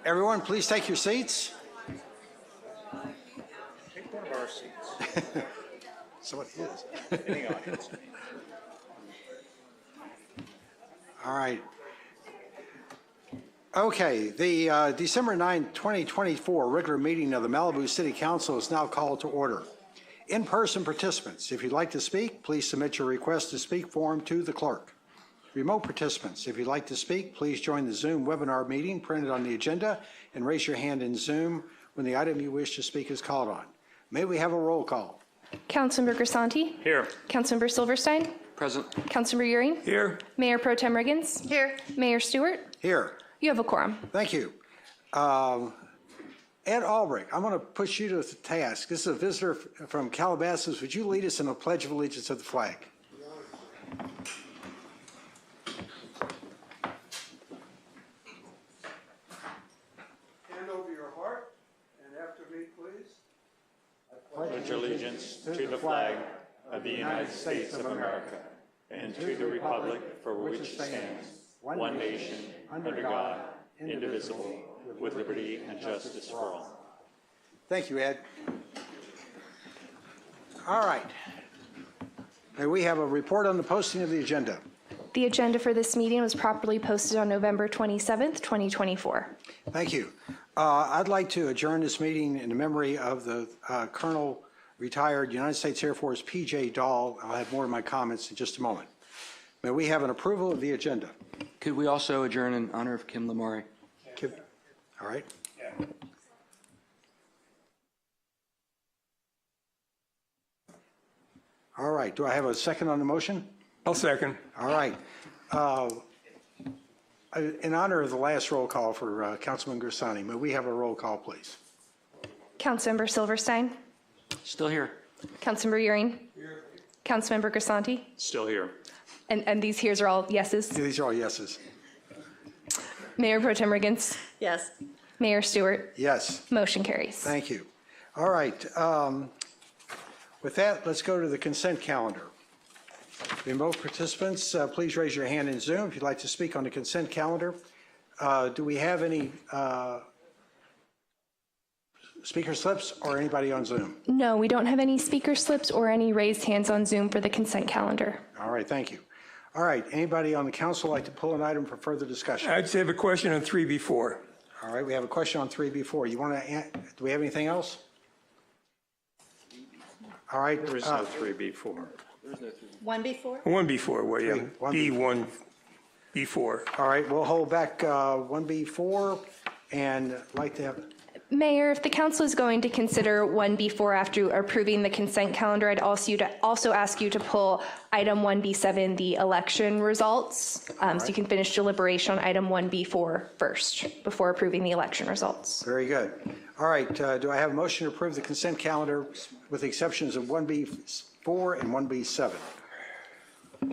Everyone, please take your seats. Take one of our seats. So it is. In the audience. All right. Okay, the December 9, 2024 regular meeting of the Malibu City Council is now called to order. In-person participants, if you'd like to speak, please submit your request to speak form to the clerk. Remote participants, if you'd like to speak, please join the Zoom webinar meeting printed on the agenda and raise your hand in Zoom when the item you wish to speak is called on. May we have a roll call? Councilmember Grisanti. Here. Councilmember Silverstein. Present. Councilmember Euring. Here. Mayor Pro Tem Riggins. Here. Mayor Stewart. Here. You have a quorum. Thank you. Ed Albrecht, I'm going to put you to the task. This is a visitor from Calabasas. Would you lead us in a pledge of allegiance to the flag? Hand over your heart, and after me, please. I pledge allegiance to the flag of the United States of America and to the republic for which it stands, one nation, under God, indivisible, with liberty and justice for all. Thank you, Ed. All right. May we have a report on the posting of the agenda? The agenda for this meeting was properly posted on November 27th, 2024. Thank you. I'd like to adjourn this meeting in memory of the Colonel retired United States Air Force P.J. Dahl. I'll have more of my comments in just a moment. May we have an approval of the agenda? Could we also adjourn in honor of Kim Lamari? Kim, all right. Yeah. All right. Do I have a second on the motion? I'll second. All right. In honor of the last roll call for Councilman Grisanti, may we have a roll call, please? Councilmember Silverstein. Still here. Councilmember Euring. Here. Councilmember Grisanti. Still here. And these here's are all yeses. These are all yeses. Mayor Pro Tem Riggins. Yes. Mayor Stewart. Yes. Motion carries. Thank you. All right. With that, let's go to the consent calendar. Remote participants, please raise your hand in Zoom if you'd like to speak on the consent calendar. Do we have any speaker slips or anybody on Zoom? No, we don't have any speaker slips or any raised hands on Zoom for the consent calendar. All right, thank you. All right, anybody on the council like to pull an item for further discussion? I just have a question on 3B4. All right, we have a question on 3B4. You want to, do we have anything else? All right. There is no 3B4. 1B4? 1B4, well, yeah, Three, B1B4. All right, we'll hold back 1B4 and like to have. Mayor, if the council is going to consider 1B4 after approving the consent calendar, I'd also ask you to pull item 1B7, the election results, so you can finish deliberation on item 1B4 first before approving the election results. Very good. All right, do I have a motion to approve the consent calendar with the exceptions of 1B4 and 1B7?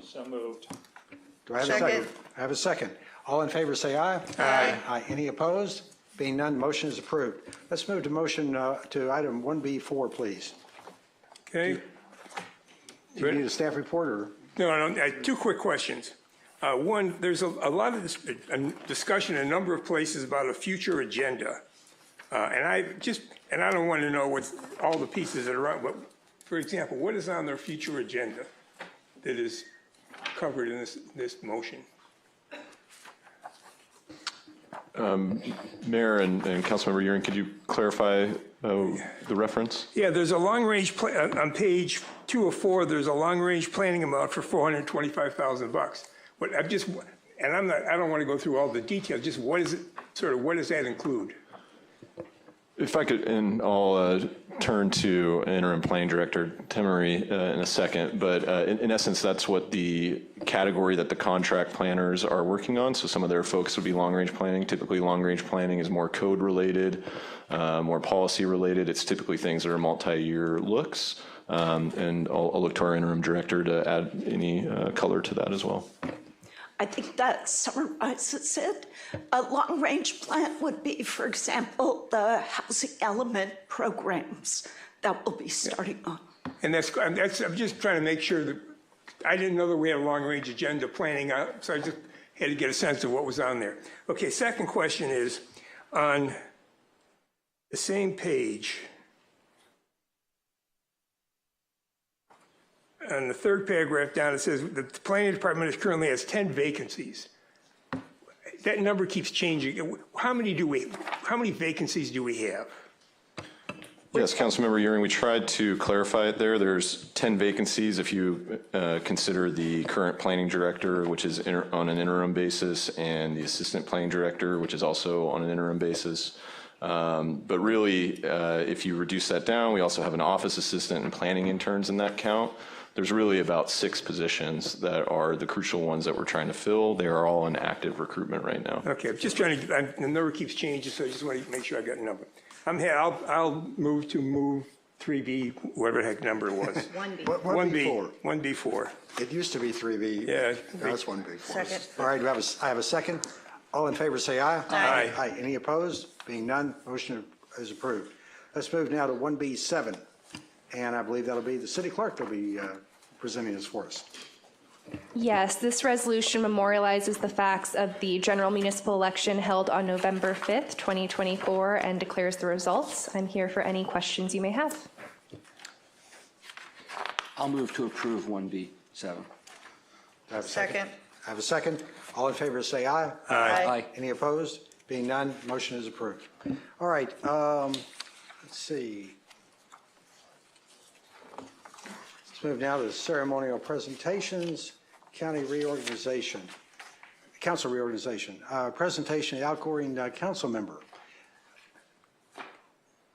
So moved. Do I have a second? I have a second. All in favor say aye. Aye. Aye. Any opposed? Being none, motion is approved. Let's move to motion to item 1B4, please. Okay. Do you need a staff report or? No, I don't. Two quick questions. One, there's a lot of discussion in a number of places about a future agenda. And I don't want to know what all the pieces that are on, but for example, what is on their future agenda that is covered in this motion? Mayor and Councilmember Euring, could you clarify the reference? Yeah, there's a long-range plan on page 204. There's a long-range planning amount for $425,000. But I don't want to go through all the details. Just what is it? Sort of what does that include? If I could, and I'll turn to Interim Planning Director Temery in a second, but in essence, that's what the category that the contract planners are working on. So some of their focus would be long-range planning. Typically, long-range planning is more code-related, more policy-related. It's typically things that are multi-year looks. And I'll look to our Interim Director to add any color to that as well. I think that summarizes it. A long-range plan would be, for example, the housing element programs that will be starting on. And I'm just trying to make sure that, I didn't know that we had a long-range agenda planning out, so I just had to get a sense of what was on there. Okay, second question is, on the same page, on the third paragraph down, it says the planning department currently has 10 vacancies. That number keeps changing. How many vacancies do we have? Yes, Councilmember Euring, we tried to clarify it there. There's 10 vacancies if you consider the current planning director, which is on an interim basis, and the assistant planning director, which is also on an interim basis. But really, if you reduce that down, we also have an office assistant and planning interns in that count. There's really about 6 positions that are the crucial ones that we're trying to fill. They are all in active recruitment right now. Okay, I'm just trying to, the number keeps changing, so I just want to make sure I got a number. I'm here, I'll move 3B, whatever the heck number it was. 1B. 1B4. It used to be 3B. Yeah. Now it's 1B. Second. All right, I have a second. All in favor, say aye. Aye. Aye. Any opposed? Being none, motion is approved. Let's move now to 1B7. And I believe that'll be the city clerk that'll be presenting this for us. Yes, this resolution memorializes the facts of the general municipal election held on November 5th, 2024, and declares the results. I'm here for any questions you may have. I'll move to approve 1B7. Do I have a Second. I have a second. All in favor, say aye. Aye. Any opposed? Being none, motion is approved. All right, let's see. Let's move now to ceremonial presentations, county reorganization, council reorganization. Presentation, the outgoing council member.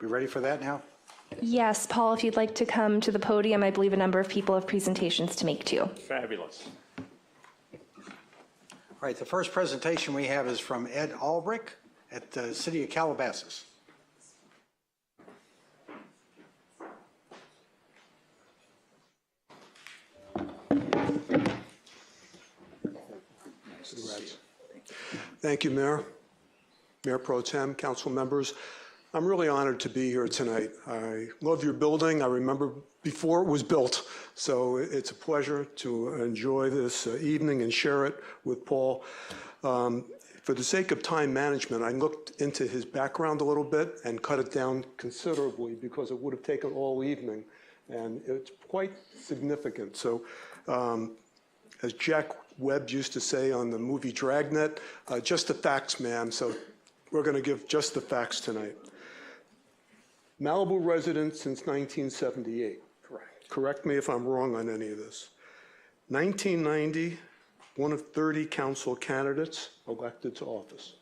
We ready for that now? Yes, Paul, if you'd like to come to the podium, I believe a number of people have presentations to make too. Fabulous. All right, the first presentation we have is from Ed Albrick at the City of Calabasas. Thank you, Mayor, Mayor Pro Tem, council members. I'm really honored to be here tonight. I love your building. I remember before it was built, so it's a pleasure to enjoy this evening and share it with Paul. For the sake of time management, I looked into his background a little bit and cut it down considerably because it would have taken all evening, and it's quite significant. So, as Jack Webb used to say on the movie Dragnet, just the facts, man. So we're going to give just the facts tonight. Malibu resident since 1978. Correct. Correct me if I'm wrong on any of this. 1990, one of 30 council candidates elected to office.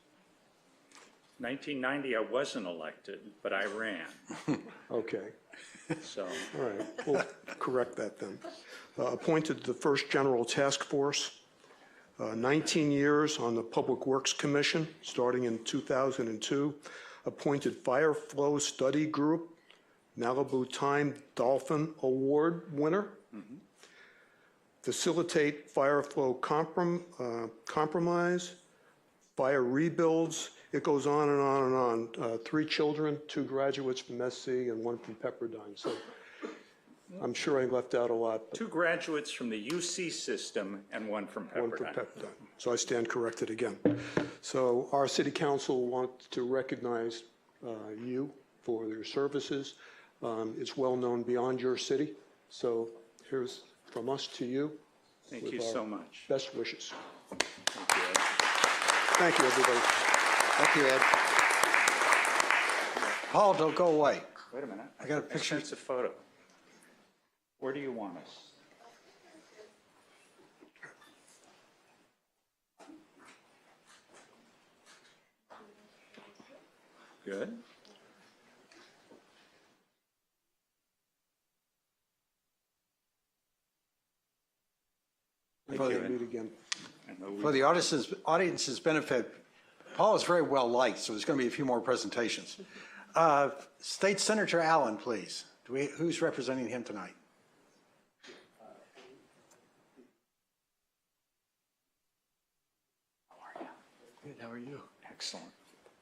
1990, I wasn't elected, but I ran. Okay. So All right. We'll correct that then. Appointed to the first General Task Force. 19 years on the Public Works Commission, starting in 2002. Appointed Fire Flow Study Group, Malibu Time Dolphin Award winner. Facilitate fire flow compromise, fire rebuilds. It goes on and on and on. 3 children, 2 graduates from SC and 1 from Pepperdine. So I'm sure I left out a lot. 2 graduates from the UC system and 1 from Pepperdine. 1 from Pepperdine. So I stand corrected again. So our city council wants to recognize you for your services. It's well known beyond your city. So here's from us to you. Thank you so much. Best wishes. Thank you, Ed. Thank you, everybody. Thank you, Ed. Paul, don't go away. Wait a minute. I got a picture. It's a photo. Where do you want us? Good. Thank you. Meet again. For the audience's benefit, Paul is very well liked, so there's going to be a few more presentations. State Senator Allen, please. Who's representing him tonight? How are you? Excellent.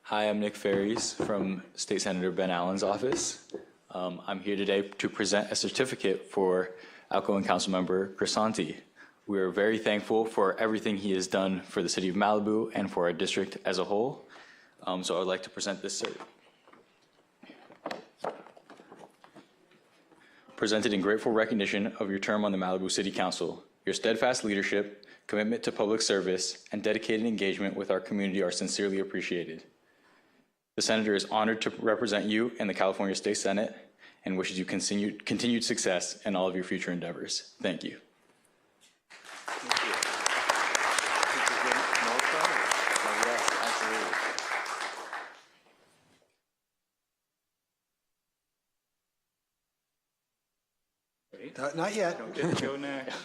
Hi, I'm Nick Ferries from State Senator Ben Allen's office. I'm here today to present a certificate for outgoing Councilmember Grisanti. We are very thankful for everything he has done for the city of Malibu and for our district as a whole. So I would like to present this cert. Presented in grateful recognition of your term on the Malibu City Council. Your steadfast leadership, commitment to public service, and dedicated engagement with our community are sincerely appreciated. The Senator is honored to represent you in the California State Senate and wishes you continued success in all of your future endeavors. Thank you. Not yet. Don't get to go next.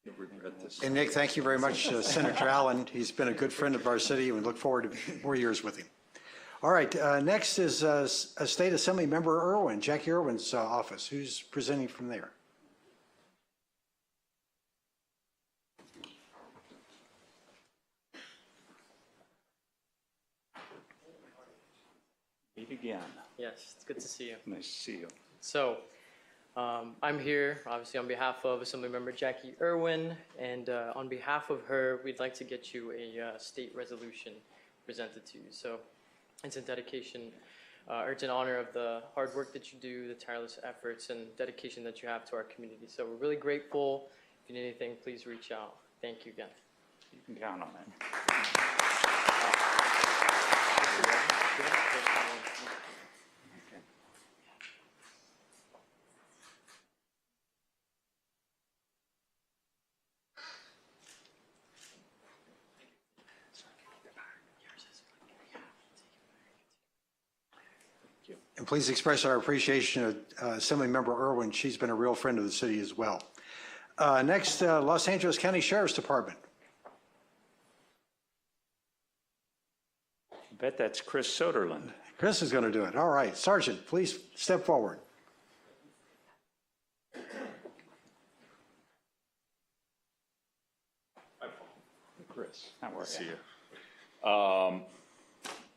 You'll regret this. And Nick, thank you very much, Senator Allen. He's been a good friend of our city, and we look forward to more years with him. All right, next is a State Assembly Member Irwin, Jackie Irwin's office. Who's presenting from there? Meet again. Yes, it's good to see you. Nice to see you. So, I'm here, obviously, on behalf of Assemblymember Jackie Irwin, and on behalf of her, we'd like to get you a state resolution presented to you. So, it's a dedication, or it's in honor of the hard work that you do, the tireless efforts, and dedication that you have to our community. So, we're really grateful. If you need anything, please reach out. Thank you again. You can count on it. And please express our appreciation of Assemblymember Irwin. She's been a real friend of the city as well. Next, Los Angeles County Sheriff's Department. I bet that's Chris Soderlund. Chris is going to do it. All right, Sergeant, please step forward. Chris, how are See you? you.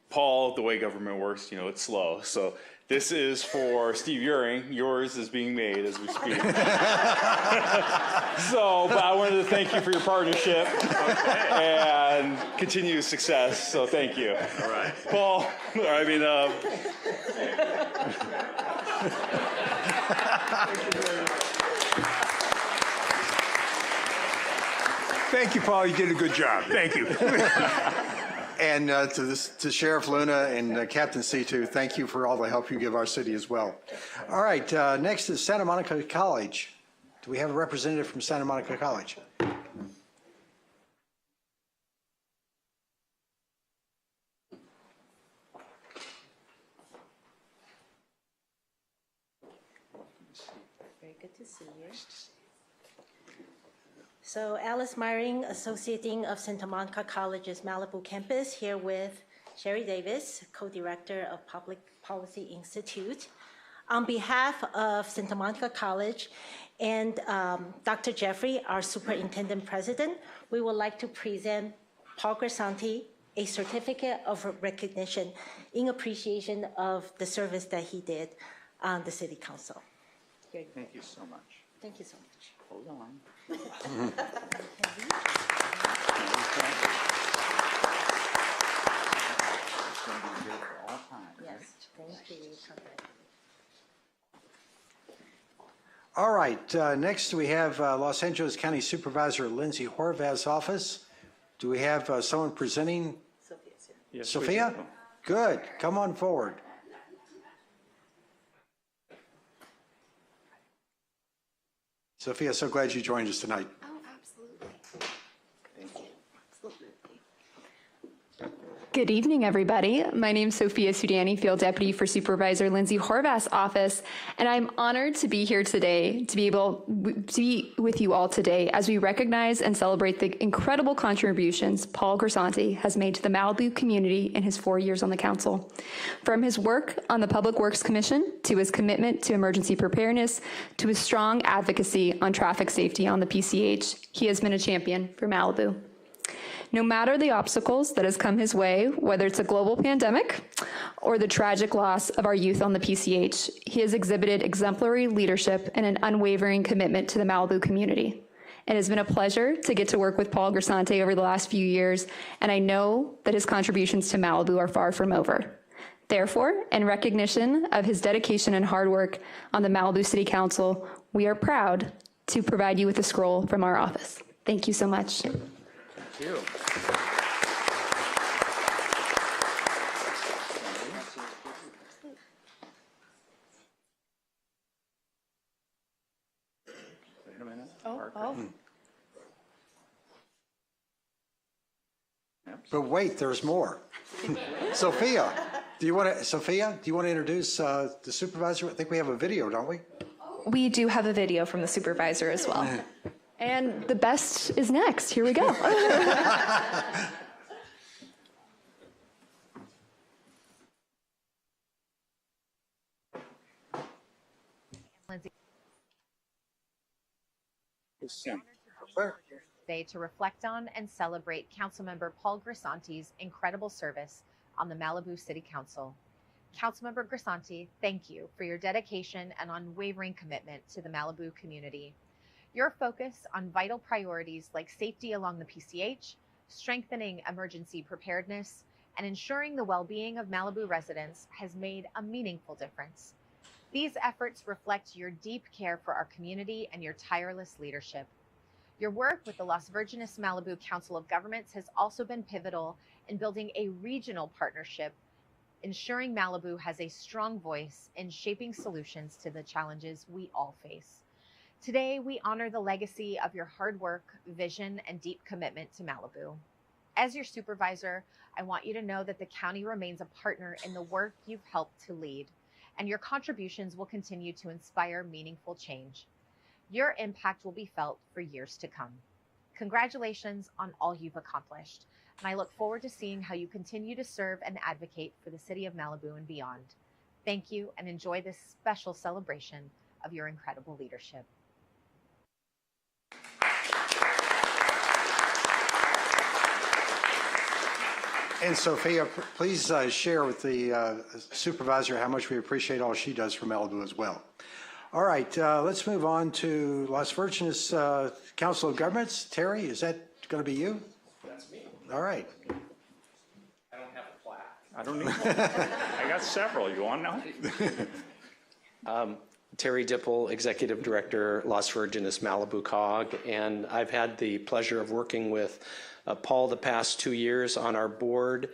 Paul, the way government works, you know, it's slow. So this is for Steve Uring. Yours is being made as we speak. But I wanted to thank you for your partnership and continued success. So thank you. All right. Paul, Thank you, Paul. You did a good job. Thank you. And to Sheriff Luna and Captain C2, thank you for all the help you give our city as well. All right, next is Santa Monica College. Do we have a representative from Santa Monica College? Very good to see you. So Alice Myring, Associate Dean of Santa Monica College's Malibu campus, here with Sherry Davis, Co-Director of Public Policy Institute. On behalf of Santa Monica College and Dr. Jeffrey, our Superintendent President, we would like to present Paul Grisanti a certificate of recognition in appreciation of the service that he did on the City Council. Here you go. Thank you so much. Thank you so much. Hold on. Yes, thank you. All right, next we have Los Angeles County Supervisor Lindsay Horvath's office. Do we have someone presenting? Sophia's here. Yes, Sophia? we do. Good, come on forward. Sophia, so glad you joined us tonight. Oh, absolutely. Thank you. Absolutely. Good evening, everybody. My name is Sophia Sudani, Field Deputy for Supervisor Lindsay Horvath's office, and I'm honored to be here today to be able to be with you all today as we recognize and celebrate the incredible contributions Paul Grisanti has made to the Malibu community in his 4 years on the council. From his work on the Public Works Commission, to his commitment to emergency preparedness, to his strong advocacy on traffic safety on the PCH, he has been a champion for Malibu. No matter the obstacles that has come his way, whether it's a global pandemic or the tragic loss of our youth on the PCH, he has exhibited exemplary leadership and an unwavering commitment to the Malibu community. It has been a pleasure to get to work with Paul Grisanti over the last few years, and I know that his contributions to Malibu are far from over. Therefore, in recognition of his dedication and hard work on the Malibu City Council, we are proud to provide you with a scroll from our office. Thank you so much. Thank you. Wait a minute. But wait, there's more. Sophia, do you want to introduce the supervisor? I think we have a video, don't we? We do have a video from the supervisor as well. And the best is next. Here we go. Today to reflect on and celebrate Councilmember Paul Grisanti's incredible service on the Malibu City Council. Councilmember Grisanti, thank you for your dedication and unwavering commitment to the Malibu community. Your focus on vital priorities like safety along the PCH, strengthening emergency preparedness, and ensuring the well-being of Malibu residents has made a meaningful difference. These efforts reflect your deep care for our community and your tireless leadership. Your work with the Las Virgenes Malibu Council of Governments has also been pivotal in building a regional partnership, ensuring Malibu has a strong voice in shaping solutions to the challenges we all face. Today, we honor the legacy of your hard work, vision, and deep commitment to Malibu. As your supervisor, I want you to know that the county remains a partner in the work you've helped to lead, and your contributions will continue to inspire meaningful change. Your impact will be felt for years to come. Congratulations on all you've accomplished, and I look forward to seeing how you continue to serve and advocate for the city of Malibu and beyond. Thank you, and enjoy this special celebration of your incredible leadership. And Sophia, please share with the supervisor how much we appreciate all she does for Malibu as well. All right, let's move on to Las Virgenes Council of Governments. Terry, is that going to be you? That's me. All right. I don't have a plaque. I don't need one. I got several. You want to know? Terry Dipple, Executive Director, Las Virgenes Malibu COG, and I've had the pleasure of working with Paul the past 2 years on our board,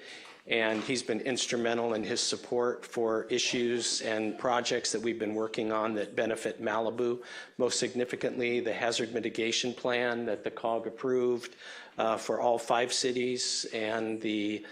and he's been instrumental in his support for issues and projects that we've been working on that benefit Malibu. Most significantly, the hazard mitigation plan that the COG approved for all 5 cities, and the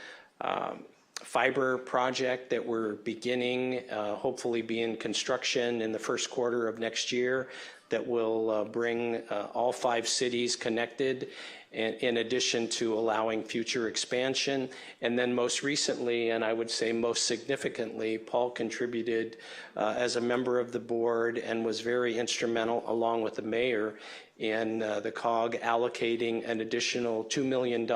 fiber project that we're beginning, hopefully be in construction in the first quarter of next year, that will bring all 5 cities connected, in addition to allowing future expansion. And then most recently, and I would say most significantly, Paul contributed as a member of the board and was very instrumental, along with the mayor, in the COG allocating an additional $2 million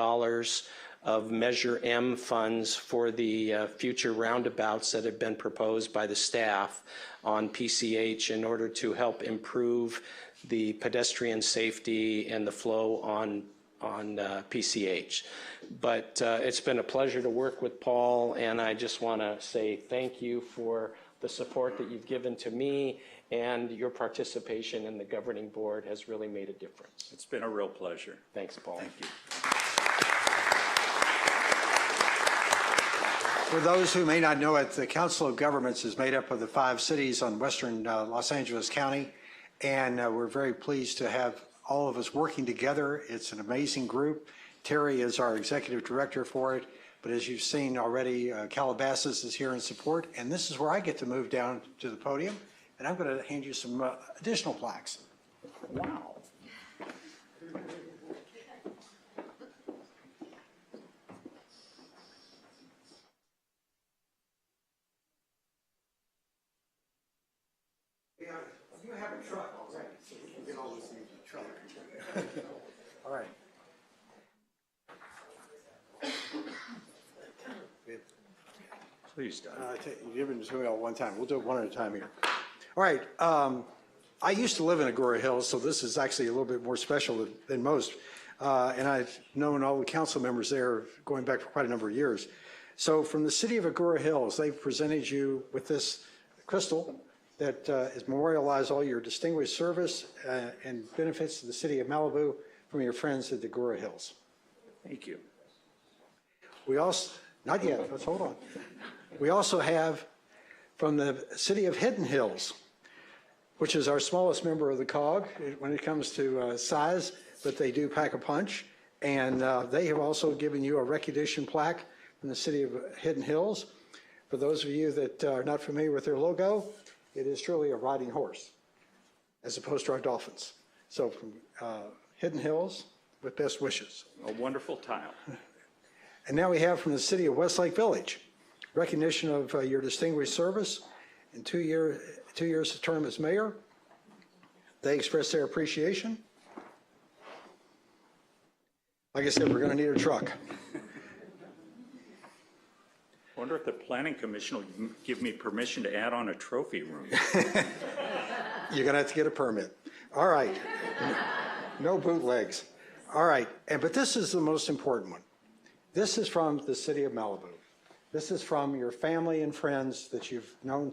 of Measure M funds for the future roundabouts that have been proposed by the staff on PCH in order to help improve the pedestrian safety and the flow on PCH. But it's been a pleasure to work with Paul, and I just want to say thank you for the support that you've given to me, and your participation in the governing board has really made a difference. It's been a real pleasure. Thanks, Paul. Thank you. For those who may not know it, the Council of Governments is made up of the 5 cities on western Los Angeles County, and we're very pleased to have all of us working together. It's an amazing group. Terry is our executive director for it. But as you've seen already, Calabasas is here in support, and this is where I get to move down to the podium, and I'm going to hand you some additional plaques. Wow. You have a truck already, so you can get all this in the truck. All right. Please, Doug. You give it to me all one time. We'll do it one at a time here. All right. I used to live in Agoura Hills, so this is actually a little bit more special than most. And I've known all the council members there going back for quite a number of years. So from the city of Agoura Hills, they've presented you with this crystal that is memorialized all your distinguished service and benefits to the city of Malibu from your friends at the Agoura Hills. Thank you. We also, not yet, let's hold on. We also have from the city of Hidden Hills, which is our smallest member of the COG when it comes to size, but they do pack a punch. And they have also given you a recognition plaque from the city of Hidden Hills. For those of you that are not familiar with their logo, it is truly a riding horse as opposed to our dolphins. So from Hidden Hills, with best wishes. A wonderful tile. And now we have from the city of Westlake Village, recognition of your distinguished service and 2 years term as mayor. They express their appreciation. Like I said, we're going to need a truck. I wonder if the planning commission will give me permission to add on a trophy room. You're going to have to get a permit. All right. No bootlegs. All right. But this is the most important one. This is from the city of Malibu. This is from your family and friends that you've known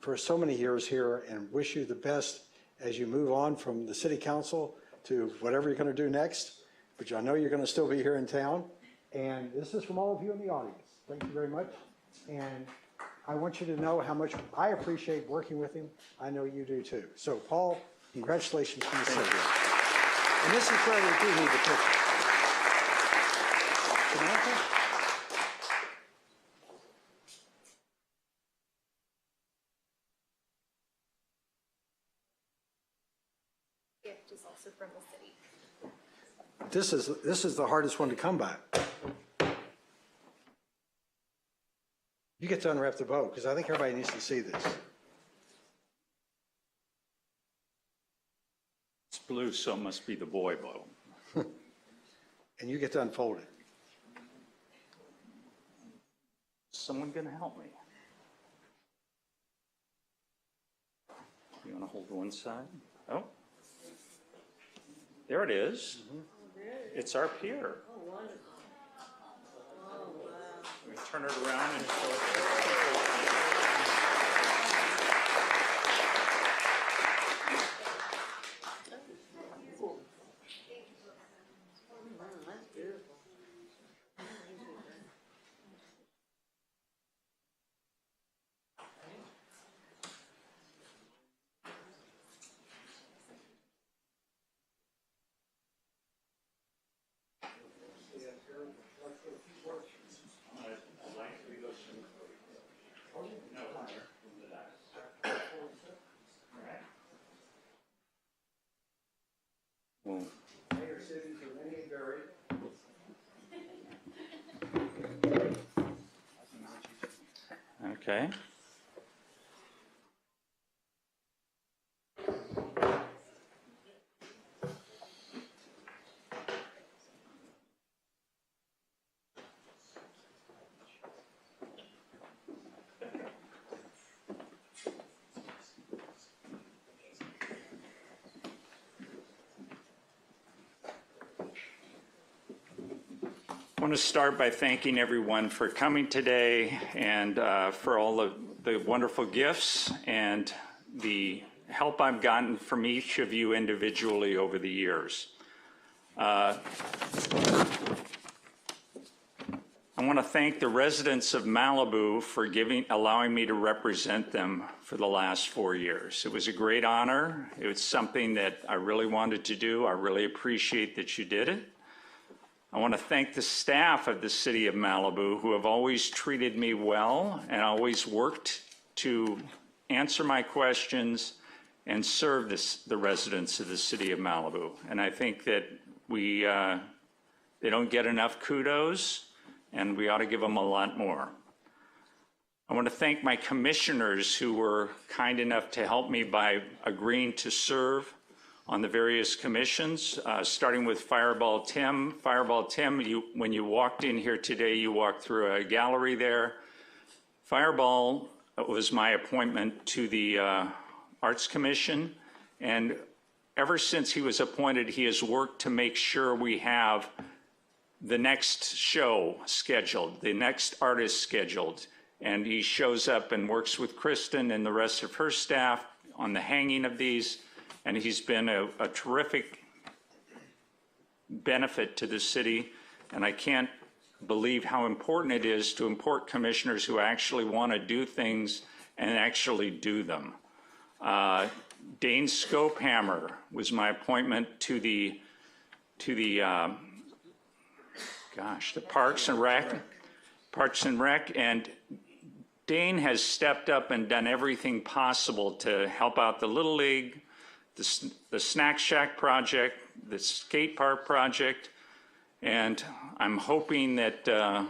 for so many years here, and wish you the best as you move on from the city council to whatever you're going to do next, which I know you're going to still be here in town. And this is from all of you in the audience. Thank you very much. And I want you to know how much I appreciate working with him. I know you do too. So Paul, congratulations from the city. And this is where we do need the picture. Samantha? Gift is also from the city. This is the hardest one to come by. You get to unwrap the bow, because I think everybody needs to see this. It's blue, so it must be the boy bow. And you get to unfold it. Someone gonna help me? You wanna hold one side? Oh. There it is. It's our pier. We turn it around and show it. Okay. I want to start by thanking everyone for coming today and for all the wonderful gifts and the help I've gotten from each of you individually over the years. I want to thank the residents of Malibu for allowing me to represent them for the last 4 years. It was a great honor. It was something that I really wanted to do. I really appreciate that you did it. I want to thank the staff of the City of Malibu who have always treated me well and always worked to answer my questions and serve the residents of the City of Malibu. And I think that they don't get enough kudos, and we ought to give them a lot more. I want to thank my commissioners who were kind enough to help me by agreeing to serve on the various commissions, starting with Fireball Tim. Fireball Tim, when you walked in here today, you walked through a gallery there. Fireball was my appointment to the Arts Commission, and ever since he was appointed, he has worked to make sure we have the next show scheduled, the next artist scheduled. And he shows up and works with Kristen and the rest of her staff on the hanging of these. And he's been a terrific benefit to the city. And I can't believe how important it is to import commissioners who actually want to do things and actually do them. Dane Scopehammer was my appointment to the Parks and Rec, and Dane has stepped up and done everything possible to help out the Little League, the Snack Shack project, the skate park project, and I'm hoping that, are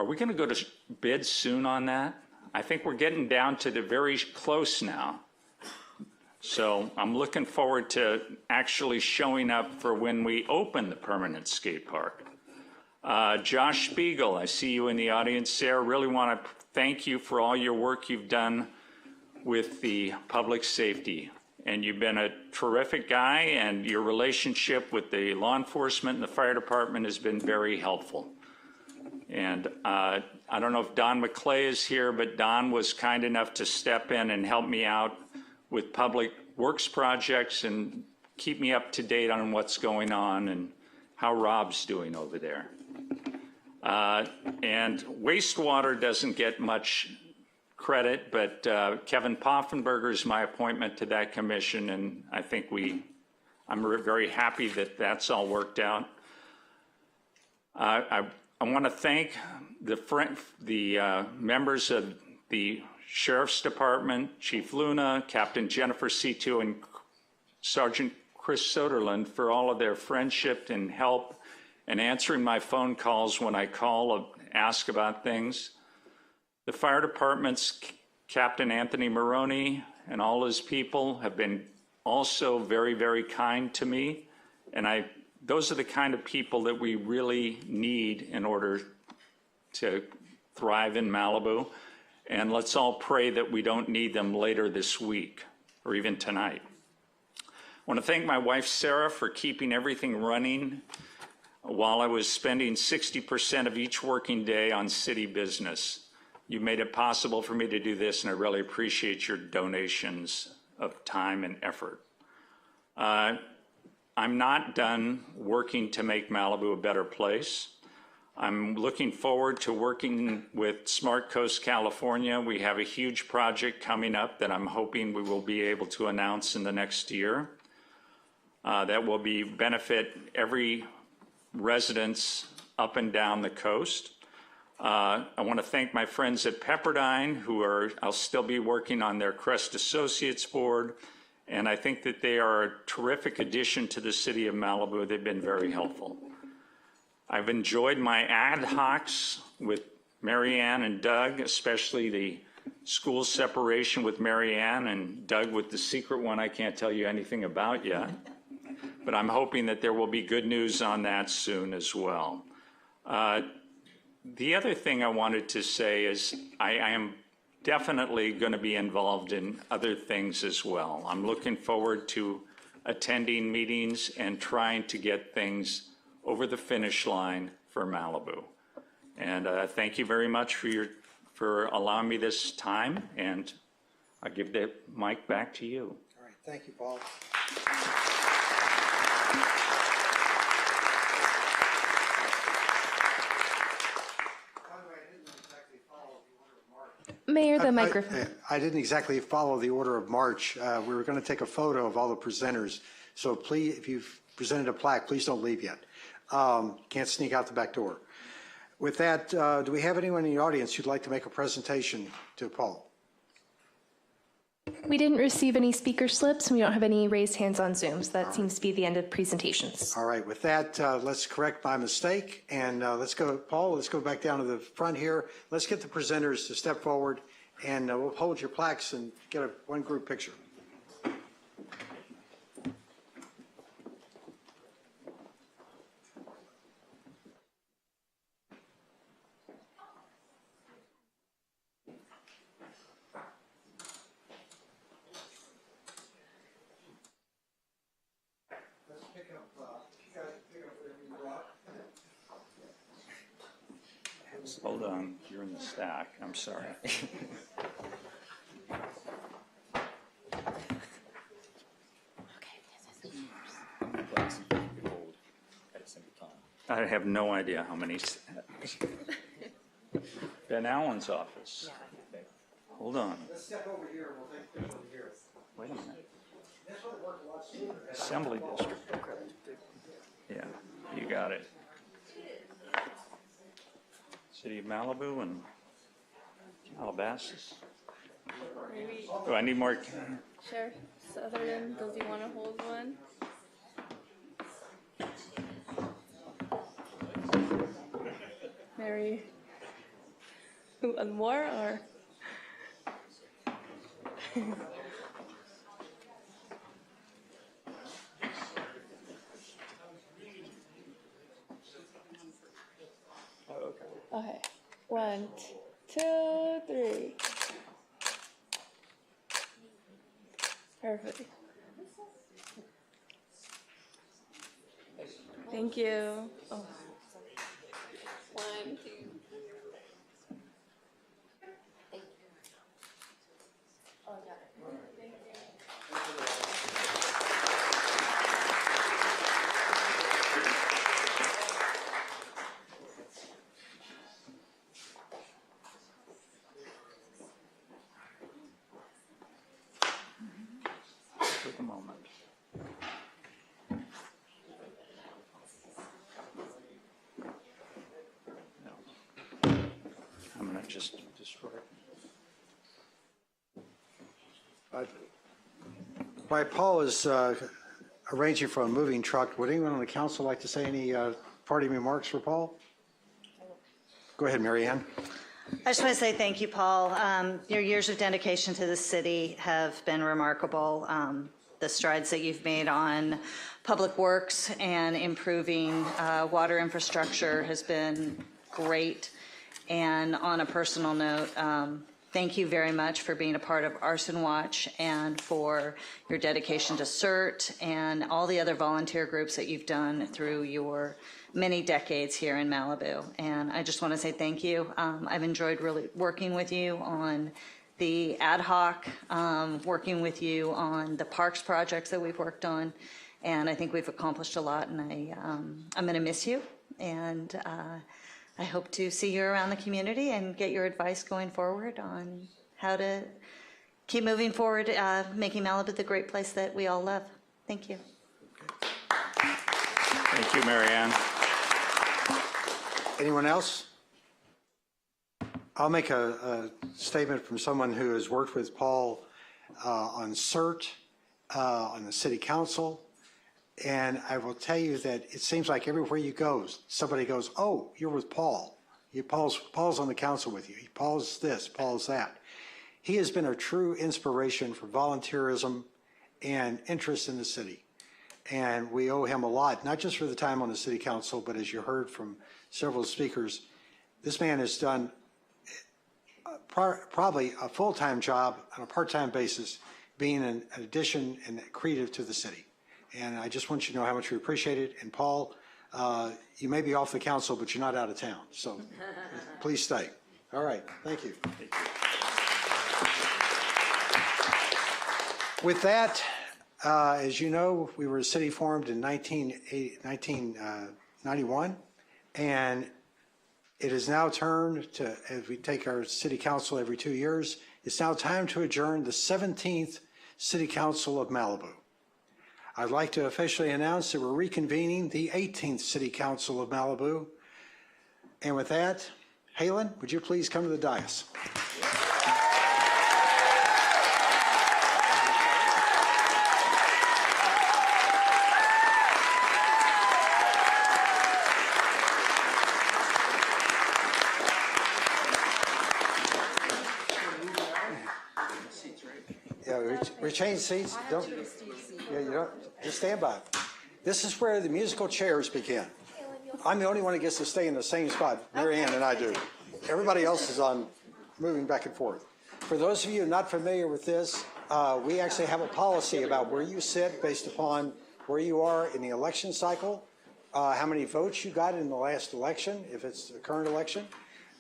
we going to go to bid soon on that? I think we're getting down to the very close now. So I'm looking forward to actually showing up for when we open the permanent skate park. Josh Spiegel, I see you in the audience there. Really want to thank you for all your work you've done with the public safety. And you've been a terrific guy, and your relationship with the law enforcement and the fire department has been very helpful. And I don't know if Don McClay is here, but Don was kind enough to step in and help me out with public works projects and keep me up to date on what's going on and how Rob's doing over there. And wastewater doesn't get much credit, but Kevin Poffenberger is my appointment to that commission, and I think I'm very happy that that's all worked out. I want to thank the members of the Sheriff's Department, Chief Luna, Captain Jennifer C2, and Sergeant Chris Soderlund for all of their friendship and help and answering my phone calls when I call, ask about things. The fire department's Captain Anthony Maroney and all his people have been also very, very kind to me. And those are the kind of people that we really need in order to thrive in Malibu. And let's all pray that we don't need them later this week or even tonight. I want to thank my wife, Sarah, for keeping everything running while I was spending 60% of each working day on city business. You made it possible for me to do this, and I really appreciate your donations of time and effort. I'm not done working to make Malibu a better place. I'm looking forward to working with Smart Coast California. We have a huge project coming up that I'm hoping we will be able to announce in the next year that will benefit every residence up and down the coast. I want to thank my friends at Pepperdine, I'll still be working on their Crest Associates board, and I think that they are a terrific addition to the city of Malibu. They've been very helpful. I've enjoyed my ad hocs with Mary Ann and Doug, especially the school separation with Mary Ann and Doug with the secret one I can't tell you anything about yet. But I'm hoping that there will be good news on that soon as well. The other thing I wanted to say is I am definitely going to be involved in other things as well. I'm looking forward to attending meetings and trying to get things over the finish line for Malibu. And thank you very much for allowing me this time, and I'll give the mic back to you. All right, thank you, Paul. Mayor, the microphone. I didn't exactly follow the order of march. We were going to take a photo of all the presenters. So please, if you presented a plaque. Please don't leave yet. Can't sneak out the back door. With that, do we have anyone in the audience who'd like to make a presentation to Paul? We didn't receive any speaker slips, and we don't have any raised hands on Zoom, so that seems to be the end of presentations. All right, with that, let's correct my mistake, and let's go, Paul, let's go back down to the front here. Let's get the presenters to step forward, and we'll hold your plaques and get one group picture. Hold on, you're in the stack. I'm sorry. I have no idea how many. Ben Allen's office. Hold on. Let's step over here. We'll take this over here. Wait a minute. Assembly District. Yeah, you got it. City of Malibu and Calabasas. Maybe Do I need more? Sheriff Sutherland, does he want to hold one? Mary, one more or? Okay, 1, 2, 3. Perfect. Thank you. Oh. 1, 2. Oh, got it. Thank you. Take a moment. No. I'm going to just destroy it. While Paul is arranging for a moving truck, would anyone on the council like to say any parting remarks for Paul? Go ahead, Mary Ann. I just want to say thank you, Paul. Your years of dedication to the city have been remarkable. The strides that you've made on public works and improving water infrastructure has been great. And on a personal note, thank you very much for being a part of Arson Watch and for your dedication to CERT and all the other volunteer groups that you've done through your many decades here in Malibu. And I just want to say thank you. I've enjoyed really working with you on the ad hoc, working with you on the parks projects that we've worked on. And I think we've accomplished a lot, and I'm going to miss you. And I hope to see you around the community and get your advice going forward on how to keep moving forward, making Malibu the great place that we all love. Thank you. Thank you, Mary Ann. Anyone else? I'll make a statement from someone who has worked with Paul on CERT, on the city council, and I will tell you that it seems like everywhere you go, somebody goes, oh, you're with Paul. Paul's on the council with you. Paul's this, Paul's that. He has been a true inspiration for volunteerism and interest in the city. And we owe him a lot, not just for the time on the city council, but as you heard from several speakers, this man has done probably a full-time job on a part-time basis, being an addition and accretive to the city. And I just want you to know how much we appreciate it. And Paul, you may be off the council, but you're not out of town. So please stay. All right. Thank you. Thank you. With that, as you know, we were a city formed in 1991, and it is now turned to, as we take our city council every 2 years, it's now time to adjourn the 17th City Council of Malibu. I'd like to officially announce that we're reconvening the 18th City Council of Malibu. And with that, Halen, would you please come to the dais? Yeah, we changed seats. Don't. Yeah, you don't. Just stand by. This is where the musical chairs begin. I'm the only one who gets to stay in the same spot. Mary Ann and I do. Everybody else is on moving back and forth. For those of you not familiar with this, we actually have a policy about where you sit based upon where you are in the election cycle, how many votes you got in the last election, if it's the current election,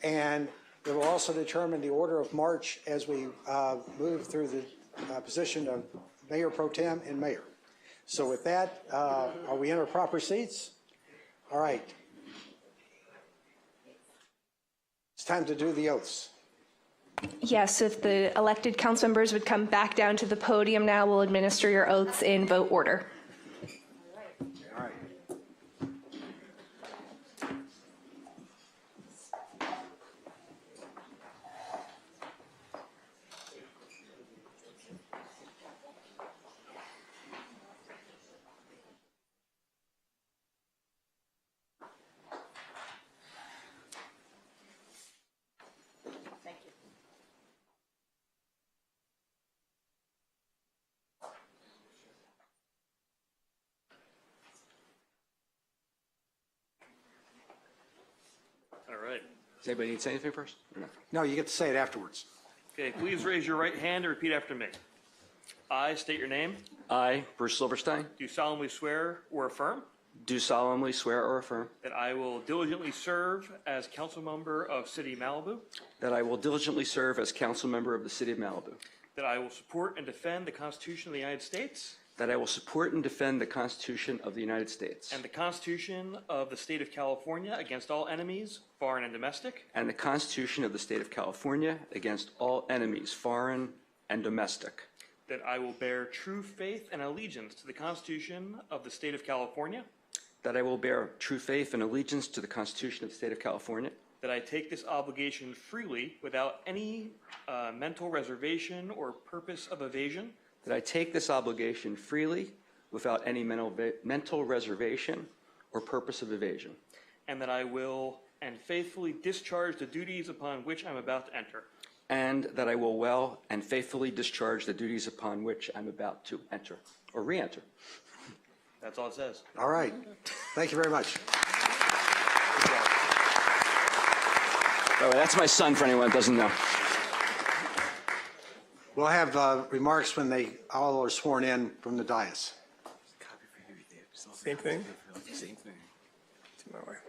and it will also determine the order of march as we move through the position of Mayor Pro Tem and Mayor. So with that, are we in our proper seats? All right. It's time to do the oaths. Yes, if the elected council members would come back down to the podium now, we'll administer your oaths in vote order. All right. All right. Does anybody need to say anything first? Or no? No, you get to say it afterwards. Okay, please raise your right hand and repeat after me. I state your name. I, Bruce Silverstein, Do solemnly swear or affirm do solemnly swear or affirm that I will diligently serve as council member of City Malibu, that I will diligently serve as council member of the City of Malibu, that I will support and defend the Constitution of the United States that I will support and defend the Constitution of the United States and the Constitution of the State of California against all enemies, foreign and domestic, and the Constitution of the State of California against all enemies, foreign and domestic, that I will bear true faith and allegiance to the Constitution of the State of California, that I will bear true faith and allegiance to the Constitution of the State of California, that I take this obligation freely without any mental reservation or purpose of evasion, that I take this obligation freely without any mental reservation or purpose of evasion, and that I will and faithfully discharge the duties upon which I'm about to enter. and that I will well and faithfully discharge the duties upon which I'm about to enter or re-enter. That's all it says. All right. Thank you very much. Oh, that's my son for anyone that doesn't know. We'll have remarks when they all are sworn in from the dais. Same thing? Same thing. To my wife.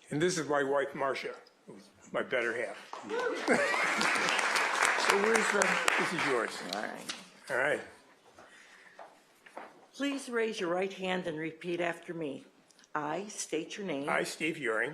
And this is my wife, Marcia, who's my better half. So where's the, This is yours. all right. All right. Please raise your right hand and repeat after me. I state your name. I, Steve Uring,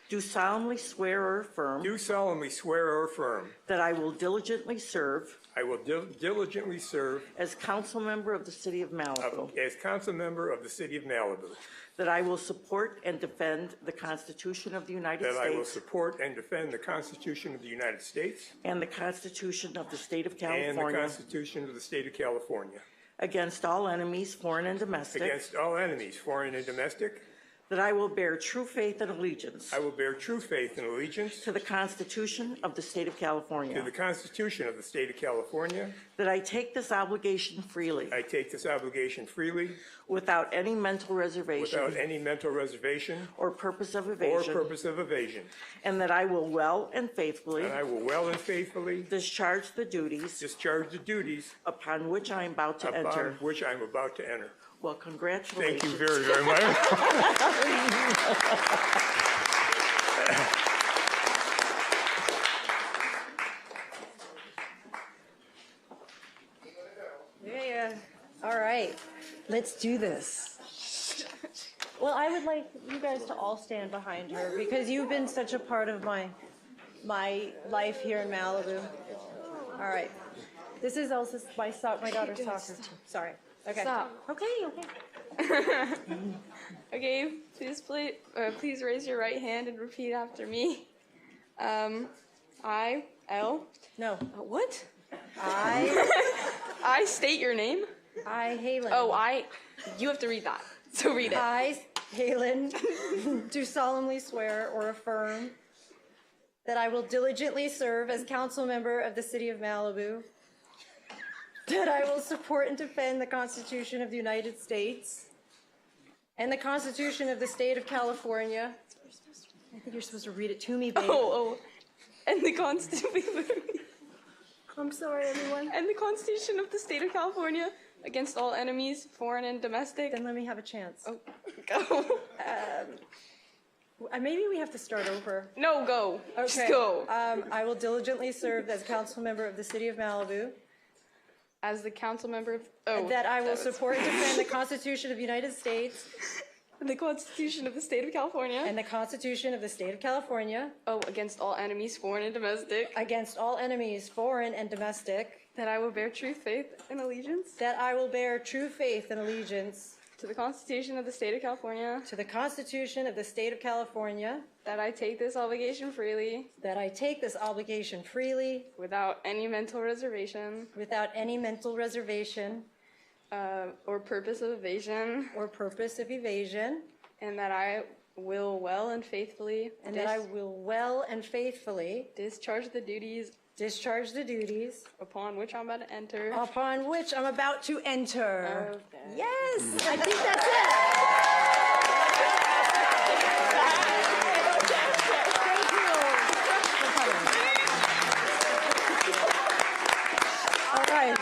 Do solemnly swear or affirm do solemnly swear or affirm that I will diligently serve I will diligently serve as council member of the City of Malibu, as council member of the City of Malibu, that I will support and defend the Constitution of the United that I will States support and defend the Constitution of the United States and the Constitution of the State of and the California Constitution of the State of California against all enemies, foreign and domestic, against all enemies, foreign and domestic. that I will bear true faith and allegiance I will bear true faith and allegiance to the Constitution of the State of to California, the Constitution of the State of California. that I take this obligation freely I take this obligation freely without any mental reservation without any mental reservation or purpose of or evasion, purpose of evasion. and that I will well and faithfully And I will well and faithfully discharge the duties discharge the duties upon which I am about to upon enter. which I am about to enter. Well, congratulations. Thank you very, very much. Yeah. All right. Let's do this. Well, I would like you guys to all stand behind her because you've been such a part of my life here in Malibu. All right. This is also my daughter's soccer team. Sorry. Okay. Stop. Okay. Okay, please raise your right hand and repeat after me. I, L. No. What? I state your name. I, Halen. Oh, you have to read that. So read it. I, Halen, do solemnly swear or affirm that I will diligently serve as council member of the City of Malibu, that I will support and defend the Constitution of the United States and the Constitution of the State of California. I think you're supposed to read it to me, babe. Oh, and the Constitution. I'm sorry, everyone. And the Constitution of the State of California against all enemies, foreign and domestic. Then let me have a chance. Oh, go. Maybe we have to start over. No, go. Okay. Just go. I will diligently serve as council member of the City of Malibu. As the council member of... That I will support and defend the Constitution of the United States. And the Constitution of the State of California. And the Constitution of the State of California. Oh, against all enemies, foreign and domestic. Against all enemies, foreign and domestic. That I will bear true faith and allegiance. That I will bear true faith and allegiance. To the Constitution of the State of California. To the Constitution of the State of California. That I take this obligation freely. That I take this obligation freely. Without any mental reservation. Without any mental reservation. Or purpose of evasion. Or purpose of evasion. And that I will well and faithfully. And that I will well and faithfully. Discharge the duties. Discharge the duties. Upon which I'm about to enter. Upon which I'm about to enter. Okay. Yes! I think that's it! All right.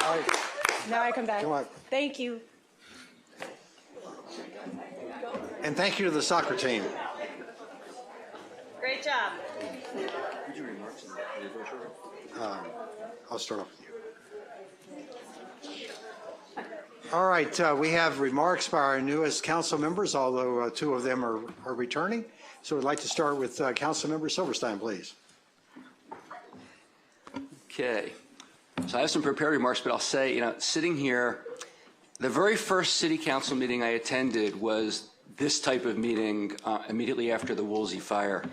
Now I come back. Come on. Thank you. And thank you to the soccer team. Great job. I'll start off with you. All right, we have remarks by our newest council members, although two of them are returning. So we'd like to start with Council Member Silverstein, please. Okay. So I have some prepared remarks, but I'll say, sitting here, the very first city council meeting I attended was this type of meeting immediately after the Woolsey fire.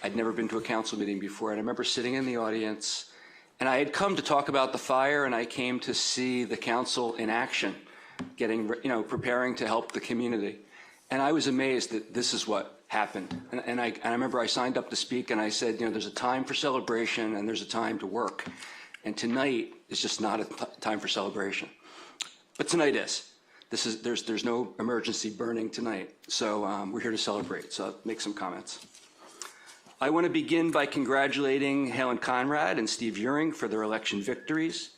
I'd never been to a council meeting before, and I remember sitting in the audience, and I had come to talk about the fire, and I came to see the council in action, preparing to help the community. And I was amazed that this is what happened. And I remember I signed up to speak, and I said, there's a time for celebration, and there's a time to work. And tonight is just not a time for celebration. But tonight is. There's no emergency burning tonight. So we're here to celebrate. So I'll make some comments. I want to begin by congratulating Helen Conrad and Steve Uring for their election victories.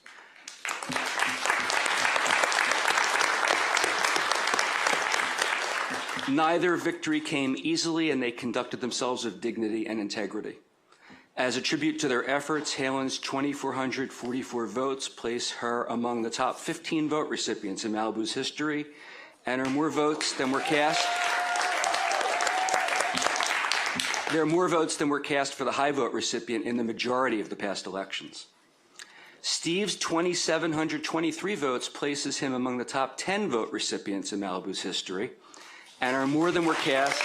Neither victory came easily, and they conducted themselves with dignity and integrity. As a tribute to their efforts, Helen's 2,444 votes place her among the top 15 vote recipients in Malibu's history, and are more votes than were cast. There are more votes than were cast for the high vote recipient in the majority of the past elections. Steve's 2,723 votes places him among the top 10 vote recipients in Malibu's history, and are more than were cast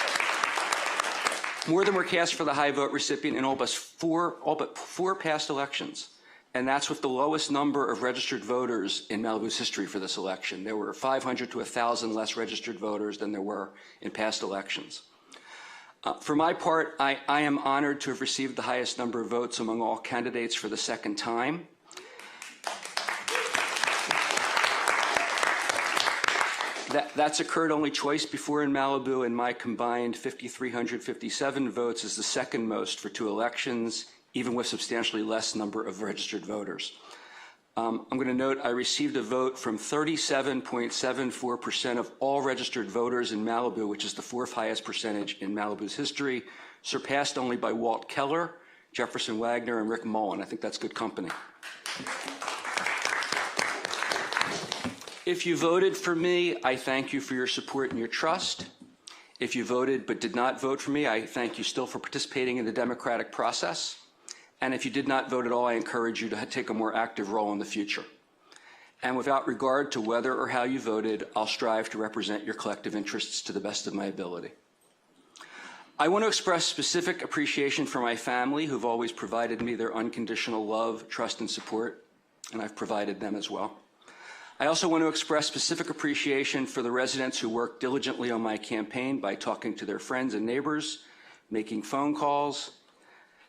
for the high vote recipient in all but four past elections. And that's with the lowest number of registered voters in Malibu's history for this election. There were 500 to 1,000 less registered voters than there were in past elections. For my part, I am honored to have received the highest number of votes among all candidates for the second time. That's occurred only twice before in Malibu, and my combined 5,357 votes is the second most for two elections, even with substantially less number of registered voters. I'm going to note I received a vote from 37.74% of all registered voters in Malibu, which is the fourth highest percentage in Malibu's history, surpassed only by Walt Keller, Jefferson Wagner, and Rick Mullen. I think that's good company. If you voted for me, I thank you for your support and your trust. If you voted but did not vote for me, I thank you still for participating in the democratic process. And if you did not vote at all, I encourage you to take a more active role in the future. and without regard to whether or how you voted, I'll strive to represent your collective interests to the best of my ability. I want to express specific appreciation for my family, who've always provided me their unconditional love, trust, and support, and I've provided them as well. I also want to express specific appreciation for the residents who worked diligently on my campaign by talking to their friends and neighbors, making phone calls,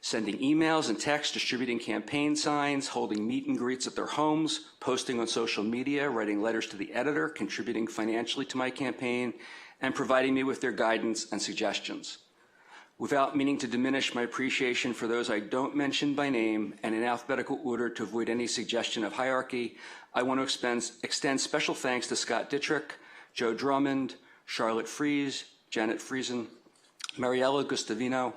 sending emails and texts, distributing campaign signs, holding meet and greets at their homes, posting on social media, writing letters to the editor, contributing financially to my campaign, and providing me with their guidance and suggestions. Without meaning to diminish my appreciation for those I don't mention by name, and in alphabetical order to avoid any suggestion of hierarchy, I want to extend special thanks to Scott Dittrich, Joe Drummond, Charlotte Fries, Janet Friesen, Mariella Gustavino,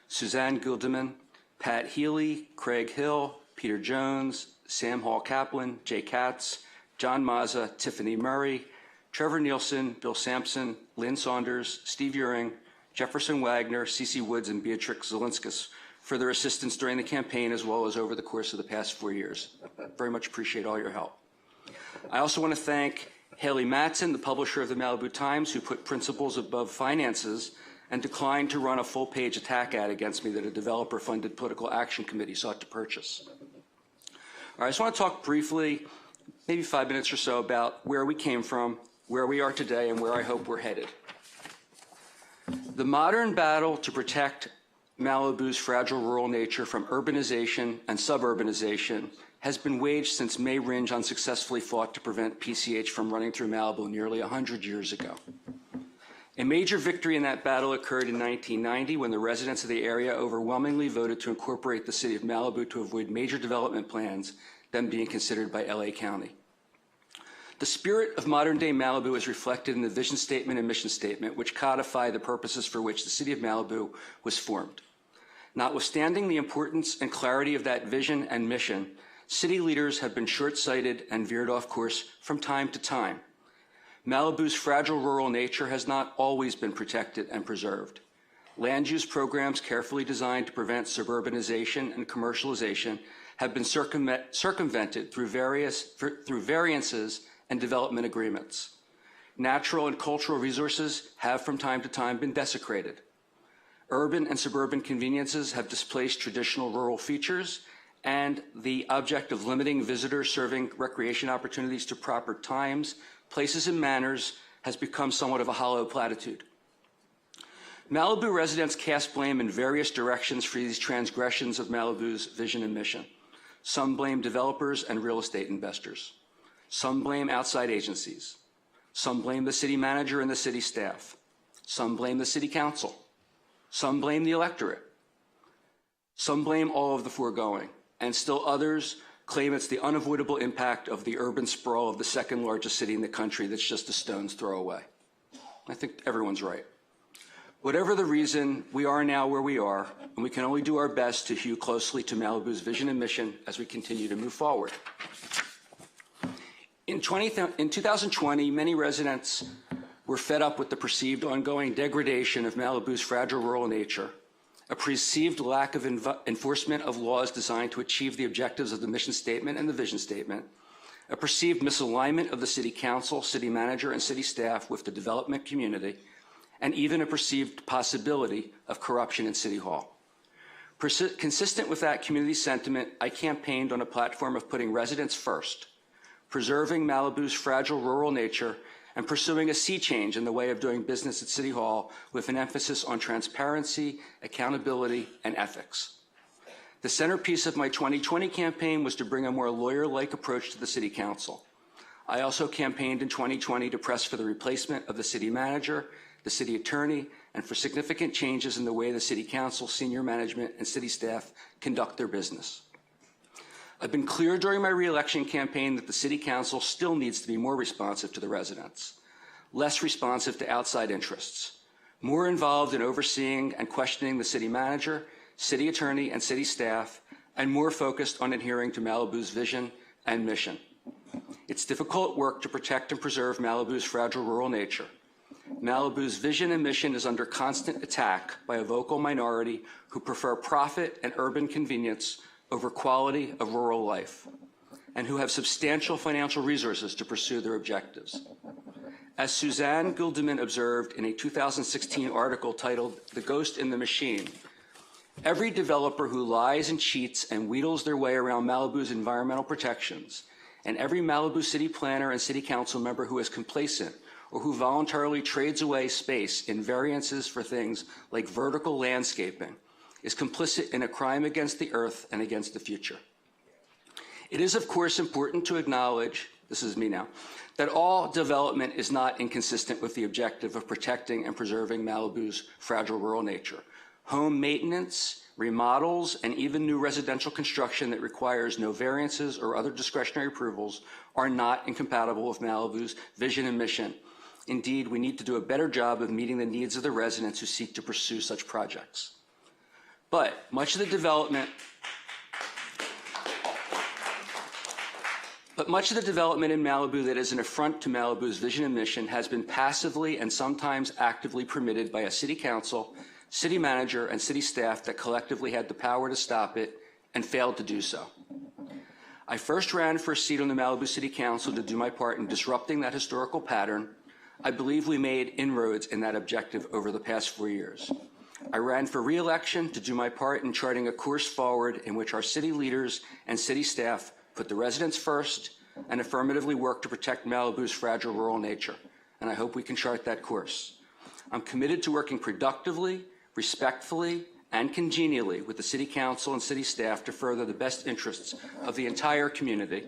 Suzanne Gildeman, Pat Healy, Craig Hill, Peter Jones, Sam Hall Kaplan, Jay Katz, John Mazza, Tiffany Murray, Trevor Nielsen, Bill Sampson, Lynn Saunders, Steve Uring, Jefferson Wagner, Cece Woods, and Beatrix Zelinskas for their assistance during the campaign as well as over the course of the past 4 years. I very much appreciate all your help. I also want to thank Haley Matson, the publisher of the Malibu Times, who put principles above finances and declined to run a full-page attack ad against me that a developer-funded political action committee sought to purchase. All right, I just want to talk briefly, maybe 5 minutes or so, about where we came from, where we are today, and where I hope we're headed. The modern battle to protect Malibu's fragile rural nature from urbanization and suburbanization has been waged since May Ringe unsuccessfully fought to prevent PCH from running through Malibu nearly 100 years ago. A major victory in that battle occurred in 1990 when the residents of the area overwhelmingly voted to incorporate the city of Malibu to avoid major development plans then being considered by LA County. The spirit of modern-day Malibu is reflected in the vision statement and mission statement, which codify the purposes for which the city of Malibu was formed. Notwithstanding the importance and clarity of that vision and mission, city leaders have been short-sighted and veered off course from time to time. Malibu's fragile rural nature has not always been protected and preserved. Land use programs carefully designed to prevent suburbanization and commercialization have been circumvented through variances and development agreements. Natural and cultural resources have from time to time been desecrated. Urban and suburban conveniences have displaced traditional rural features, and the object of limiting visitors serving recreation opportunities to proper times, places, and manners has become somewhat of a hollow platitude. Malibu residents cast blame in various directions for these transgressions of Malibu's vision and mission. Some blame developers and real estate investors. Some blame outside agencies. Some blame the city manager and the city staff. Some blame the city council. Some blame the electorate. Some blame all of the foregoing, and still others claim it's the unavoidable impact of the urban sprawl of the second largest city in the country that's just a stone's throw away. I think everyone's right. Whatever the reason, we are now where we are, and we can only do our best to hew closely to Malibu's vision and mission as we continue to move forward. In 2020, many residents were fed up with the perceived ongoing degradation of Malibu's fragile rural nature, a perceived lack of enforcement of laws designed to achieve the objectives of the mission statement and the vision statement, a perceived misalignment of the city council, city manager, and city staff with the development community, and even a perceived possibility of corruption in City Hall. Consistent with that community sentiment, I campaigned on a platform of putting residents first, preserving Malibu's fragile rural nature, and pursuing a sea change in the way of doing business at City Hall with an emphasis on transparency, accountability, and ethics. The centerpiece of my 2020 campaign was to bring a more lawyer-like approach to the City Council. I also campaigned in 2020 to press for the replacement of the city manager, the city attorney, and for significant changes in the way the City Council, senior management, and city staff conduct their business. I've been clear during my re-election campaign that the City Council still needs to be more responsive to the residents, less responsive to outside interests, more involved in overseeing and questioning the city manager, city attorney, and city staff, and more focused on adhering to Malibu's vision and mission. It's difficult work to protect and preserve Malibu's fragile rural nature. Malibu's vision and mission is under constant attack by a vocal minority who prefer profit and urban convenience over quality of rural life. and who have substantial financial resources to pursue their objectives. As Suzanne Gildeman observed in a 2016 article titled "The Ghost in the Machine," every developer who lies and cheats and wheedles their way around Malibu's environmental protections, and every Malibu city planner and city council member who is complacent or who voluntarily trades away space in variances for things like vertical landscaping is complicit in a crime against the earth and against the future. It is, of course, important to acknowledge, this is me now, that all development is not inconsistent with the objective of protecting and preserving Malibu's fragile rural nature. Home maintenance, remodels, and even new residential construction that requires no variances or other discretionary approvals are not incompatible with Malibu's vision and mission. Indeed, we need to do a better job of meeting the needs of the residents who seek to pursue such projects. But much of the development in Malibu that is an affront to Malibu's vision and mission has been passively and sometimes actively permitted by a city council, city manager, and city staff that collectively had the power to stop it and failed to do so. I first ran for a seat on the Malibu City Council to do my part in disrupting that historical pattern. I believe we made inroads in that objective over the past 4 years. I ran for re-election to do my part in charting a course forward in which our city leaders and city staff put the residents first and affirmatively work to protect Malibu's fragile rural nature. And I hope we can chart that course. I'm committed to working productively, respectfully, and congenially with the City Council and city staff to further the best interests of the entire community.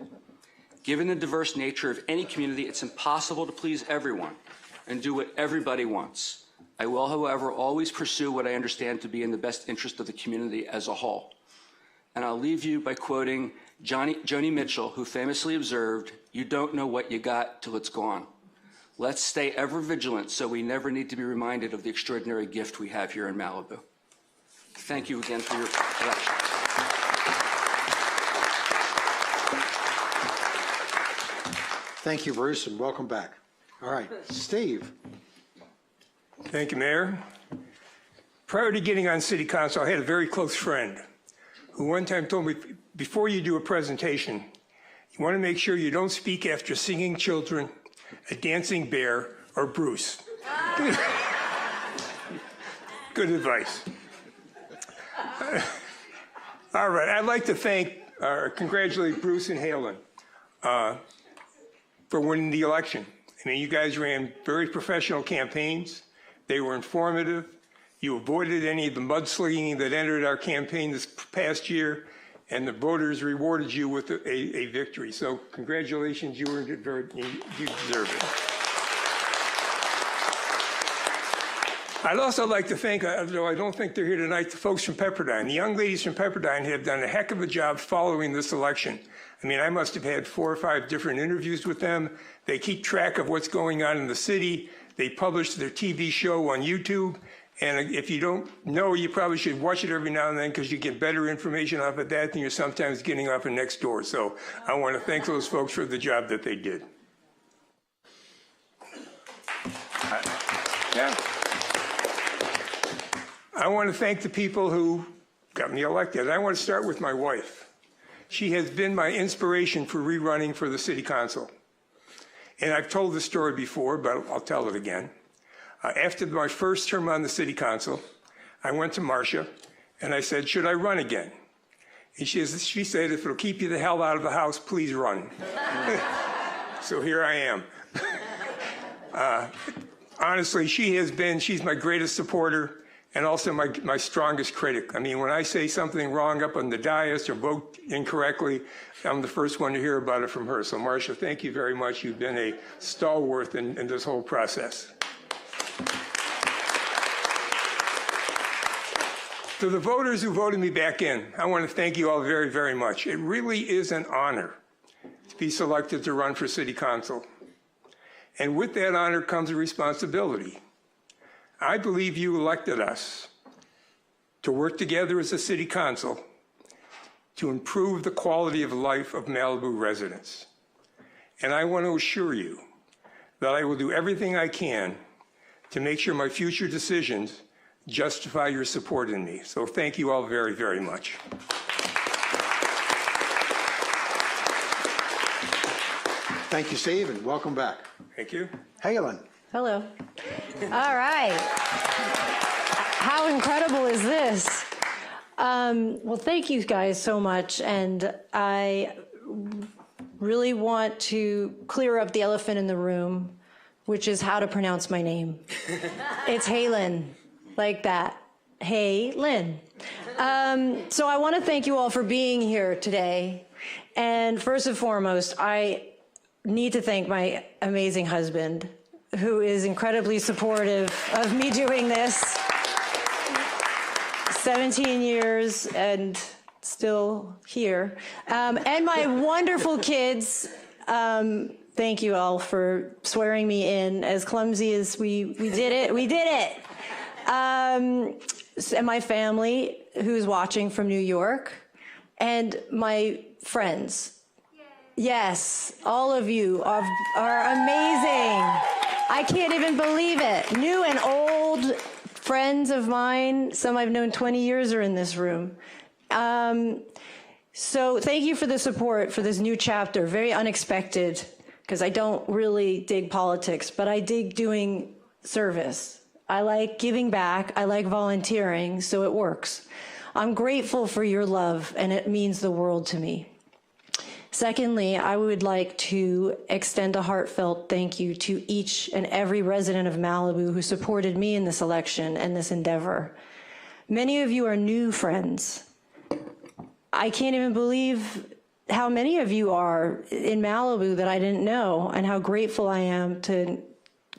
Given the diverse nature of any community, it's impossible to please everyone and do what everybody wants. I will, however, always pursue what I understand to be in the best interest of the community as a whole. And I'll leave you by quoting Joni Mitchell, who famously observed, "You don't know what you got till it's gone." Let's stay ever vigilant so we never need to be reminded of the extraordinary gift we have here in Malibu. Thank you again for your election. Thank you, Bruce, and welcome back. All right, Steve. Thank you, Mayor. Prior to getting on City Council, I had a very close friend who one time told me, before you do a presentation, you want to make sure you don't speak after singing children, a dancing bear, or Bruce. Good advice. All right, I'd like to congratulate Bruce and Halen for winning the election. I mean, you guys ran very professional campaigns. They were informative. You avoided any of the mudslinging that entered our campaign this past year, and the voters rewarded you with a victory. So congratulations, you earned it you deserve it. I'd also like to thank, though I don't think they're here tonight, the folks from Pepperdine. The young ladies from Pepperdine have done a heck of a job following this election. I mean, I must have had 4 or 5 different interviews with them. They keep track of what's going on in the city. They publish their TV show on YouTube. And if you don't know, you probably should watch it every now and then because you get better information off of that than you're sometimes getting off of Nextdoor. So I want to thank those folks for the job that they did. I want to thank the people who got me elected. I want to start with my wife. She has been my inspiration for rerunning for the City Council. And I've told this story before, but I'll tell it again. After my first term on the City Council, I went to Marcia and I said, should I run again? And she said, if it'll keep you the hell out of the house, please run. So here I am. Honestly, she's my greatest supporter and also my strongest critic. I mean, when I say something wrong up on the dais or vote incorrectly, I'm the first one to hear about it from her. So Marcia, thank you very much. You've been a stalwart in this whole process. To the voters who voted me back in, I want to thank you all very, very much. It really is an honor to be selected to run for City Council. And with that honor comes a responsibility. I believe you elected us to work together as a City Council to improve the quality of life of Malibu residents. And I want to assure you that I will do everything I can to make sure my future decisions justify your support in me. So thank you all very, very much. Thank you, Steve, and welcome back. Thank you. Halen. Hello. All right. How incredible is this? Well, thank you guys so much. And I really want to clear up the elephant in the room, which is how to pronounce my name. It's Halen, like that. Hey, Lynn. So I want to thank you all for being here today. And first and foremost, I need to thank my amazing husband, who is incredibly supportive of me doing this. 17 years and still here. And my wonderful kids. Thank you all for swearing me in. As clumsy as we did it, we did it. And my family, who's watching from New York, and my friends. Yes, all of you are amazing. I can't even believe it. New and old friends of mine, some I've known 20 years, are in this room. So thank you for the support for this new chapter. Very unexpected, because I don't really dig politics, but I dig doing service. I like giving back. I like volunteering, so it works. I'm grateful for your love, and it means the world to me. Secondly, I would like to extend a heartfelt thank you to each and every resident of Malibu who supported me in this election and this endeavor. Many of you are new friends. I can't even believe how many of you are in Malibu that I didn't know, and how grateful I am to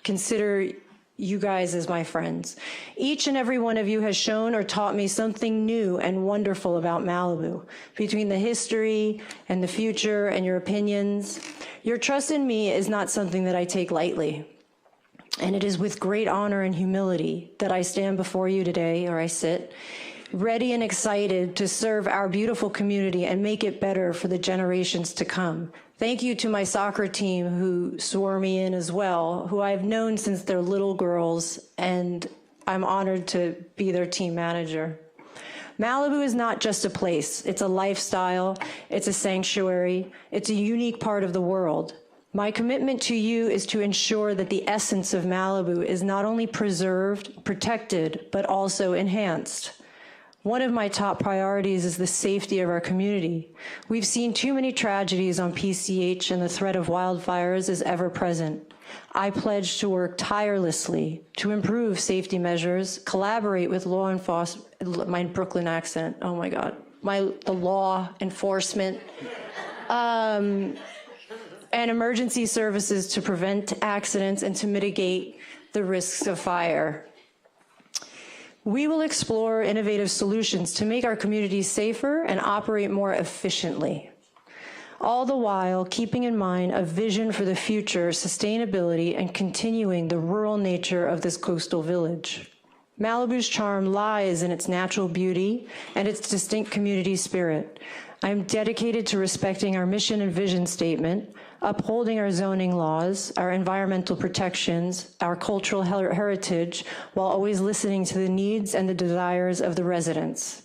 consider you guys as my friends. Each and every one of you has shown or taught me something new and wonderful about Malibu, between the history and the future and your opinions. Your trust in me is not something that I take lightly. And it is with great honor and humility that I stand before you today, or I sit, ready and excited to serve our beautiful community and make it better for the generations to come. Thank you to my soccer team who swore me in as well, who I've known since they're little girls, and I'm honored to be their team manager. Malibu is not just a place, it's a lifestyle, it's a sanctuary, it's a unique part of the world. My commitment to you is to ensure that the essence of Malibu is not only preserved, protected, but also enhanced. One of my top priorities is the safety of our community. We've seen too many tragedies on PCH, and the threat of wildfires is ever present. I pledge to work tirelessly to improve safety measures, collaborate with law enforcement, my Brooklyn accent, oh my God, the law enforcement, and emergency services to prevent accidents and to mitigate the risks of fire. We will explore innovative solutions to make our communities safer and operate more efficiently, all the while keeping in mind a vision for the future, sustainability, and continuing the rural nature of this coastal village. Malibu's charm lies in its natural beauty and its distinct community spirit. I am dedicated to respecting our mission and vision statement, upholding our zoning laws, our environmental protections, our cultural heritage, while always listening to the needs and the desires of the residents.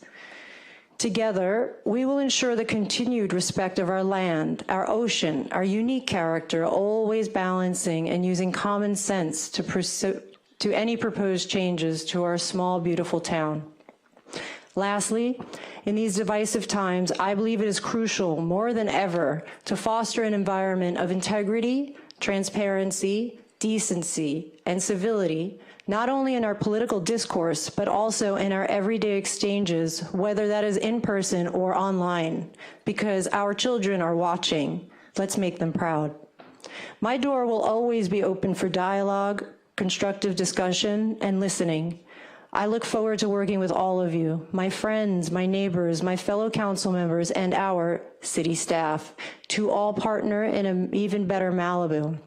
Together, we will ensure the continued respect of our land, our ocean, our unique character, always balancing and using common sense to pursue any proposed changes to our small, beautiful town. Lastly, in these divisive times, I believe it is crucial more than ever to foster an environment of integrity, transparency, decency, and civility, not only in our political discourse, but also in our everyday exchanges, whether that is in person or online, because our children are watching. Let's make them proud. My door will always be open for dialogue, constructive discussion, and listening. I look forward to working with all of you, my friends, my neighbors, my fellow council members, and our city staff, to all partner in an even better Malibu.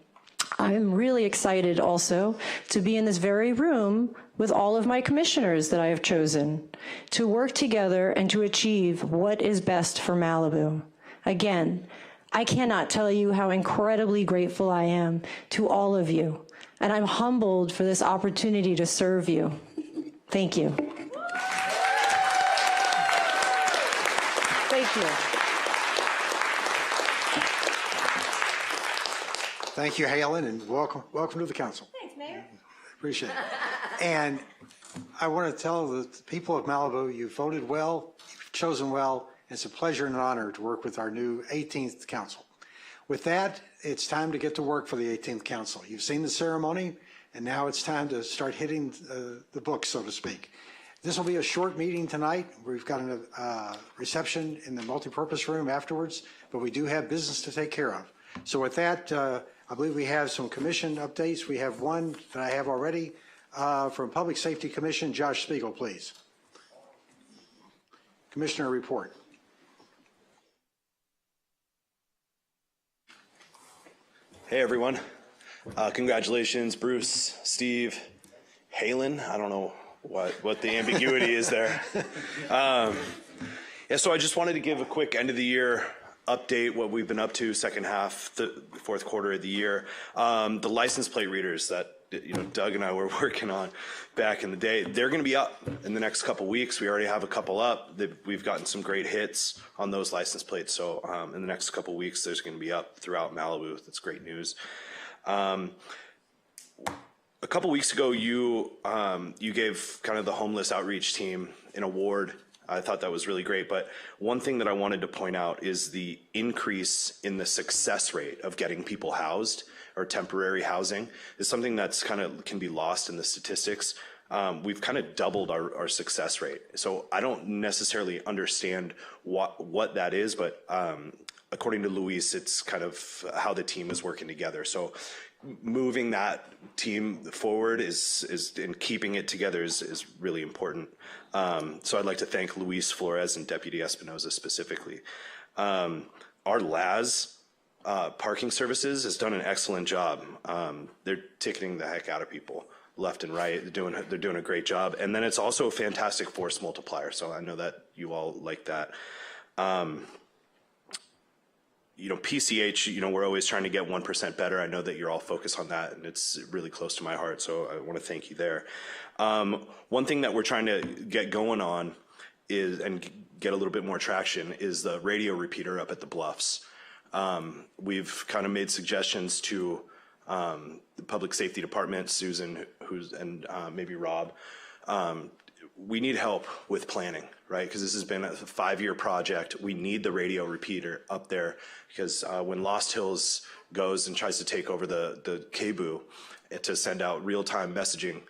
I'm really excited also to be in this very room with all of my commissioners that I have chosen, to work together and to achieve what is best for Malibu. Again, I cannot tell you how incredibly grateful I am to all of you, and I'm humbled for this opportunity to serve you. Thank you. Thank you. Thank you, Halen, and welcome to the council. Thanks, Mayor. Appreciate it. And I want to tell the people of Malibu, you voted well, you've chosen well. It's a pleasure and an honor to work with our new 18th council. With that, it's time to get to work for the 18th council. You've seen the ceremony, and now it's time to start hitting the books, so to speak. This will be a short meeting tonight. We've got a reception in the multipurpose room afterwards, but we do have business to take care of. So with that, I believe we have some commission updates. We have one that I have already from Public Safety Commission. Josh Spiegel, please. Commissioner report. Hey everyone. Congratulations, Bruce, Steve, Halen. I don't know what the ambiguity is there. Yeah, so I just wanted to give a quick end of the year update, what we've been up to second half, the fourth quarter of the year. The license plate readers that Doug and I were working on back in the day, they're going to be up in the next couple weeks. We already have a couple up. We've gotten some great hits on those license plates. So in the next couple weeks, there's going to be up throughout Malibu. That's great news. A couple weeks ago, you gave kind of the homeless outreach team an award. I thought that was really great. But one thing that I wanted to point out is the increase in the success rate of getting people housed or temporary housing is something that's can be lost in the statistics. We've kind of doubled our success rate. So I don't necessarily understand what that is, but according to Luis, it's kind of how the team is working together. So moving that team forward and keeping it together is really important. So I'd like to thank Luis Flores and Deputy Espinoza specifically. Our LAS parking services has done an excellent job. They're ticketing the heck out of people left and right. They're doing a great job. And then it's also a fantastic force multiplier. So I know that you all like that. PCH, we're always trying to get 1% better. I know that you're all focused on that, and it's really close to my heart, so I want to thank you there. One thing that we're trying to get going on and get a little bit more traction is the radio repeater up at the Bluffs. We've kind of made suggestions to the Public Safety Department, Susan, and maybe Rob. We need help with planning, right? Because this has been a 5-year project. We need the radio repeater up there because when Lost Hills goes and tries to take over the KBOO to send out real-time messaging,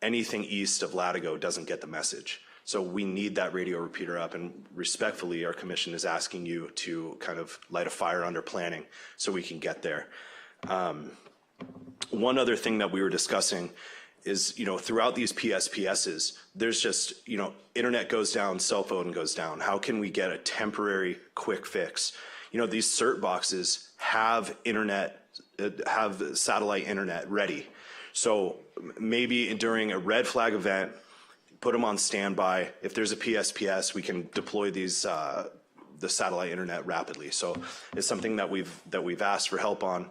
anything east of Latigo doesn't get the message. So we need that radio repeater up, and respectfully, our commission is asking you to kind of light a fire under planning so we can get there. One other thing that we were discussing is, throughout these PSPSs, there's just, internet goes down, cell phone goes down. How can we get a temporary quick fix? These cert boxes have satellite internet ready. So maybe during a red flag event, put them on standby. If there's a PSPS, we can deploy these the satellite internet rapidly. So it's something that we've asked for help on,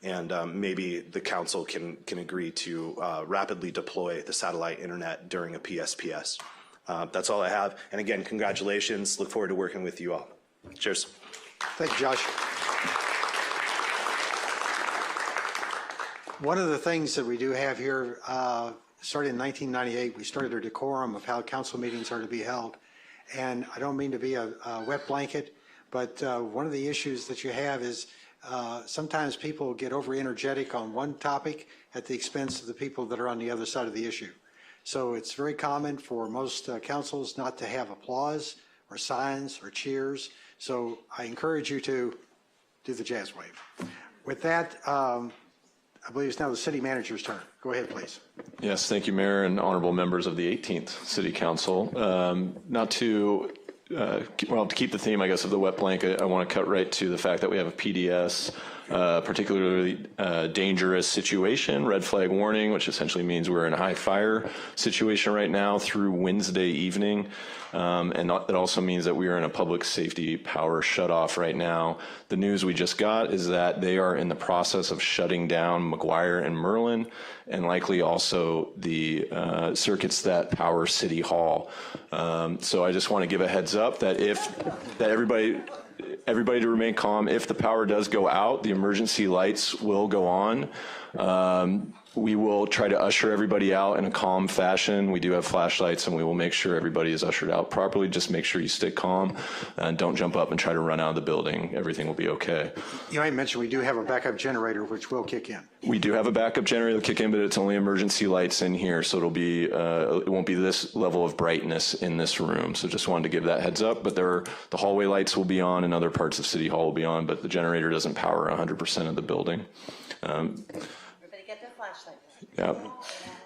and maybe the council can agree to rapidly deploy the satellite internet during a PSPS. That's all I have. And again, congratulations. Look forward to working with you all. Cheers. Thank you, Josh. One of the things that we do have here, started in 1998, we started a decorum of how council meetings are to be held. And I don't mean to be a wet blanket, but one of the issues that you have is sometimes people get over energetic on one topic at the expense of the people that are on the other side of the issue. So it's very common for most councils not to have applause or signs or cheers. So I encourage you to do the jazz wave. With that, I believe it's now the city manager's turn. Go ahead, please. Yes, thank you, Mayor and honorable members of the 18th City Council. To keep the theme, I guess, of the wet blanket, I want to cut right to the fact that we have a PDS, particularly dangerous situation, red flag warning, which essentially means we're in a high fire situation right now through Wednesday evening. And it also means that we are in a public safety power shutoff right now. The news we just got is that they are in the process of shutting down McGuire and Merlin, and likely also the circuits that power City Hall. So I just want to give a heads up that everybody to remain calm. If the power does go out, the emergency lights will go on. We will try to usher everybody out in a calm fashion. We do have flashlights, and we will make sure everybody is ushered out properly. Just make sure you stay calm and don't jump up and try to run out of the building. Everything will be okay. You might mention we do have a backup generator which will kick in. We do have a backup generator that will kick in, but it's only emergency lights in here, so it'll be it won't be this level of brightness in this room. So just wanted to give that heads up. But the hallway lights will be on, and other parts of City Hall will be on, but the generator doesn't power 100% of the building. Yeah.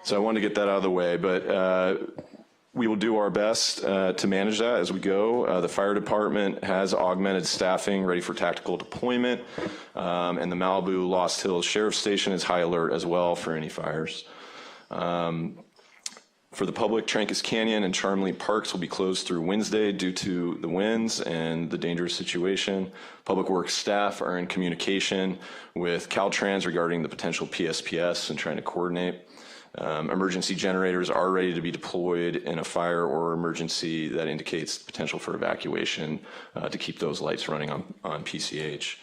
So I wanted to get that out of the way, but we will do our best to manage that as we go. The fire department has augmented staffing ready for tactical deployment, and the Malibu Lost Hills Sheriff's Station is high alert as well for any fires. For the public, Trancas Canyon and Charmley Parks will be closed through Wednesday due to the winds and the dangerous situation. Public Works staff are in communication with Caltrans regarding the potential PSPS and trying to coordinate. Emergency generators are ready to be deployed in a fire or emergency that indicates the potential for evacuation to keep those lights running on PCH.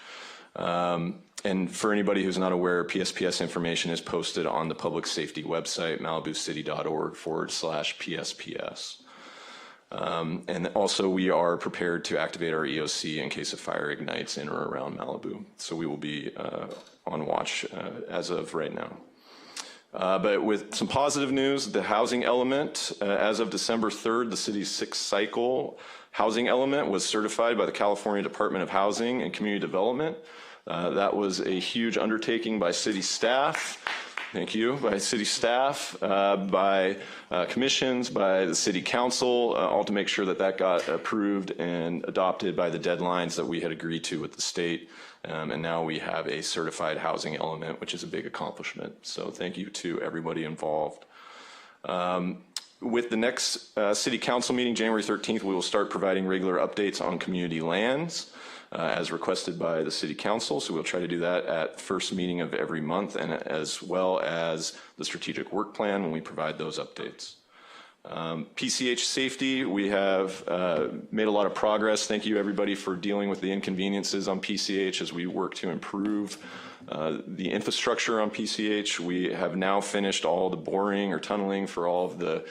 And for anybody who's not aware, PSPS information is posted on the public safety website, malibucity.org/PSPS. And also we are prepared to activate our EOC in case a fire ignites in or around Malibu. So we will be on watch as of right now. But with some positive news, the housing element, as of December 3rd, the city's 6th cycle housing element was certified by the California Department of Housing and Community Development. That was a huge undertaking by city staff. Thank you. By city staff, by commissions, by the city council, all to make sure that that got approved and adopted by the deadlines that we had agreed to with the state. And now we have a certified housing element, which is a big accomplishment. So thank you to everybody involved. With the next city council meeting, January 13th, we will start providing regular updates on community lands. As requested by the city council. So we'll try to do that at first meeting of every month, and as well as the strategic work plan when we provide those updates. PCH safety, we have made a lot of progress. Thank you everybody for dealing with the inconveniences on PCH as we work to improve the infrastructure on PCH. We have now finished all the boring or tunneling for all of the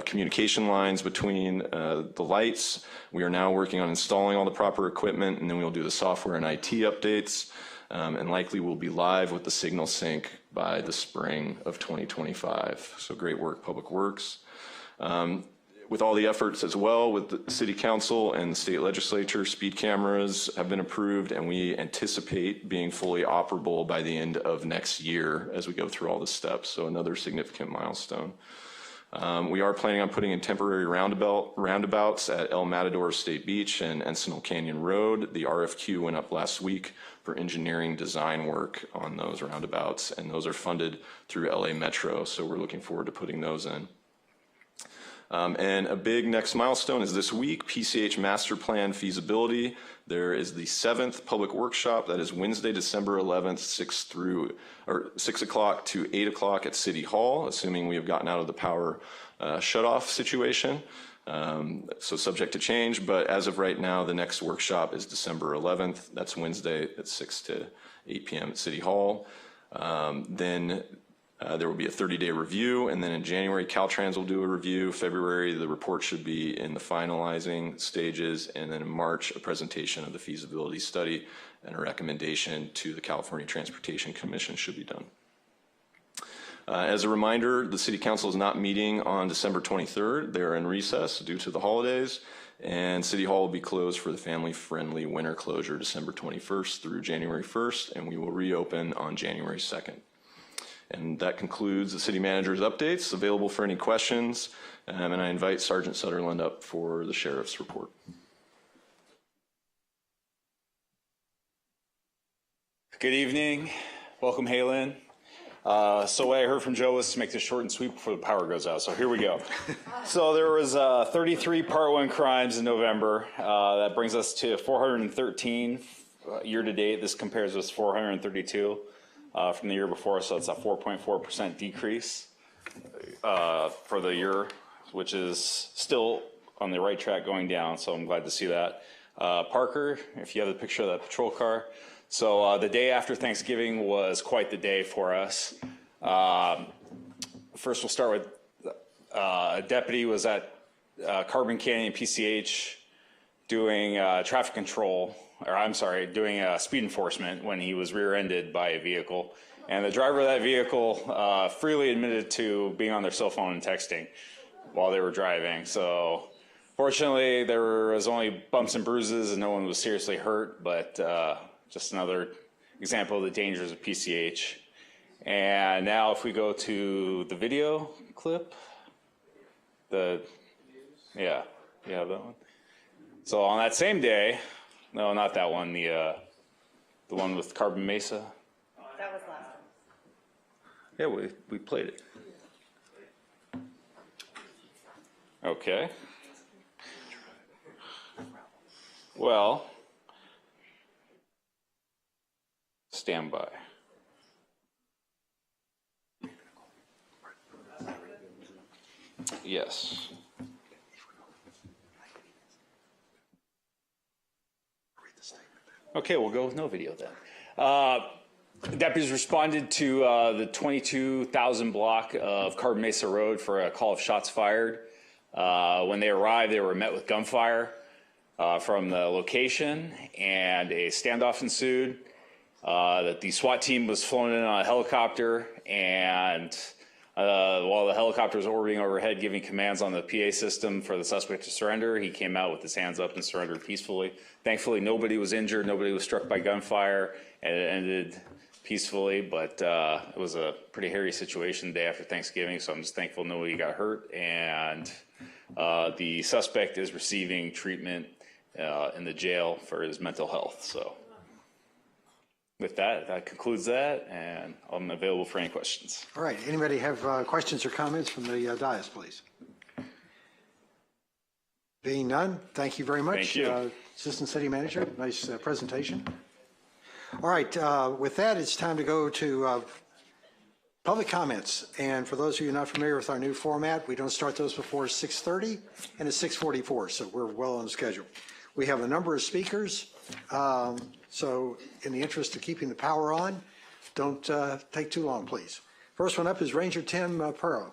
communication lines between the lights. We are now working on installing all the proper equipment, and then we'll do the software and IT updates, and likely we'll be live with the signal sync by the spring of 2025. So great work, Public Works. With all the efforts as well with the city council and the state legislature, speed cameras have been approved, and we anticipate being fully operable by the end of next year as we go through all the steps. So another significant milestone. We are planning on putting in temporary roundabouts at El Matador State Beach and Encinal Canyon Road. The RFQ went up last week for engineering design work on those roundabouts, and those are funded through LA Metro. So we're looking forward to putting those in. And a big next milestone is this week, PCH Master Plan Feasibility. There is the 7th public workshop. That is Wednesday, December 11th, 6 o'clock to 8 o'clock at City Hall, assuming we have gotten out of the power shutoff situation. So subject to change, but as of right now, the next workshop is December 11th. That's Wednesday at 6 to 8 p.m. at City Hall. Then there will be a 30-day review, and then in January, Caltrans will do a review. February, the report should be in the finalizing stages, and then in March, a presentation of the feasibility study and a recommendation to the California Transportation Commission should be done. As a reminder, the City Council is not meeting on December 23rd. They are in recess due to the holidays, and City Hall will be closed for the family-friendly winter closure December 21st through January 1st, and we will reopen on January 2nd. And that concludes the city manager's updates. Available for any questions, and I invite Sergeant Sutherland up for the sheriff's report. Good evening. Welcome, Halen. So what I heard from Joe was to make this short and sweet before the power goes out. So here we go. So there was 33 Part 1 crimes in November. That brings us to 413 year to date. This compares with 432. From the year before, so it's a 4.4% decrease for the year, which is still on the right track going down, so I'm glad to see that. Parker, if you have the picture of that patrol car. So the day after Thanksgiving was quite the day for us. First, we'll start with a deputy was at Carbon Canyon PCH doing traffic control, or I'm sorry, doing speed enforcement when he was rear-ended by a vehicle. And the driver of that vehicle freely admitted to being on their cell phone and texting while they were driving. So fortunately, there was only bumps and bruises and no one was seriously hurt, but just another example of the dangers of PCH. And now if we go to the video clip, that one. So on that same day, no, not that one, the one with Carbon Mesa. That was last time. Yeah, we played it. Okay. Well, stand by. Yes. Okay, we'll go with no video then. Deputies responded to the 22,000 block of Carbon Mesa Road for a call of shots fired. When they arrived, they were met with gunfire from the location, and a standoff ensued. That the SWAT team was flown in on a helicopter, and while the helicopter was orbiting overhead giving commands on the PA system for the suspect to surrender, he came out with his hands up and surrendered peacefully. Thankfully, nobody was injured, nobody was struck by gunfire, and it ended peacefully, but it was a pretty hairy situation the day after Thanksgiving, so I'm just thankful nobody got hurt, and the suspect is receiving treatment in the jail for his mental health. So with that, that concludes that, and I'm available for any questions. All right. Anybody have questions or comments from the dais, please? Being none, thank you very much. Thank you. Assistant City Manager, nice presentation. All right. With that, it's time to go to public comments. And for those of you not familiar with our new format, we don't start those before 6:30, and it's 6:44, so we're well on schedule. We have a number of speakers. So in the interest of keeping the power on, don't take too long, please. First one up is Ranger Tim Perro.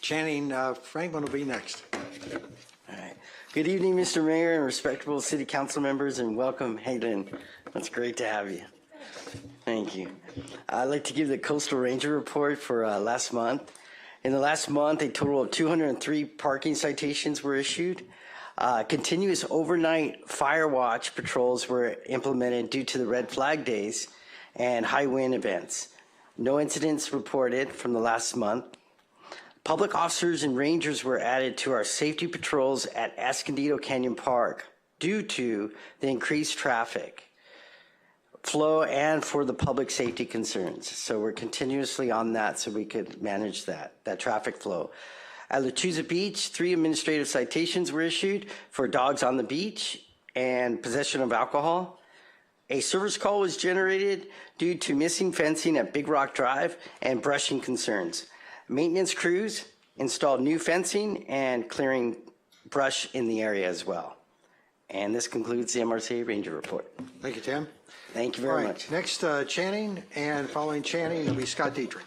Channing Franklin will be next. All right. Good evening, Mr. Mayor and respectable city council members, and welcome, Hayden. It's great to have you. Thank you. I'd like to give the Coastal Ranger report for last month. In the last month, a total of 203 parking citations were issued. Continuous overnight fire watch patrols were implemented due to the red flag days and high wind events. No incidents reported from the last month. Public officers and rangers were added to our safety patrols at Escondido Canyon Park due to the increased traffic flow and for the public safety concerns. So we're continuously on that so we could manage that traffic flow. At Lechuza Beach, 3 administrative citations were issued for dogs on the beach and possession of alcohol. A service call was generated due to missing fencing at Big Rock Drive and brushing concerns. Maintenance crews installed new fencing and clearing brush in the area as well. And this concludes the MRCA Ranger report. Thank you, Tim. Thank you very much. Next, Channing, and following Channing will be Scott Dietrich.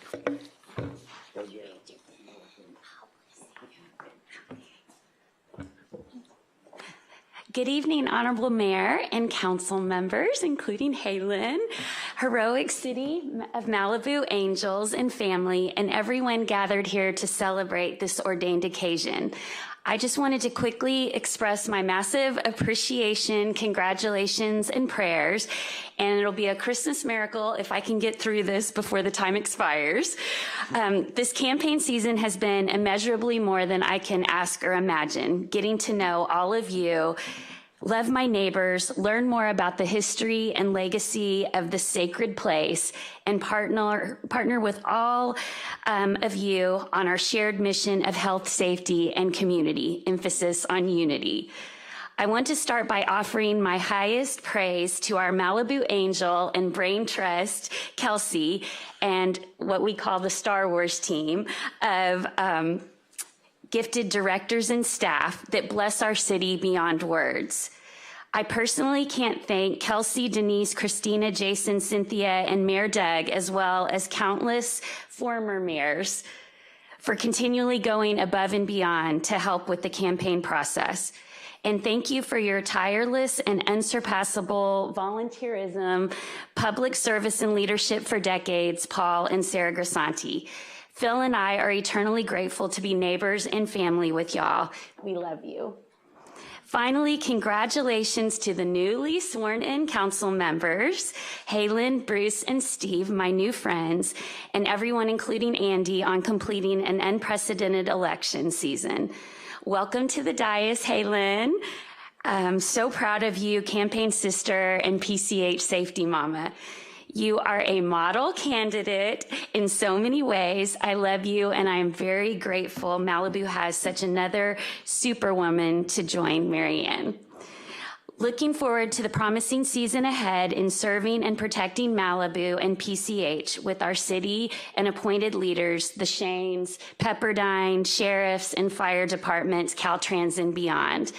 Good evening, Honorable Mayor and council members, including Halen, heroic city of Malibu Angels and family, and everyone gathered here to celebrate this ordained occasion. I just wanted to quickly express my massive appreciation, congratulations, and prayers. And it'll be a Christmas miracle if I can get through this before the time expires. This campaign season has been immeasurably more than I can ask or imagine. Getting to know all of you, love my neighbors, learn more about the history and legacy of the sacred place, and partner with all of you on our shared mission of health, safety, and community, emphasis on unity. I want to start by offering my highest praise to our Malibu Angel and Brain Trust, Kelsey, and what we call the Star Wars team of gifted directors and staff that bless our city beyond words. I personally can't thank Kelsey, Denise, Christina, Jason, Cynthia, and Mayor Doug, as well as countless former mayors, for continually going above and beyond to help with the campaign process. And thank you for your tireless and unsurpassable volunteerism, public service, and leadership for decades, Paul and Sarah Grisanti. Phil and I are eternally grateful to be neighbors and family with y'all. We love you. Finally, congratulations to the newly sworn-in council members, Halen, Bruce, and Steve, my new friends, and everyone, including Andy, on completing an unprecedented election season. Welcome to the dais, Halen. I'm so proud of you, campaign sister and PCH safety mama. You are a model candidate in so many ways. I love you, and I am very grateful Malibu has such another superwoman to join Marianne. Looking forward to the promising season ahead in serving and protecting Malibu and PCH with our city and appointed leaders, the Shanes, Pepperdine, sheriffs, and fire departments, Caltrans, and beyond.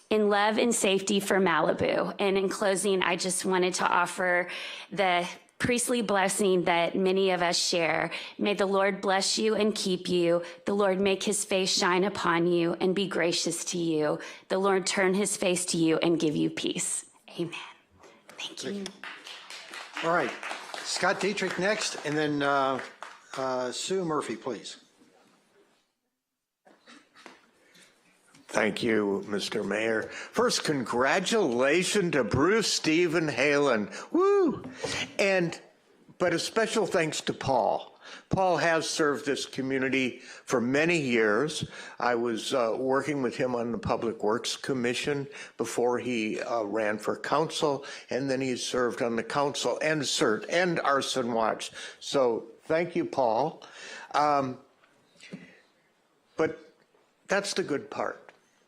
In love and safety for Malibu. And in closing, I just wanted to offer the priestly blessing that many of us share. May the Lord bless you and keep you. The Lord make his face shine upon you and be gracious to you. The Lord turn his face to you and give you peace. Amen. Thank you. All right. Scott Dietrich next, and then Sue Murphy, please. Thank you, Mr. Mayor. First, congratulations to Bruce, Steve, and Halen. Woo! But a special thanks to Paul. Paul has served this community for many years. I was working with him on the Public Works Commission before he ran for council, and then he served on the council and CERT and Arson Watch. So thank you, Paul. But that's the good part.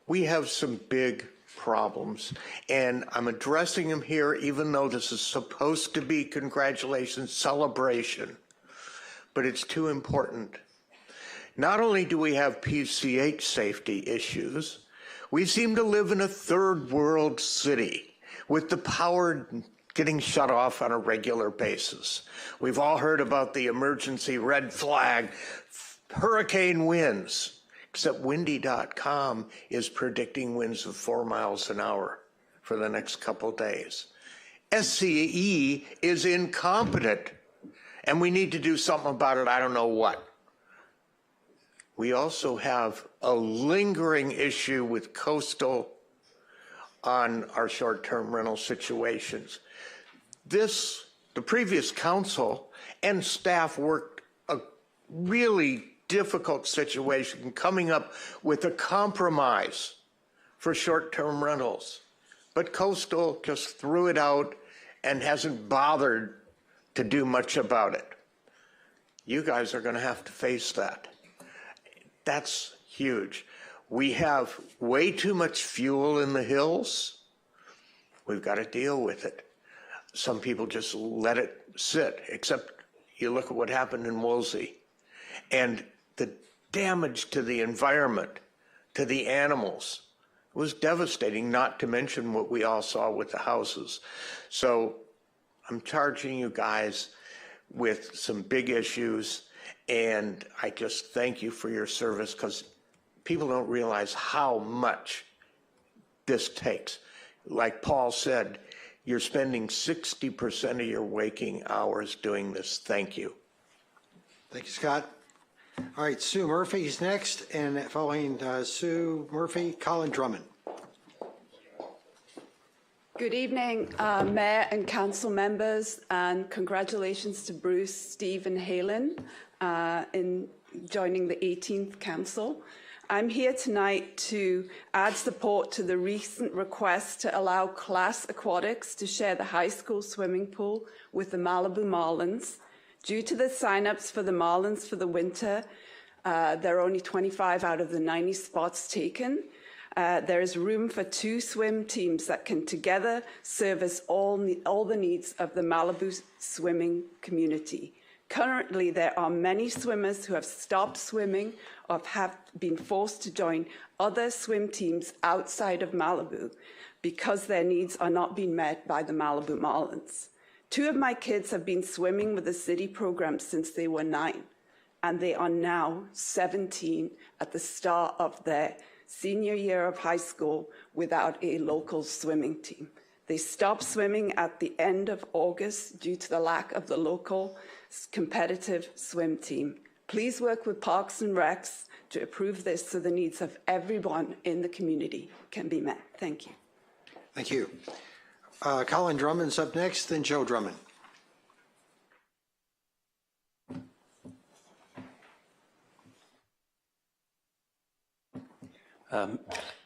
We have some big problems, and I'm addressing them here even though this is supposed to be congratulations, celebration, but it's too important. Not only do we have PCH safety issues, we seem to live in a third world city with the power getting shut off on a regular basis. We've all heard about the emergency red flag, hurricane winds. Except windy.com is predicting winds of 4 miles an hour for the next couple days. SCE is incompetent, and we need to do something about it. I don't know what. We also have a lingering issue with coastal on our short-term rental situations. The previous council and staff worked a really difficult situation coming up with a compromise for short-term rentals. But Coastal just threw it out and hasn't bothered to do much about it. You guys are going to have to face that. That's huge. We have way too much fuel in the hills. We've got to deal with it. Some people just let it sit, except you look at what happened in Woolsey. And the damage to the environment, to the animals, was devastating, not to mention what we all saw with the houses. So I'm charging you guys with some big issues, and I just thank you for your service, because people don't realize how much this takes. Like Paul said, you're spending 60% of your waking hours doing this. Thank you. Thank you, Scott. All right, Sue Murphy's next, and following Sue Murphy, Colin Drummond. Good evening, Mayor and Council members, and congratulations to Bruce, Steve, and Halen in joining the 18th Council. I'm here tonight to add support to the recent request to allow Class Aquatics to share the high school swimming pool with the Malibu Marlins. Due to the signups for the Marlins for the winter, there are only 25 out of the 90 spots taken. there is room for 2 swim teams that can together service all the needs of the Malibu swimming community. Currently, there are many swimmers who have stopped swimming or have been forced to join other swim teams outside of Malibu because their needs are not being met by the Malibu Marlins. 2 of my kids have been swimming with the city program since they were 9, and they are now 17 at the start of their senior year of high school without a local swimming team. They stopped swimming at the end of August due to the lack of the local competitive swim team. Please work with Parks and Recs to approve this so the needs of everyone in the community can be met. Thank you. Thank you. Colin Drummond's up next, then Joe Drummond.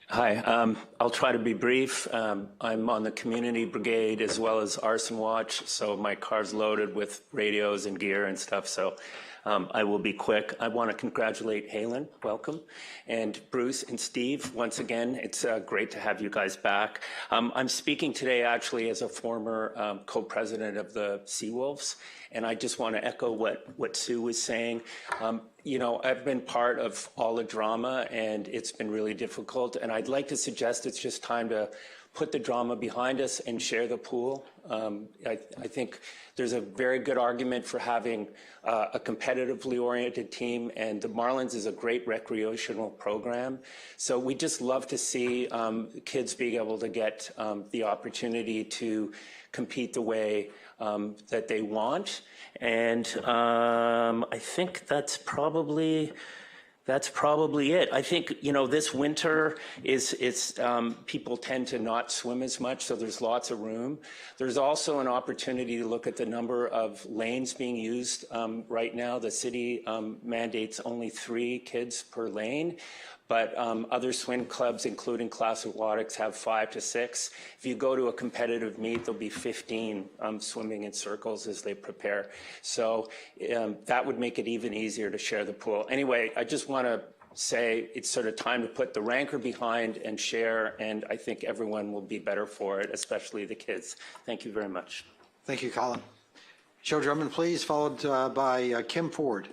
Hi, I'll try to be brief. I'm on the community brigade as well as arson watch, so my car's loaded with radios and gear and stuff, so I will be quick. I want to congratulate Halen, welcome, and Bruce and Steve, once again, it's great to have you guys back. I'm speaking today actually as a former co-president of the Seawolves, and I just want to echo what Sue was saying. You know, I've been part of all the drama, and it's been really difficult, and I'd like to suggest it's just time to put the drama behind us and share the pool. I think there's a very good argument for having a competitively oriented team, and the Marlins is a great recreational program. So we just love to see kids being able to get the opportunity to compete the way that they want. And I think that's probably it. I think, you know, this winter people tend to not swim as much, so there's lots of room. There's also an opportunity to look at the number of lanes being used right now. The city mandates only 3 kids per lane, but other swim clubs, including Class Aquatics, have 5 to 6. If you go to a competitive meet, there'll be 15 swimming in circles as they prepare. So that would make it even easier to share the pool. Anyway, I just want to say it's sort of time to put the rancor behind and share, and I think everyone will be better for it, especially the kids. Thank you very much. Thank you, Colin. Joe Drummond, please, followed by Kim Ford.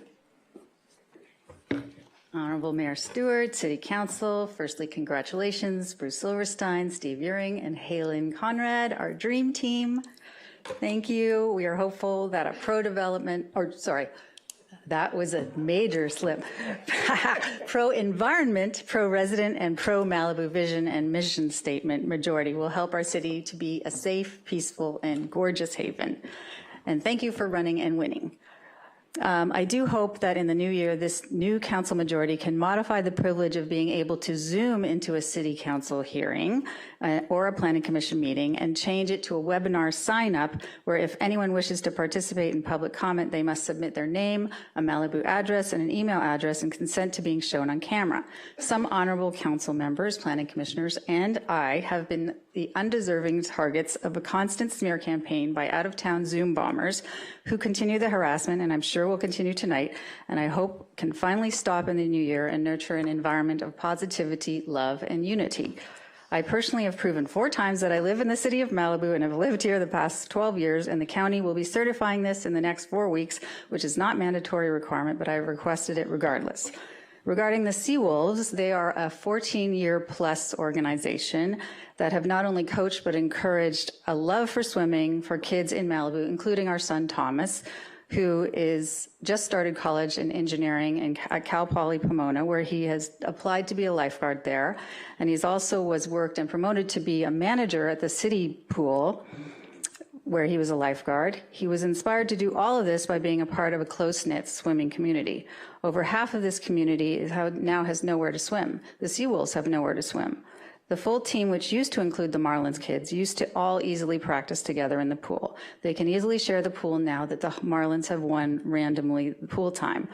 Honorable Mayor Stewart, City Council, firstly, congratulations, Bruce Silverstein, Steve Uring, and Halen Conrad, our dream team. Thank you. We are hopeful that a that was a major slip. Pro-environment, pro-resident, and pro-Malibu vision and mission statement majority will help our city to be a safe, peaceful, and gorgeous haven. And thank you for running and winning. I do hope that in the new year, this new council majority can modify the privilege of being able to Zoom into a city council hearing or a planning commission meeting and change it to a webinar sign up where if anyone wishes to participate in public comment, they must submit their name, a Malibu address, and an email address and consent to being shown on camera. Some honorable council members, planning commissioners, and I have been the undeserving targets of a constant smear campaign by out-of-town Zoom bombers who continue the harassment, and I'm sure will continue tonight, and I hope can finally stop in the new year and nurture an environment of positivity, love, and unity. I personally have proven 4 times that I live in the city of Malibu and have lived here the past 12 years, and the county will be certifying this in the next 4 weeks, which is not mandatory requirement, but I've requested it regardless. Regarding the Seawolves, they are a 14-year-plus organization that have not only coached but encouraged a love for swimming for kids in Malibu, including our son Thomas, who is just started college in engineering at Cal Poly Pomona, where he has applied to be a lifeguard there. And he's also worked and promoted to be a manager at the city pool, where he was a lifeguard. He was inspired to do all of this by being a part of a close-knit swimming community. Over half of this community now has nowhere to swim. The Seawolves have nowhere to swim. The full team, which used to include the Marlins kids, used to all easily practice together in the pool. They can easily share the pool now that the Marlins have won randomly pool time.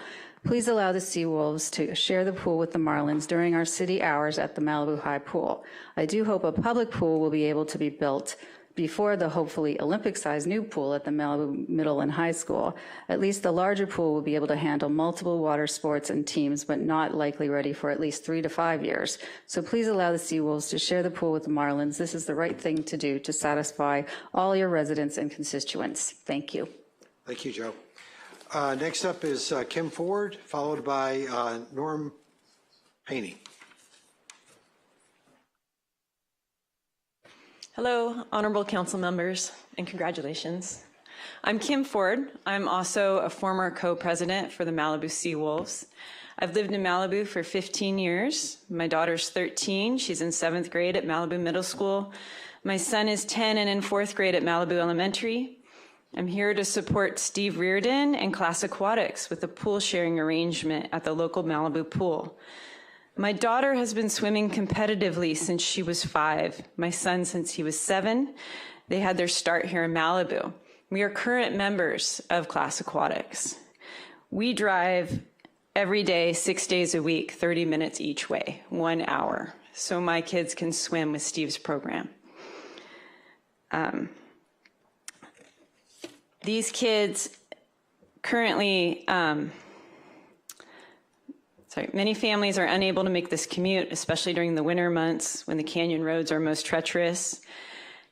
Please allow the Seawolves to share the pool with the Marlins during our city hours at the Malibu High Pool. I do hope a public pool will be able to be built before the hopefully Olympic-sized new pool at the Malibu Middle and High School. At least the larger pool will be able to handle multiple water sports and teams, but not likely ready for at least 3 to 5 years. So please allow the Seawolves to share the pool with the Marlins. This is the right thing to do to satisfy all your residents and constituents. Thank you. Thank you, Joe. Next up is Kim Ford, followed by Norm Haney. Hello, honorable council members, and congratulations. I'm Kim Ford. I'm also a former co-president for the Malibu Seawolves. I've lived in Malibu for 15 years. My daughter's 13. She's in 7th grade at Malibu Middle School. My son is 10 and in 4th grade at Malibu Elementary. I'm here to support Steve Reardon and Class Aquatics with the pool sharing arrangement at the local Malibu pool. My daughter has been swimming competitively since she was 5. My son since he was 7. They had their start here in Malibu. We are current members of Class Aquatics. We drive every day, 6 days a week, 30 minutes each way, 1 hour, so my kids can swim with Steve's program. These kids currently, many families are unable to make this commute, especially during the winter months when the canyon roads are most treacherous.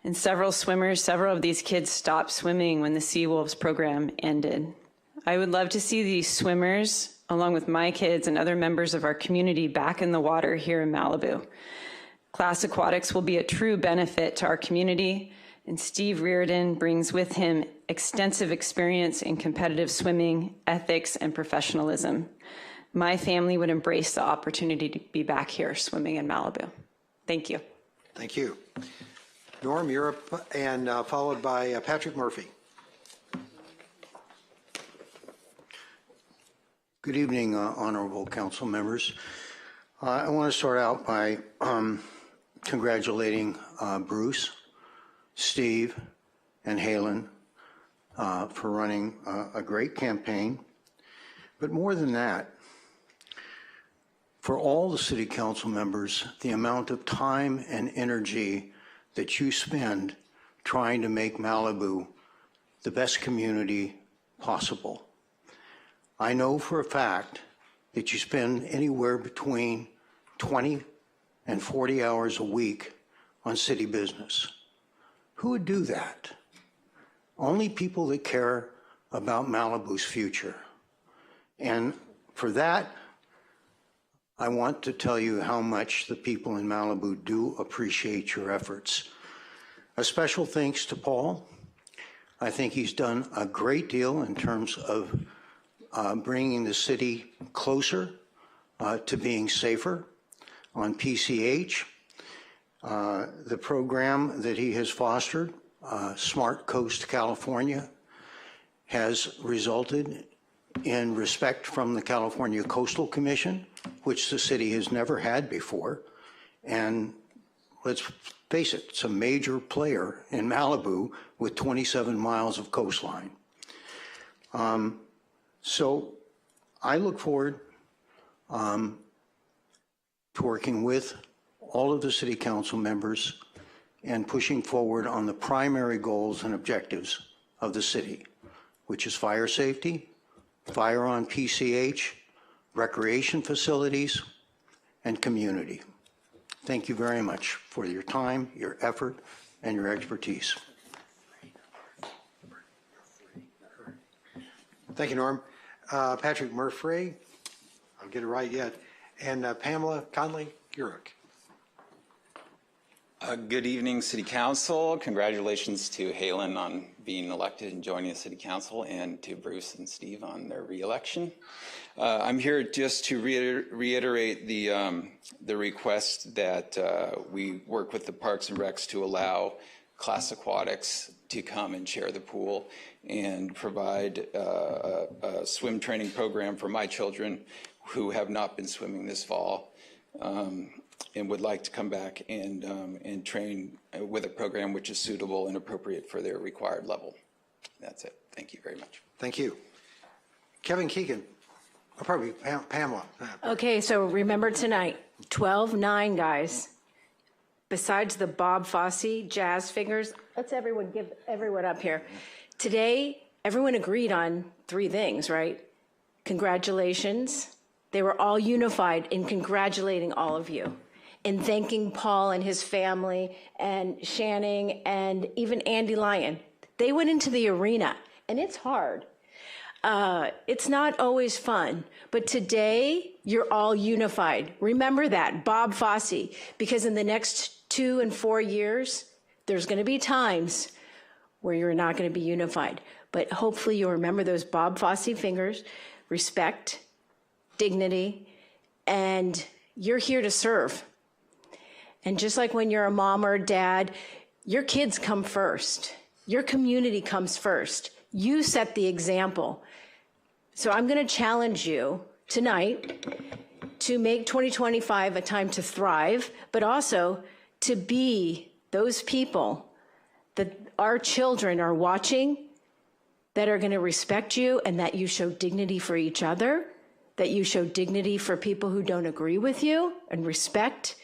And several of these kids stopped swimming when the Seawolves program ended. I would love to see these swimmers, along with my kids and other members of our community, back in the water here in Malibu. Class Aquatics will be a true benefit to our community, and Steve Reardon brings with him extensive experience in competitive swimming, ethics, and professionalism. My family would embrace the opportunity to be back here swimming in Malibu. Thank you. Thank you. Norm, you're up, and followed by Patrick Murphy. Good evening, honorable council members. I want to start out by congratulating Bruce, Steve, and Halen for running a great campaign. But more than that, for all the city council members, the amount of time and energy that you spend trying to make Malibu the best community possible. I know for a fact that you spend anywhere between 20 and 40 hours a week on city business. Who would do that? Only people that care about Malibu's future. And for that, I want to tell you how much the people in Malibu do appreciate your efforts. A special thanks to Paul. I think he's done a great deal in terms of bringing the city closer to being safer on PCH. The program that he has fostered, Smart Coast California, has resulted in respect from the California Coastal Commission, which the city has never had before. And let's face it, it's a major player in Malibu with 27 miles of coastline. So I look forward to working with all of the city council members and pushing forward on the primary goals and objectives of the city, which is fire safety, fire on PCH, recreation facilities, and community. Thank you very much for your time, your effort, and your expertise. Thank you, Norm. Patrick Murphy, I'll get it right yet, and Pamela Conley-Urich. Good evening, City Council. Congratulations to Halen on being elected and joining the City Council, and to Bruce and Steve on their re-election. I'm here just to reiterate the request that we work with the Parks and Recs to allow Class Aquatics to come and share the pool and provide a swim training program for my children who have not been swimming this fall. And would like to come back and train with a program which is suitable and appropriate for their required level. That's it. Thank you very much. Thank you. Kevin Keegan, probably Pamela. Okay, so remember tonight, 12-9, guys. besides the Bob Fosse jazz fingers, let's everyone give everyone up here. Today, everyone agreed on 3 things, right? Congratulations. They were all unified in congratulating all of you, in thanking Paul and his family and Shanning and even Andy Lyon. They went into the arena, and it's hard. It's not always fun, but today you're all unified. Remember that, Bob Fosse, because in the next 2 and 4 years, there's going to be times where you're not going to be unified. But hopefully you'll remember those Bob Fosse fingers, respect, dignity, and you're here to serve. And just like when you're a mom or a dad, your kids come first. Your community comes first. You set the example. So I'm going to challenge you tonight to make 2025 a time to thrive, but also to be those people that our children are watching, that are going to respect you, and that you show dignity for each other, that you show dignity for people who don't agree with you, and respect,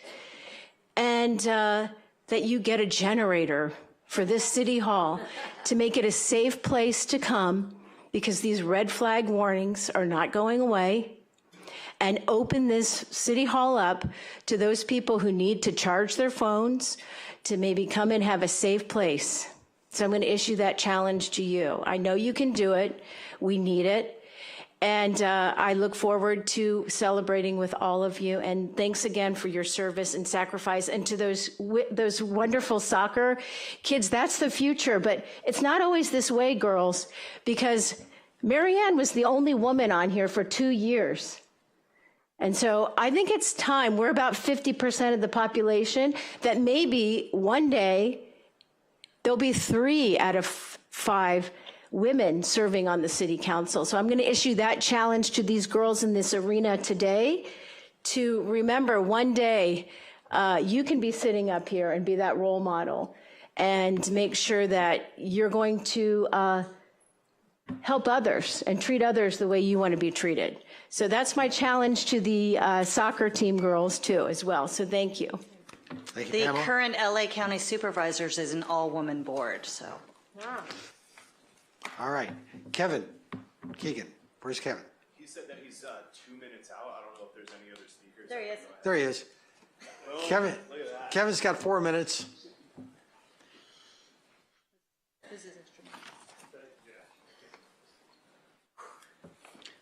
and that you get a generator for this city hall to make it a safe place to come, because these red flag warnings are not going away, and open this city hall up to those people who need to charge their phones, to maybe come and have a safe place. So I'm going to issue that challenge to you. I know you can do it. We need it. And I look forward to celebrating with all of you. And thanks again for your service and sacrifice. And to those wonderful soccer kids, that's the future. But it's not always this way, girls, because Marianne was the only woman on here for 2 years. And so I think it's time, we're about 50% of the population, that maybe one day there'll be 3 out of 5 women serving on the city council. So I'm going to issue that challenge to these girls in this arena today to remember one day you can be sitting up here and be that role model and make sure that you're going to help others and treat others the way you want to be treated. So that's my challenge to the soccer team girls too as well. So thank you. Thank you, The Pamela. current LA County Supervisors is an all-woman board, so. All right. Kevin Keegan. Where's Kevin? He said that he's 2 minutes out. I don't know if there's any other speakers. There he is. There he is. Well, Kevin. look at that. Kevin's got 4 minutes.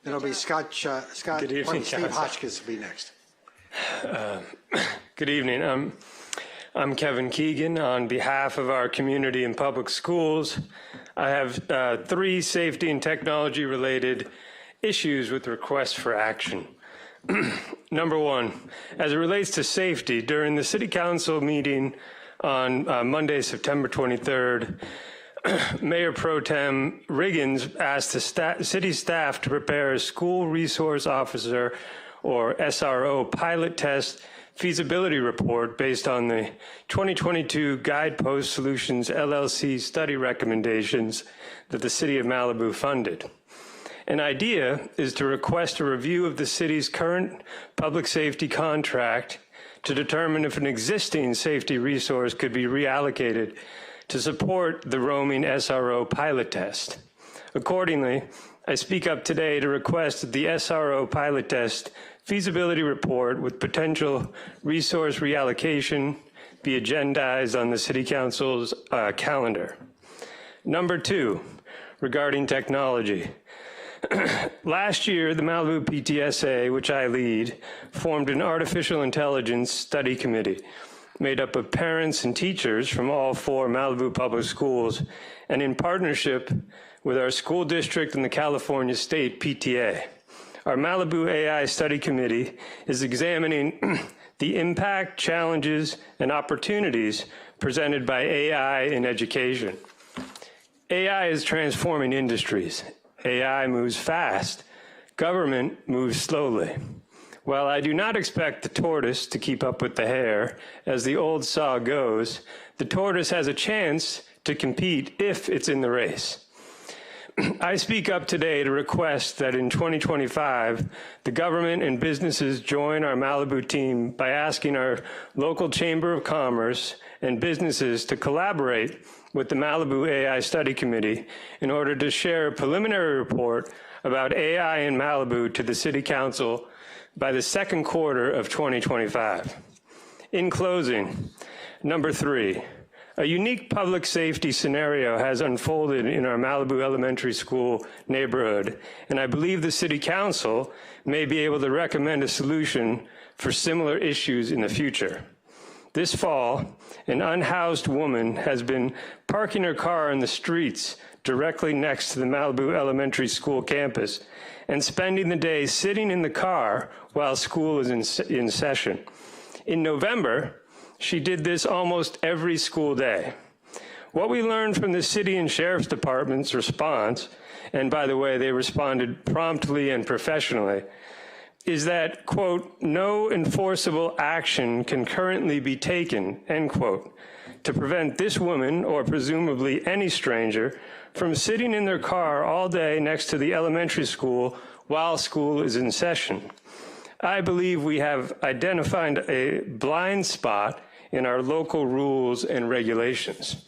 Then it'll be Scott. Good evening, Steve Council. Hotchkiss will be next. Good evening. I'm Kevin Keegan. On behalf of our community and public schools, I have 3 safety and technology related issues with requests for action. Number 1, as it relates to safety, during the City Council meeting on Monday, September 23rd, Mayor Pro Tem Riggins asked the city staff to prepare a school resource officer or SRO pilot test feasibility report based on the 2022 Guidepost Solutions LLC study recommendations that the City of Malibu funded. An idea is to request a review of the city's current public safety contract to determine if an existing safety resource could be reallocated to support the roaming SRO pilot test. Accordingly, I speak up today to request that the SRO pilot test feasibility report with potential resource reallocation be agendized on the City Council's calendar. Number 2, regarding technology. Last year, the Malibu PTSA, which I lead, formed an artificial intelligence study committee made up of parents and teachers from all 4 Malibu public schools, and in partnership with our school district and the California State PTA. Our Malibu AI Study Committee is examining the impact, challenges, and opportunities presented by AI in education. AI is transforming industries. AI moves fast. Government moves slowly. While I do not expect the tortoise to keep up with the hare, as the old saw goes, the tortoise has a chance to compete if it's in the race. I speak up today to request that in 2025, the government and businesses join our Malibu team by asking our local Chamber of Commerce and businesses to collaborate with the Malibu AI Study Committee in order to share a preliminary report about AI in Malibu to the City Council by the second quarter of 2025. In closing, number 3, a unique public safety scenario has unfolded in our Malibu Elementary School neighborhood, and I believe the City Council may be able to recommend a solution for similar issues in the future. This fall, an unhoused woman has been parking her car in the streets directly next to the Malibu Elementary School campus and spending the day sitting in the car while school is in session. In November, she did this almost every school day. What we learned from the city and sheriff's department's response, and by the way, they responded promptly and professionally, is that, quote, no enforceable action can currently be taken, end quote, to prevent this woman, or presumably any stranger, from sitting in their car all day next to the elementary school while school is in session. I believe we have identified a blind spot in our local rules and regulations.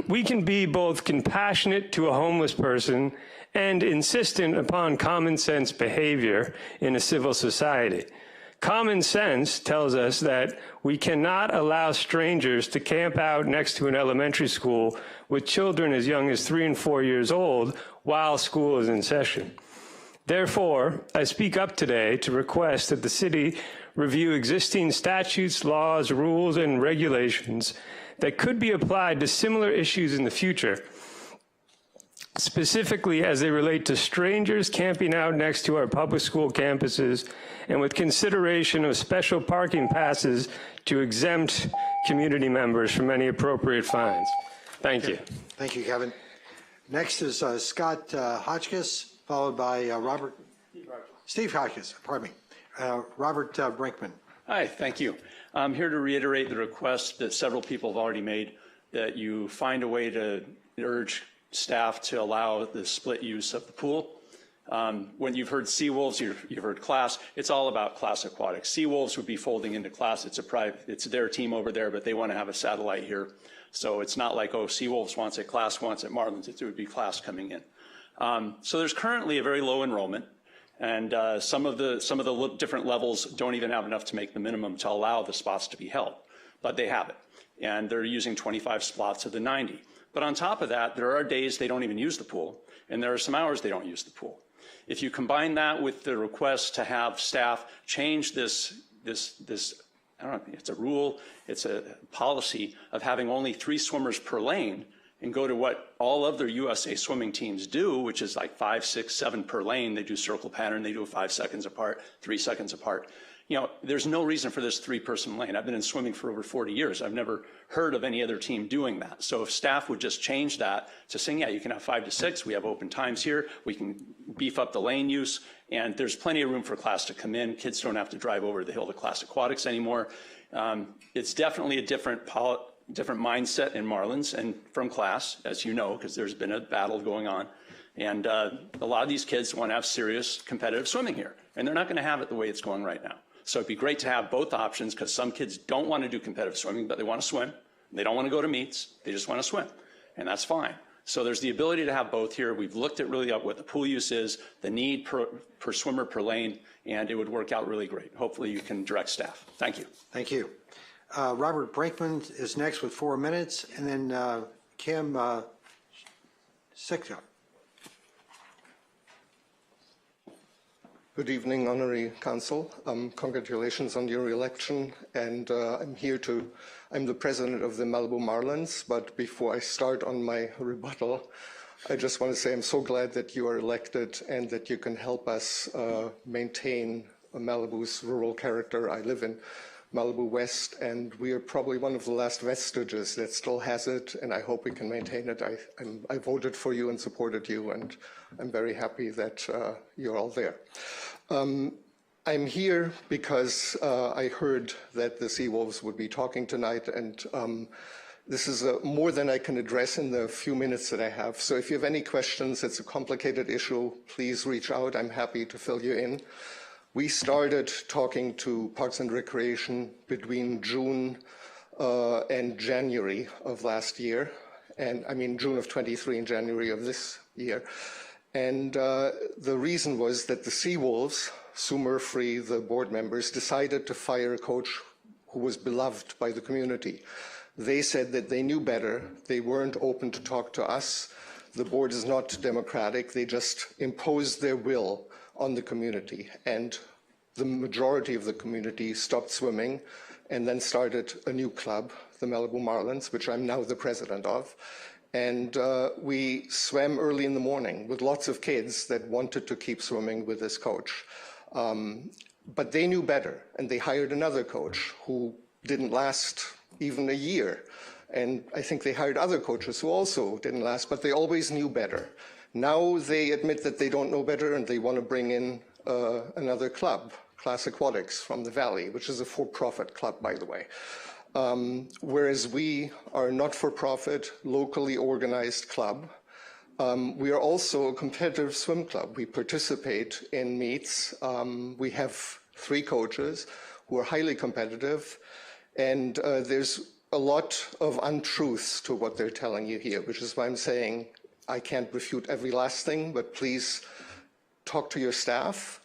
We can be both compassionate to a homeless person and insistent upon common sense behavior in a civil society. Common sense tells us that we cannot allow strangers to camp out next to an elementary school with children as young as 3 and 4 years old while school is in session. Therefore, I speak up today to request that the city review existing statutes, laws, rules, and regulations that could be applied to similar issues in the future, specifically as they relate to strangers camping out next to our public school campuses, and with consideration of special parking passes to exempt community members from any appropriate fines. Thank you. Thank you, Kevin. Next is Scott Hotchkiss, followed by Steve Hotchkiss, pardon me. Robert Brinkman. Hi, thank you. I'm here to reiterate the request that several people have already made, that you find a way to urge staff to allow the split use of the pool. When you've heard Seawolves, you've heard Class, it's all about Class Aquatics. Seawolves would be folding into Class. It's their team over there, but they want to have a satellite here. So it's not like, oh, Seawolves wants it, Class wants it, Marlins, it would be Class coming in. So there's currently a very low enrollment. And some of the different levels don't even have enough to make the minimum to allow the spots to be held, but they have it. And they're using 25 spots of the 90. But on top of that, there are days they don't even use the pool, and there are some hours they don't use the pool. If you combine that with the request to have staff change this, I don't know, it's a rule, it's a policy of having only 3 swimmers per lane, and go to what all other USA swimming teams do, which is like 5, 6, 7 per lane. They do circle pattern, they do it 5 seconds apart, 3 seconds apart. You know, there's no reason for this 3-person lane. I've been in swimming for over 40 years. I've never heard of any other team doing that. So if staff would just change that to saying, yeah, you can have 5 to 6, we have open times here, we can beef up the lane use, and there's plenty of room for Class to come in. Kids don't have to drive over the hill to Class Aquatics anymore. It's definitely a different mindset in Marlins and from Class, as you know, because there's been a battle going on. And a lot of these kids want to have serious competitive swimming here, and they're not going to have it the way it's going right now. So it'd be great to have both options, because some kids don't want to do competitive swimming, but they want to swim. They don't want to go to meets. They just want to swim, and that's fine. So there's the ability to have both here. We've looked at really what the pool use is, the need per swimmer per lane, and it would work out really great. Hopefully you can direct staff. Thank you. Thank you. Robert Brinkman is next with 4 minutes, and then Kim Sitka. Good evening, Honorary Council. Congratulations on your election, and I'm the president of the Malibu Marlins, but before I start on my rebuttal, I just want to say I'm so glad that you are elected and that you can help us maintain Malibu's rural character. I live in Malibu West, and we are probably one of the last vestiges that still has it, and I hope we can maintain it. I voted for you and supported you, and I'm very happy that you're all there. I'm here because I heard that the Seawolves would be talking tonight, and this is more than I can address in the few minutes that I have. So if you have any questions, it's a complicated issue, please reach out. I'm happy to fill you in. We started talking to Parks and Recreation between June and January of last year. And I mean, June of 23 and January of this year. And the reason was that the Seawolves, Sue Murphy, the board members, decided to fire a coach who was beloved by the community. They said that they knew better. They weren't open to talk to us. The board is not democratic. They just imposed their will on the community. And the majority of the community stopped swimming and then started a new club, the Malibu Marlins, which I'm now the president of. And we swam early in the morning with lots of kids that wanted to keep swimming with this coach. But they knew better, and they hired another coach who didn't last even a year. And I think they hired other coaches who also didn't last, but they always knew better. Now they admit that they don't know better, and they want to bring in another club, Class Aquatics from the Valley, which is a for-profit club, by the way. Whereas we are a not-for-profit, locally organized club. We are also a competitive swim club. We participate in meets. We have 3 coaches who are highly competitive. And there's a lot of untruths to what they're telling you here, which is why I'm saying I can't refute every last thing, but please talk to your staff,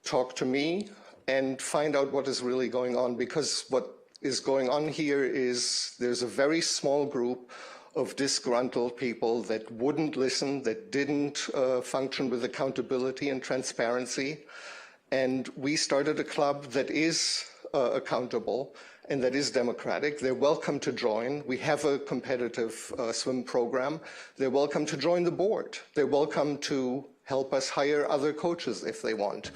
talk to me, and find out what is really going on. Because what is going on here is there's a very small group of disgruntled people that wouldn't listen, that didn't function with accountability and transparency. And we started a club that is accountable and that is democratic. They're welcome to join. We have a competitive swim program. They're welcome to join the board. They're welcome to help us hire other coaches if they want.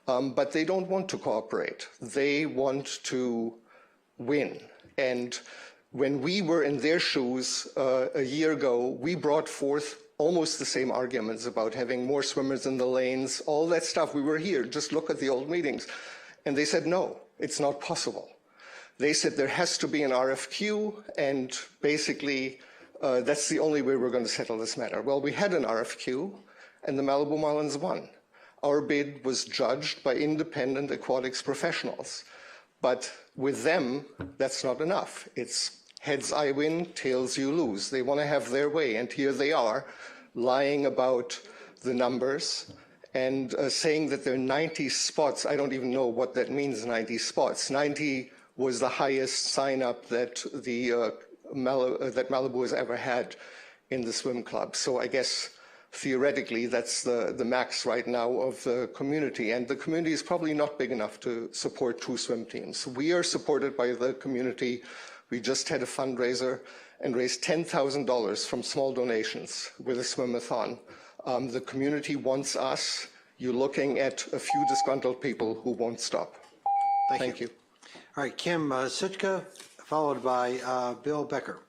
But they don't want to cooperate. They want to win. And when we were in their shoes a year ago, we brought forth almost the same arguments about having more swimmers in the lanes, all that stuff. We were here, just look at the old meetings. And they said, no, it's not possible. They said there has to be an RFQ, and basically that's the only way we're going to settle this matter. Well, we had an RFQ, and the Malibu Marlins won. Our bid was judged by independent aquatics professionals. But with them, that's not enough. It's heads I win, tails you lose. They want to have their way, and here they are lying about the numbers and saying that there are 90 spots. I don't even know what that means, 90 spots. 90 was the highest sign-up that Malibu has ever had in the swim club. So I guess theoretically that's the max right now of the community, and the community is probably not big enough to support 2 swim teams. We are supported by the community. We just had a fundraiser and raised $10,000 from small donations with a swim-a-thon. The community wants us. You're looking at a few disgruntled people who won't stop. Thank you. All right, Kim Sitka, followed by Bill Becker.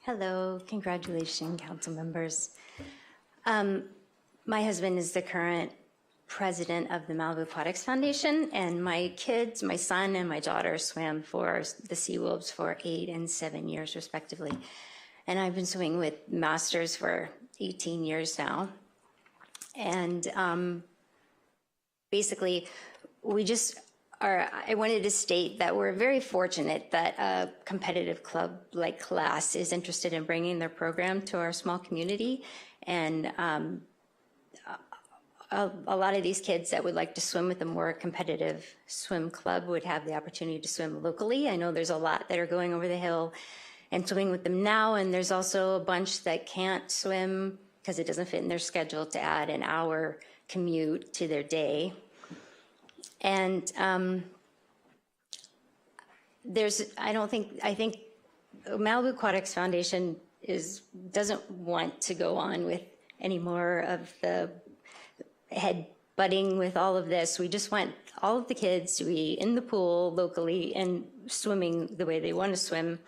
Hello, congratulations, council members. My husband is the current president of the Malibu Aquatics Foundation, and my kids, my son and my daughter, swam for the Seawolves for 8 and 7 years, respectively. And I've been swimming with masters for 18 years now. And basically, I wanted to state that we're very fortunate that a competitive club like Class is interested in bringing their program to our small community. And a lot of these kids that would like to swim with a more competitive swim club would have the opportunity to swim locally. I know there's a lot that are going over the hill and swimming with them now, and there's also a bunch that can't swim because it doesn't fit in their schedule to add an hour commute to their day. And I think Malibu Aquatics Foundation doesn't want to go on with any more of the head-butting with all of this. We just want all of the kids to be in the pool locally and swimming the way they want to swim.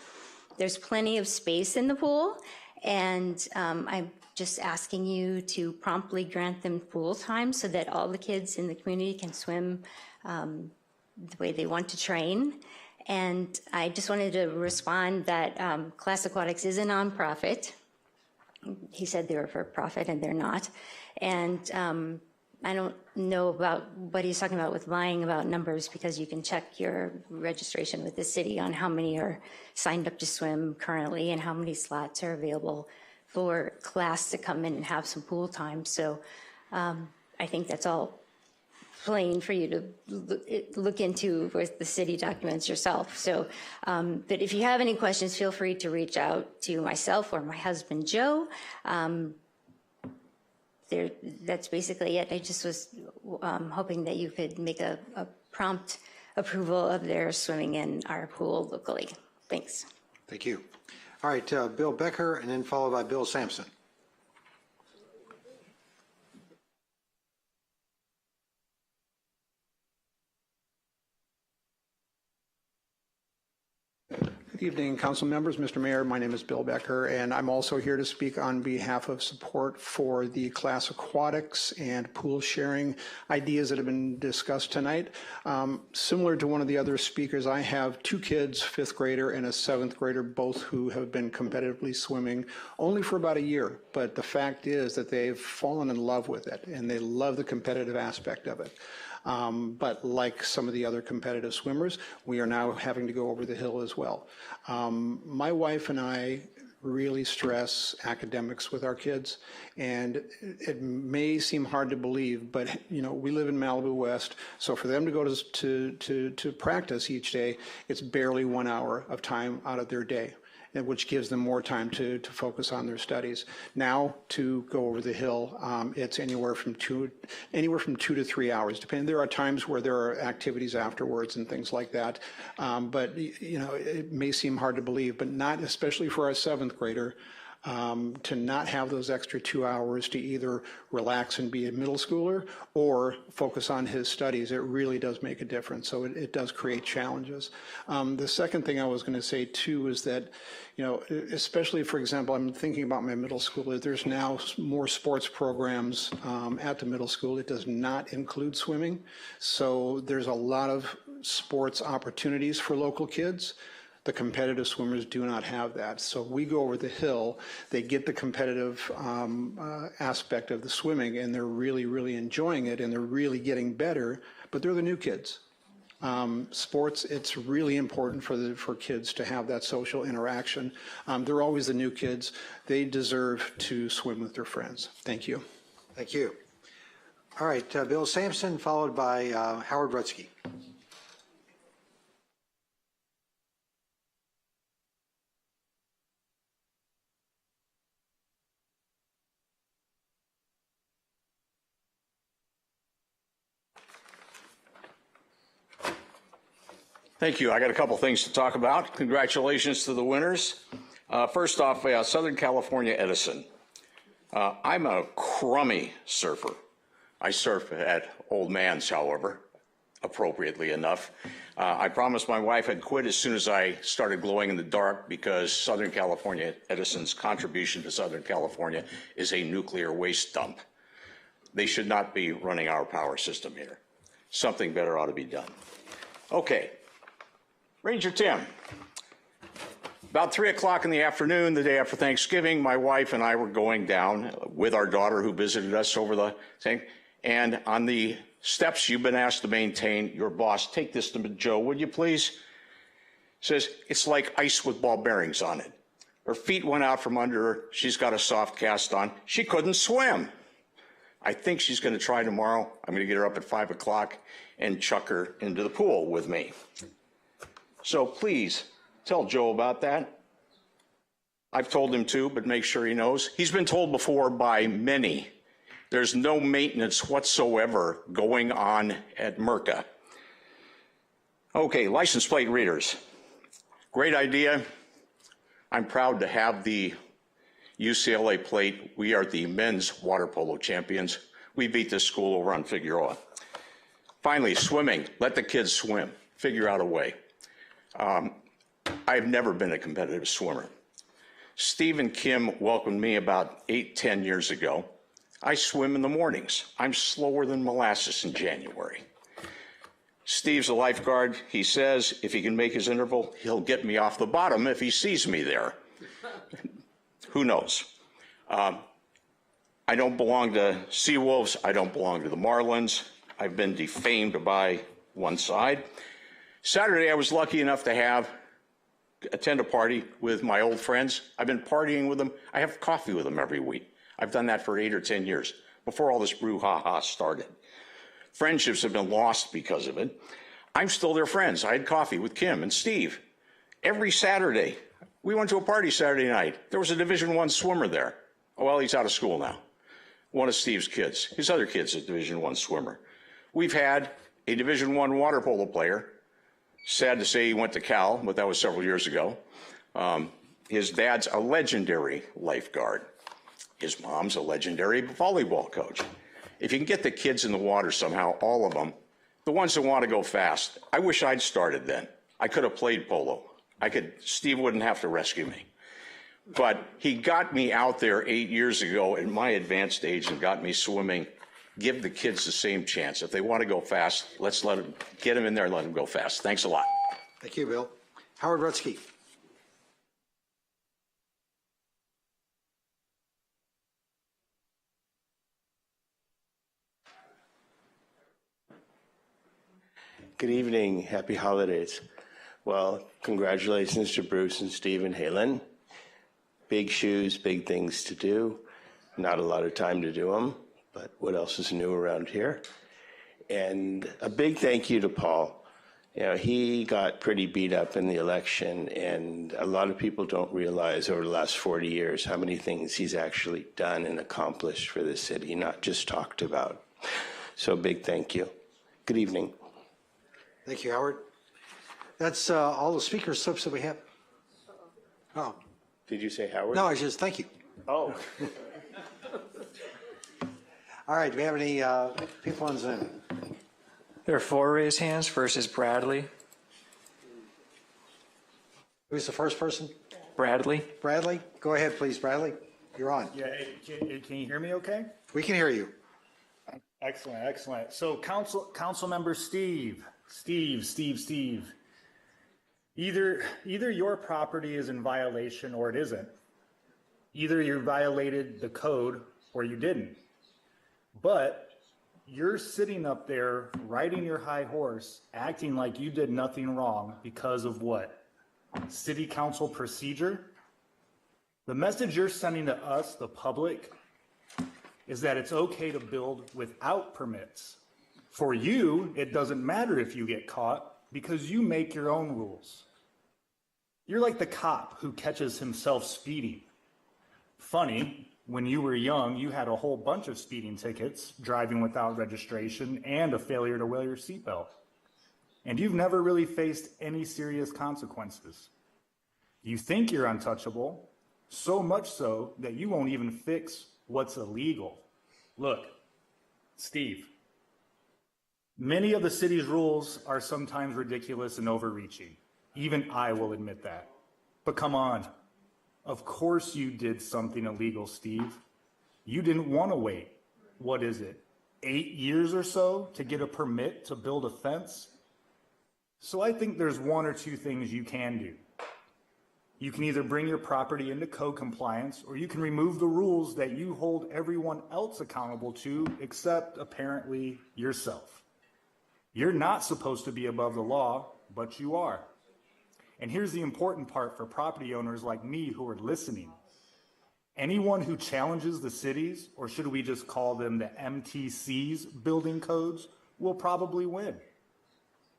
There's plenty of space in the pool, And I'm just asking you to promptly grant them pool time so that all the kids in the community can swim the way they want to train. And I just wanted to respond that Class Aquatics is a nonprofit. He said they were for profit, and they're not. And I don't know about what he's talking about with lying about numbers, because you can check your registration with the city on how many are signed up to swim currently and how many slots are available for class to come in and have some pool time. So I think that's all plain for you to look into with the city documents yourself. So, but if you have any questions, feel free to reach out to myself or my husband, Joe. That's basically it. I just was hoping that you could make a prompt approval of their swimming in our pool locally. Thanks. Thank you. All right, Bill Becker, and then followed by Bill Sampson. Good evening, council members. Mr. Mayor, my name is Bill Becker, and I'm also here to speak on behalf of support for the Class Aquatics and pool sharing ideas that have been discussed tonight. Similar to one of the other speakers, I have two kids, 5th grader and a 7th grader, both who have been competitively swimming only for about a year. But the fact is that they've fallen in love with it, and they love the competitive aspect of it. But like some of the other competitive swimmers, we are now having to go over the hill as well. My wife and I really stress academics with our kids, and it may seem hard to believe, but you know, we live in Malibu West, so for them to go to practice each day, it's barely 1 hour of time out of their day, which gives them more time to focus on their studies. Now, to go over the hill, it's anywhere from 2 to 3 hours, depending. There are times where there are activities afterwards and things like that. But you know, it may seem hard to believe, but not especially for our 7th grader. To not have those extra 2 hours to either relax and be a middle schooler or focus on his studies, it really does make a difference. So it does create challenges. The second thing I was going to say too is that, you know, especially for example, I'm thinking about my middle schooler. There's now more sports programs at the middle school. It does not include swimming. So there's a lot of sports opportunities for local kids. The competitive swimmers do not have that. So we go over the hill, they get the competitive aspect of the swimming, and they're really, really enjoying it, and they're really getting better, but they're the new kids. Sports, it's really important for kids to have that social interaction. They're always the new kids. They deserve to swim with their friends. Thank you. Thank you. All right, Bill Sampson, followed by Howard Rutsky. Thank you. I got a couple things to talk about. Congratulations to the winners. First off, Southern California Edison. I'm a crummy surfer. I surf at Old Man's, however, appropriately enough. I promised my wife I'd quit as soon as I started glowing in the dark, because Southern California Edison's contribution to Southern California is a nuclear waste dump. They should not be running our power system here. Something better ought to be done. Okay. Ranger Tim, about 3 o'clock in the afternoon, the day after Thanksgiving, my wife and I were going down with our daughter who visited us over the thing, and on the steps you've been asked to maintain, your boss, take this to Joe, would you please? Says, it's like ice with ball bearings on it. Her feet went out from under her. She's got a soft cast on. She couldn't swim. I think she's going to try tomorrow. I'm going to get her up at 5 o'clock and chuck her into the pool with me. So please tell Joe about that. I've told him to, but make sure he knows. He's been told before by many. There's no maintenance whatsoever going on at MERCA. Okay, license plate readers. Great idea. I'm proud to have the UCLA plate. We are the men's water polo champions. We beat this school over on Figueroa. Finally, swimming. Let the kids swim. Figure out a way. I've never been a competitive swimmer. Steve and Kim welcomed me about 8-10 years ago. I swim in the mornings. I'm slower than molasses in January. Steve's a lifeguard. He says if he can make his interval, he'll get me off the bottom if he sees me there. Who knows? I don't belong to Seawolves. I don't belong to the Marlins. I've been defamed by one side. Saturday, I was lucky enough to attend a party with my old friends. I've been partying with them. I have coffee with them every week. I've done that for 8 or 10 years, before all this brouhaha started. Friendships have been lost because of it. I'm still their friends. I had coffee with Kim and Steve every Saturday. We went to a party Saturday night. There was a Division I swimmer there. Oh, well, he's out of school now. One of Steve's kids. His other kid's a Division I swimmer. We've had a Division I water polo player. Sad to say he went to Cal, but that was several years ago. His dad's a legendary lifeguard. His mom's a legendary volleyball coach. If you can get the kids in the water somehow, all of them, the ones that want to go fast, I wish I'd started then. I could have played polo. Steve wouldn't have to rescue me. But he got me out there 8 years ago at my advanced age and got me swimming. Give the kids the same chance. If they want to go fast, let's get them in there and let them go fast. Thanks a lot. Thank you, Bill. Howard Rutsky. Good evening. Happy holidays. Well, congratulations to Bruce and Steve and Halen. Big shoes, big things to do. Not a lot of time to do them, but what else is new around here? And a big thank you to Paul. You know, he got pretty beat up in the election, and a lot of people don't realize over the last 40 years how many things he's actually done and accomplished for the city, not just talked about. So big thank you. Good evening. Thank you, Howard. That's all the speaker slips that we have. Oh. Did you say Howard? No, I just thank you. Oh. All right, do we have any people on Zoom? There are 4 raised hands. First is Bradley. Who's the first person? Bradley. Bradley? Go ahead, please, Bradley. You're on. Yeah, can you hear me okay? We can hear you. Excellent, excellent. So council member Steve. Either your property is in violation or it isn't. Either you violated the code or you didn't. But you're sitting up there riding your high horse, acting like you did nothing wrong because of what? City council procedure? The message you're sending to us, the public, is that it's okay to build without permits. For you, it doesn't matter if you get caught because you make your own rules. You're like the cop who catches himself speeding. Funny, when you were young, you had a whole bunch of speeding tickets, driving without registration, and a failure to wear your seatbelt. And you've never really faced any serious consequences. You think you're untouchable, so much so that you won't even fix what's illegal. Look, Steve, many of the city's rules are sometimes ridiculous and overreaching. Even I will admit that. But come on. Of course you did something illegal, Steve. You didn't want to wait. What is it? 8 years or so to get a permit to build a fence? So I think there's 1 or 2 things you can do. You can either bring your property into code compliance, or you can remove the rules that you hold everyone else accountable to, except apparently yourself. You're not supposed to be above the law, but you are. And here's the important part for property owners like me who are listening. Anyone who challenges the cities, or should we just call them the MTC's building codes, will probably win.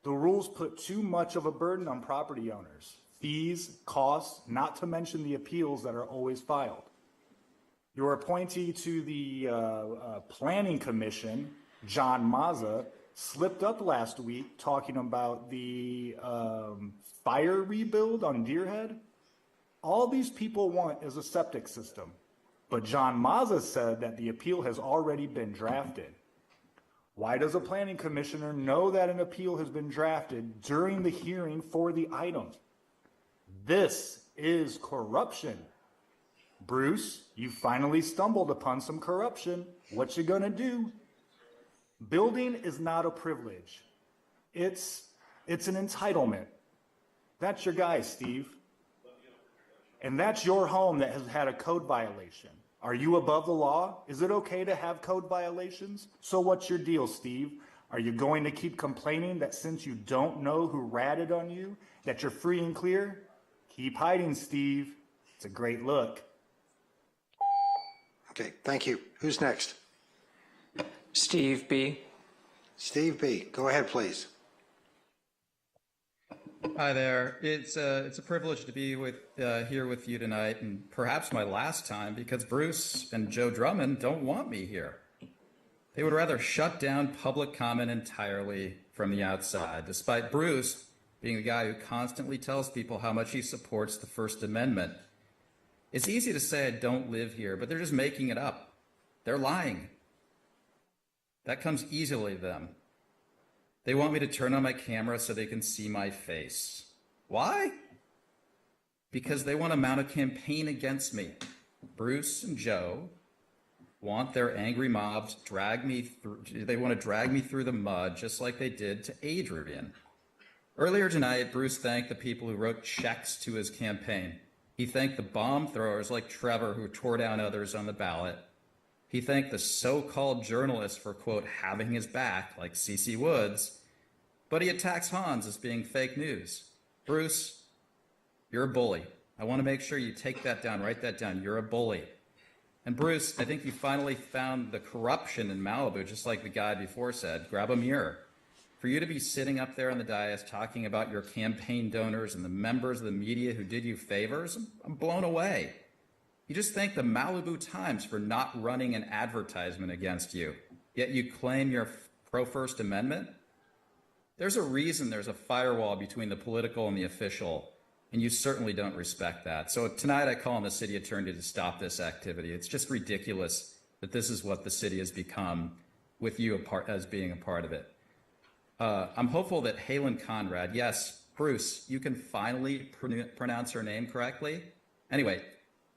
The rules put too much of a burden on property owners. Fees, costs, not to mention the appeals that are always filed. Your appointee to the Planning Commission, John Mazza, slipped up last week talking about the fire rebuild on Deerhead. All these people want is a septic system. But John Mazza said that the appeal has already been drafted. Why does a planning commissioner know that an appeal has been drafted during the hearing for the item? This is corruption. Bruce, you finally stumbled upon some corruption. What you gonna do? Building is not a privilege. It's an entitlement. That's your guy, Steve. And that's your home that has had a code violation. Are you above the law? Is it okay to have code violations? So what's your deal, Steve? Are you going to keep complaining that since you don't know who ratted on you, that you're free and clear? Keep hiding, Steve. It's a great look. Okay, thank you. Who's next? Steve B. Steve B. Go ahead, please. Hi there. It's a privilege to be here with you tonight, and perhaps my last time, because Bruce and Joe Drummond don't want me here. They would rather shut down public comment entirely from the outside, despite Bruce being the guy who constantly tells people how much he supports the First Amendment. It's easy to say I don't live here, but they're just making it up. They're lying. That comes easily to them. They want me to turn on my camera so they can see my face. Why? Because they want to mount a campaign against me. Bruce and Joe want their angry mobs they want to drag me through the mud just like they did to Adrian. Earlier tonight, Bruce thanked the people who wrote checks to his campaign. He thanked the bomb throwers like Trevor who tore down others on the ballot. He thanked the so-called journalists for, quote, having his back, like C.C. Woods, but he attacks Hans as being fake news. Bruce, you're a bully. I want to make sure you take that down, write that down. You're a bully. And Bruce, I think you finally found the corruption in Malibu, just like the guy before said. Grab a mirror. For you to be sitting up there on the dais talking about your campaign donors and the members of the media who did you favors, I'm blown away. You just thank the Malibu Times for not running an advertisement against you, yet you claim you're pro-First Amendment? There's a reason there's a firewall between the political and the official, and you certainly don't respect that. So tonight I call on the city attorney to stop this activity. It's just ridiculous that this is what the city has become with you as being a part of it. I'm hopeful that Halen Conrad, yes, Bruce, you can finally pronounce her name correctly. Anyway,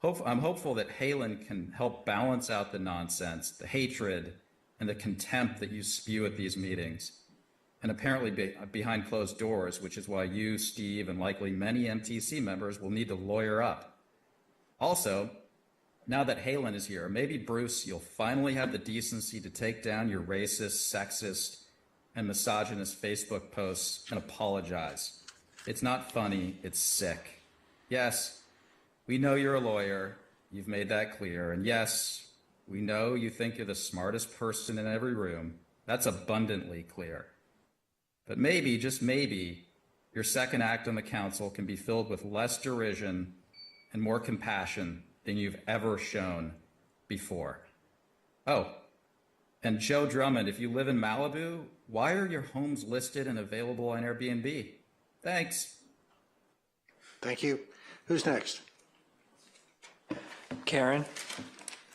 I'm hopeful that Halen can help balance out the nonsense, the hatred, and the contempt that you spew at these meetings, and apparently behind closed doors, which is why you, Steve, and likely many MTC members will need to lawyer up. Also, now that Halen is here, maybe Bruce, you'll finally have the decency to take down your racist, sexist, and misogynist Facebook posts and apologize. It's not funny, it's sick. Yes, we know you're a lawyer, you've made that clear, and yes, we know you think you're the smartest person in every room. That's abundantly clear. But maybe, just maybe, your second act on the council can be filled with less derision and more compassion than you've ever shown before. Oh, and Joe Drummond, if you live in Malibu, why are your homes listed and available on Airbnb? Thanks. Thank you. Who's next? Karen.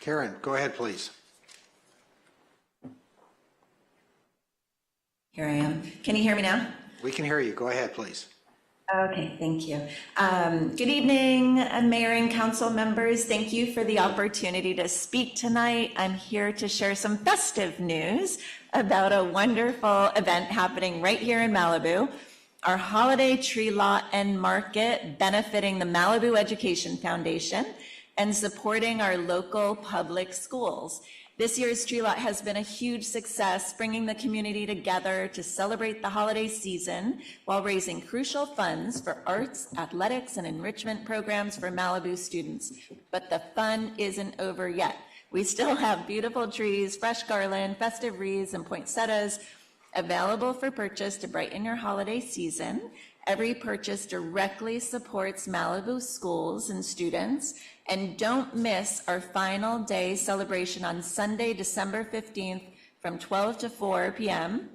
Karen, go ahead, please. Here I am. Can you hear me now? We can hear you. Go ahead, please. Okay, thank you. Good evening, Mayor and Council members. Thank you for the opportunity to speak tonight. I'm here to share some festive news about a wonderful event happening right here in Malibu, our holiday tree lot and market benefiting the Malibu Education Foundation and supporting our local public schools. This year's tree lot has been a huge success, bringing the community together to celebrate the holiday season while raising crucial funds for arts, athletics, and enrichment programs for Malibu students. But the fun isn't over yet. We still have beautiful trees, fresh garland, festive wreaths, and poinsettias available for purchase to brighten your holiday season. Every purchase directly supports Malibu schools and students. And don't miss our final day celebration on Sunday, December 15th from 12 to 4 p.m.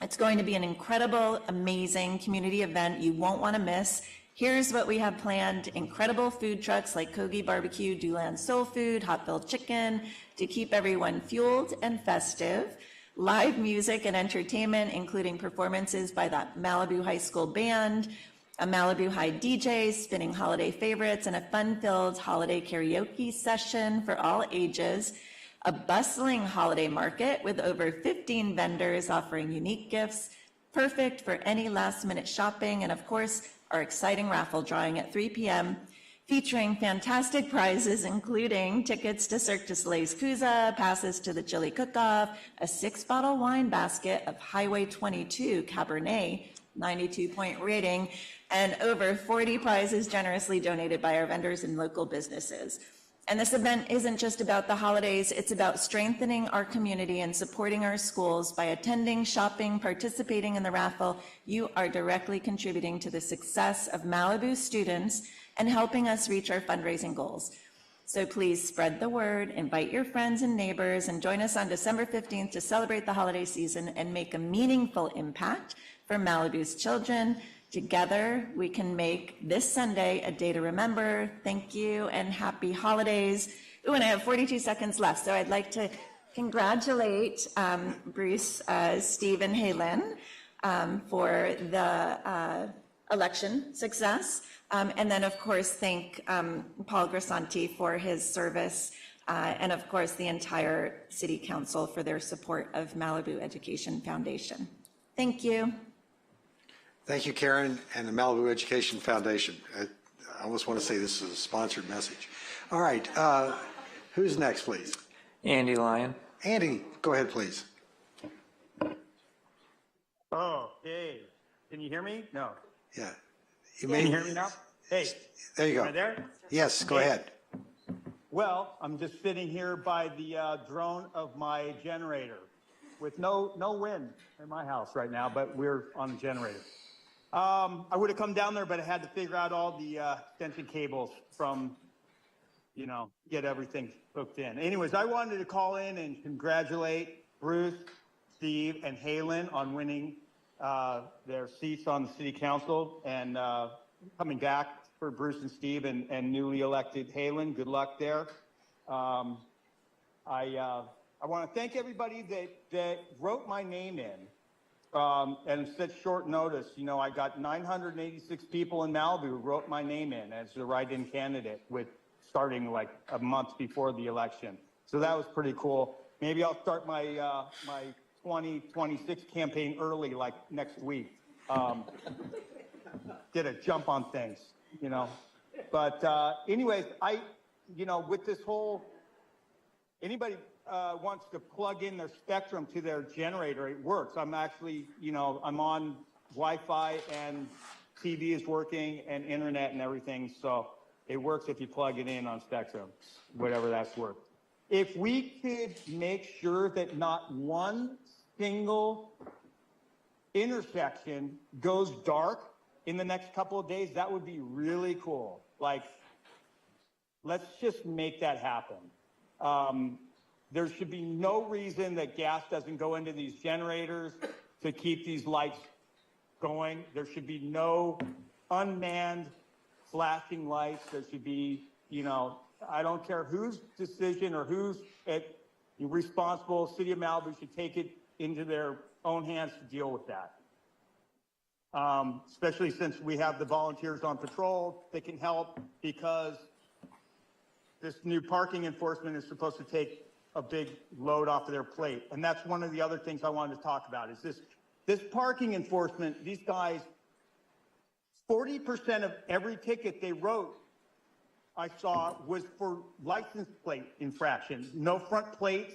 It's going to be an incredible, amazing community event you won't want to miss. Here's what we have planned. Incredible food trucks like Kogi Barbecue, Dulan Soul Food, Hot Filled Chicken to keep everyone fueled and festive. Live music and entertainment, including performances by the Malibu High School Band, a Malibu High DJ spinning holiday favorites, and a fun-filled holiday karaoke session for all ages, a bustling holiday market with over 15 vendors offering unique gifts, perfect for any last-minute shopping, and of course, our exciting raffle drawing at 3 p.m., featuring fantastic prizes, including tickets to Cirque du Soleil's Kooza, passes to the Chili Cook-Off, a 6-bottle wine basket of Highway 22 Cabernet, 92-point rating, and over 40 prizes generously donated by our vendors and local businesses. And this event isn't just about the holidays, it's about strengthening our community and supporting our schools. By attending, shopping, participating in the raffle, you are directly contributing to the success of Malibu students and helping us reach our fundraising goals. So please spread the word, invite your friends and neighbors, and join us on December 15th to celebrate the holiday season and make a meaningful impact for Malibu's children. Together, we can make this Sunday a day to remember. Thank you and happy holidays. Ooh, and I have 42 seconds left, so I'd like to congratulate Bruce, Steve, and Halen for the election success. And then, of course, thank Paul Grisanti for his service, and of course, the entire City Council for their support of Malibu Education Foundation. Thank you. Thank you, Karen, and the Malibu Education Foundation. I almost want to say this is a sponsored message. All right, who's next, please? Andy Lyon. Andy, go ahead, please. Oh, hey, can you hear me? No. Yeah. Can you hear me now? Hey. There you go. Am I there? Yes, go ahead. Well, I'm just sitting here by the drone of my generator with no wind in my house right now, but we're on a generator. I would have come down there, but I had to figure out all the extension cables from, get everything hooked in. Anyways, I wanted to call in and congratulate Bruce, Steve, and Halen on winning their seats on the City Council and coming back for Bruce and Steve and newly elected Halen. Good luck there. I want to thank everybody that wrote my name in. And such short notice, I got 986 people in Malibu who wrote my name in as the write-in candidate with starting like a month before the election. So that was pretty cool. Maybe I'll start my my 2026 campaign early, like next week. Get a jump on things, But anyways, with this whole, anybody wants to plug in their Spectrum to their generator, it works. I'm actually, I'm on Wi-Fi and TV is working and internet and everything. So it works if you plug it in on Spectrum, whatever that's worth. If we could make sure that not one single intersection goes dark in the next couple of days, that would be really cool. Like, let's just make that happen. There should be no reason that gas doesn't go into these generators to keep these lights going. There should be no unmanned flashing lights. There should be, I don't care whose decision or who's responsible, City of Malibu should take it into their own hands to deal with that. Especially since we have the volunteers on patrol that can help, because this new parking enforcement is supposed to take a big load off of their plate. And that's one of the other things I wanted to talk about is this parking enforcement. These guys, 40% of every ticket they wrote, I saw, was for license plate infraction. No front plates.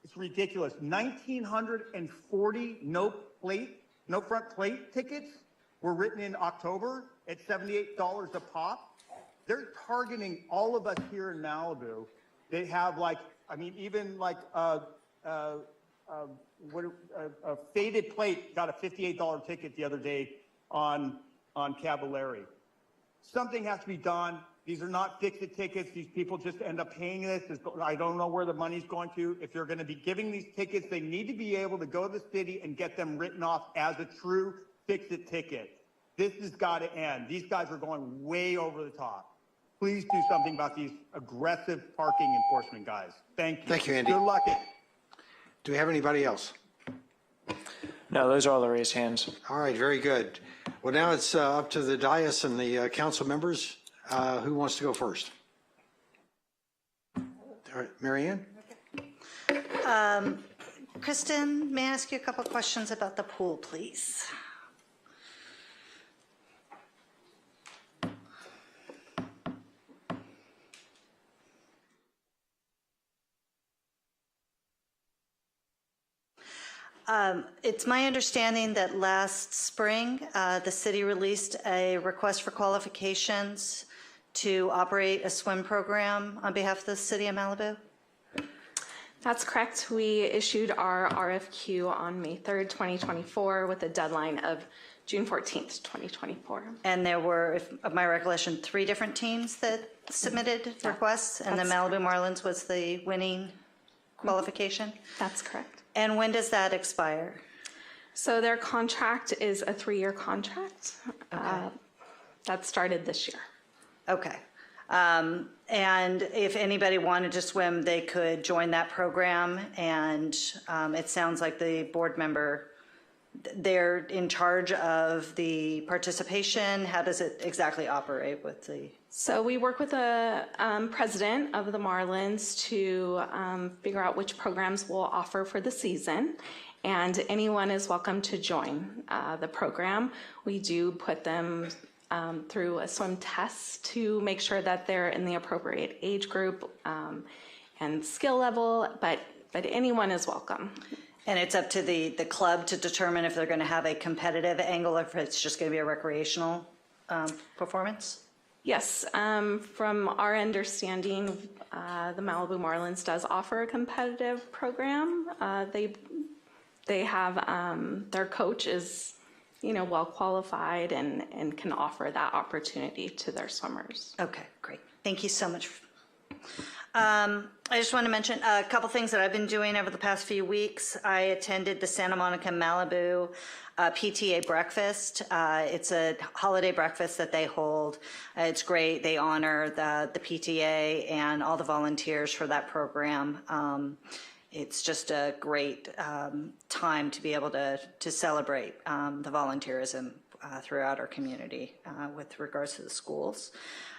It's ridiculous. 1,940 no front plate tickets were written in October at $78 a pop. They're targeting all of us here in Malibu. They have even a faded plate got a $58 ticket the other day on Cavallari. Something has to be done. These are not fix-it tickets. These people just end up paying this. I don't know where the money's going to. If they're going to be giving these tickets, they need to be able to go to the city and get them written off as a true fix-it ticket. This has got to end. These guys are going way over the top. Please do something about these aggressive parking enforcement guys. Thank you. Thank you, Andy. Good luck. Do we have anybody else? No, those are all the raised hands. All right, very good. Well, now it's up to the dais and the council members. Who wants to go first? Mary Ann? Kristen, may I ask you a couple of questions about the pool, please? It's my understanding that last spring, the city released a request for qualifications to operate a swim program on behalf of the city of Malibu. That's correct. We issued our RFQ on May 3rd, 2024, with a deadline of June 14th, 2024. And there were, if my recollection, 3 different teams that submitted requests, and the Malibu Marlins was the winning qualification? That's correct. And when does that expire? So their contract is a 3-year contract that started this year. Okay. And if anybody wanted to swim, they could join that program. And it sounds like the board member, they're in charge of the participation. How does it exactly operate with the? So we work with the president of the Marlins to figure out which programs we'll offer for the season. And anyone is welcome to join the program. We do put them through a swim test to make sure that they're in the appropriate age group and skill level, but anyone is welcome. And it's up to the club to determine if they're going to have a competitive angle or if it's just going to be a recreational performance? Yes, from our understanding, the Malibu Marlins does offer a competitive program. They have, their coach is, well qualified and can offer that opportunity to their swimmers. Okay, great. Thank you so much. I just want to mention a couple things that I've been doing over the past few weeks. I attended the Santa Monica Malibu PTA breakfast. It's a holiday breakfast that they hold. It's great. They honor the PTA and all the volunteers for that program. It's just a great time to be able to celebrate the volunteerism throughout our community with regards to the schools.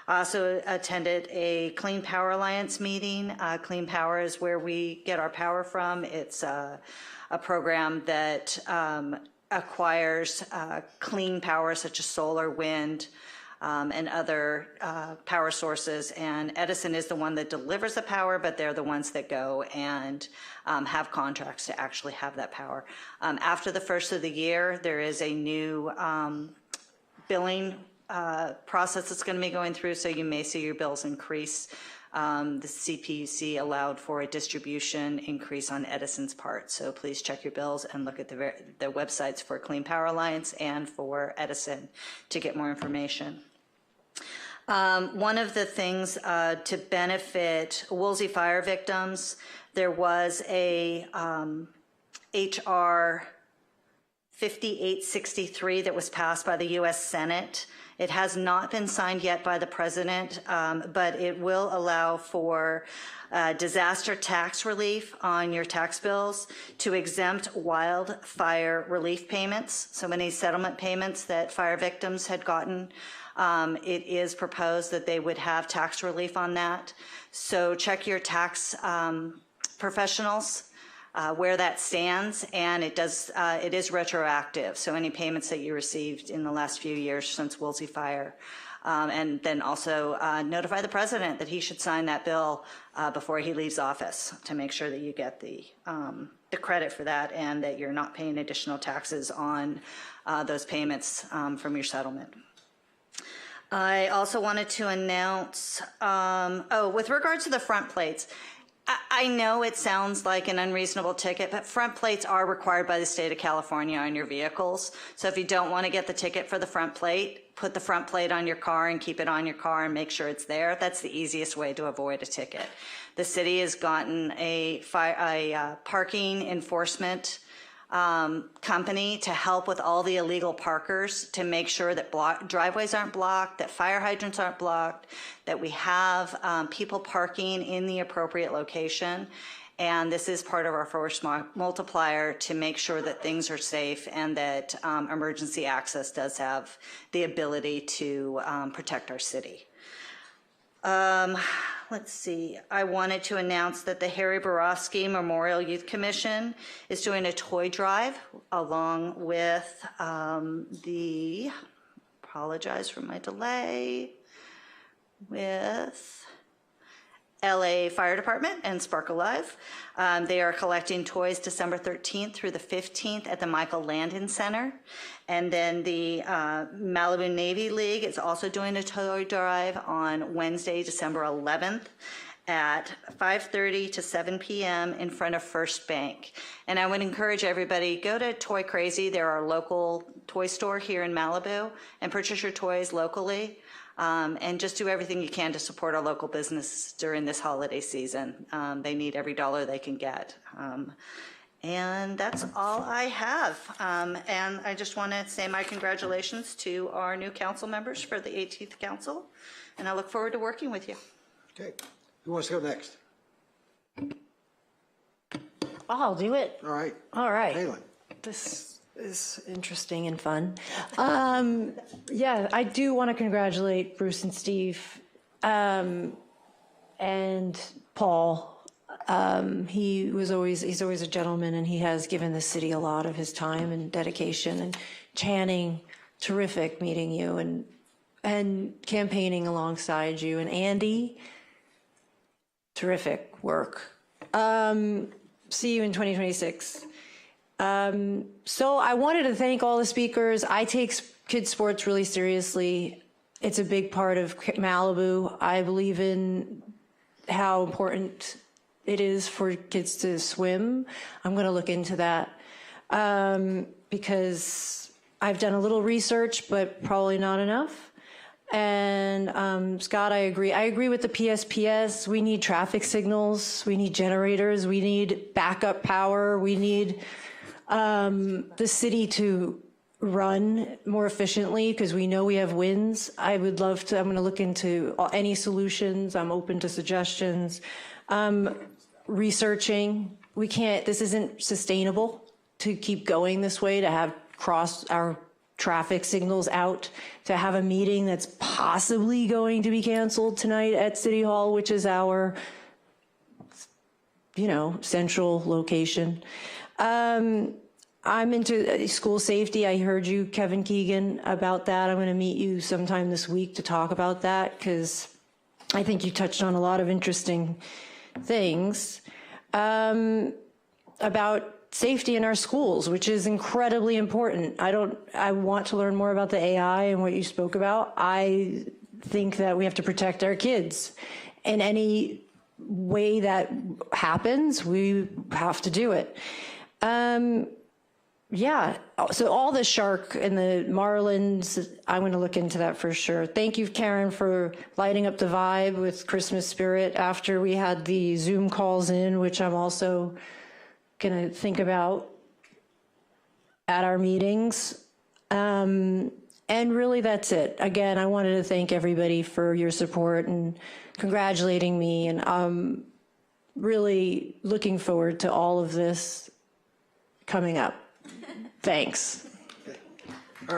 I also attended a Clean Power Alliance meeting. Clean Power is where we get our power from. It's a program that acquires clean power such as solar, wind, and other power sources. And Edison is the one that delivers the power, but they're the ones that go and have contracts to actually have that power. After the first of the year, there is a new billing process that's going to be going through, so you may see your bills increase. The CPUC allowed for a distribution increase on Edison's part, so please check your bills and look at the websites for Clean Power Alliance and for Edison to get more information. One of the things to benefit Woolsey fire victims, there was a HR 5863 that was passed by the U.S. Senate. It has not been signed yet by the president, but it will allow for disaster tax relief on your tax bills to exempt wildfire relief payments. So many settlement payments that fire victims had gotten, it is proposed that they would have tax relief on that. So check your tax professionals where that stands, and it is retroactive. So any payments that you received in the last few years since Woolsey Fire, and then also notify the president that he should sign that bill before he leaves office to make sure that you get the credit for that and that you're not paying additional taxes on those payments from your settlement. I also wanted to announce, with regard to the front plates, I know it sounds like an unreasonable ticket, but front plates are required by the state of California on your vehicles. So if you don't want to get the ticket for the front plate, put the front plate on your car and keep it on your car and make sure it's there. That's the easiest way to avoid a ticket. The city has gotten a parking enforcement company to help with all the illegal parkers to make sure that driveways aren't blocked, that fire hydrants aren't blocked, that we have people parking in the appropriate location. And this is part of our force multiplier to make sure that things are safe and that emergency access does have the ability to protect our city. Let's see. I wanted to announce that the Harry Borofsky Memorial Youth Commission is doing a toy drive along with apologize for my delay, with LA Fire Department and Spark Alive. They are collecting toys December 13th through the 15th at the Michael Landon Center. And then the Malibu Navy League is also doing a toy drive on Wednesday, December 11th at 5:30 to 7 p.m. in front of First Bank. And I would encourage everybody, go to Toy Crazy. They're our local toy store here in Malibu, and purchase your toys locally. And just do everything you can to support our local business during this holiday season. They need every dollar they can get. And that's all I have. And I just want to say my congratulations to our new council members for the 18th council. And I look forward to working with you. Okay. Who wants to go next? I'll do it. All right. All right. Halen. This is interesting and fun. Yeah, I do want to congratulate Bruce and Steve and Paul. He's always a gentleman, and he has given the city a lot of his time and dedication. And Channing, terrific meeting you and campaigning alongside you. And Andy, terrific work. See you in 2026. So I wanted to thank all the speakers. I take kids sports really seriously. It's a big part of Malibu. I believe in how important it is for kids to swim. I'm going to look into that because I've done a little research, but probably not enough. And Scott, I agree. I agree with the PSPS. We need traffic signals. We need generators. We need backup power. We need the city to run more efficiently because we know we have winds. I'm going to look into any solutions. I'm open to suggestions. Researching. This isn't sustainable to keep going this way, to have cross our traffic signals out, to have a meeting that's possibly going to be canceled tonight at City Hall, which is our, central location. I'm into school safety. I heard you, Kevin Keegan, about that. I'm going to meet you sometime this week to talk about that because I think you touched on a lot of interesting things about safety in our schools, which is incredibly important. I want to learn more about the AI and what you spoke about. I think that we have to protect our kids. In any way that happens, we have to do it. Yeah, so all the shark and the marlins, I'm going to look into that for sure. Thank you, Karen, for lighting up the vibe with Christmas spirit after we had the Zoom calls in, which I'm also going to think about at our meetings. And really, that's it. Again, I wanted to thank everybody for your support and congratulating me. And I'm really looking forward to all of this coming up. Thanks. Okay. All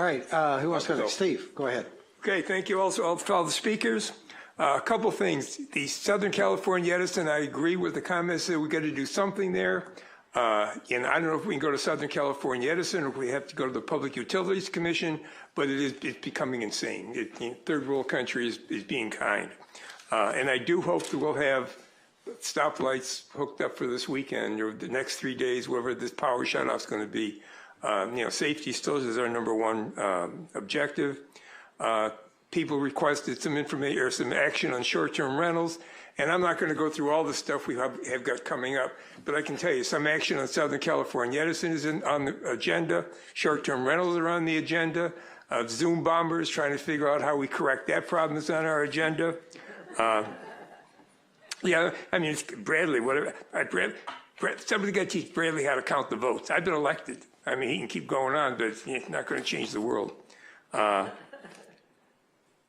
right. Who wants to go next? Steve, go ahead. Okay, thank you also to all the speakers. A couple things. The Southern California Edison, I agree with the comments that we got to do something there. And I don't know if we can go to Southern California Edison or if we have to go to the Public Utilities Commission, but it's becoming insane. Third world country is being kind. And I do hope that we'll have stoplights hooked up for this weekend or the next 3 days, wherever this power shutoff is going to be. Safety still is our number one objective. People requested some information or some action on short-term rentals, and I'm not going to go through all the stuff we have got coming up, but I can tell you some action on Southern California Edison is on the agenda. Short-term rentals are on the agenda. Zoom bombers, trying to figure out how we correct that problem, is on our agenda. Yeah, I mean, it's Bradley, whatever. Somebody got to teach Bradley how to count the votes. I've been elected. I mean, he can keep going on, but it's not going to change the world.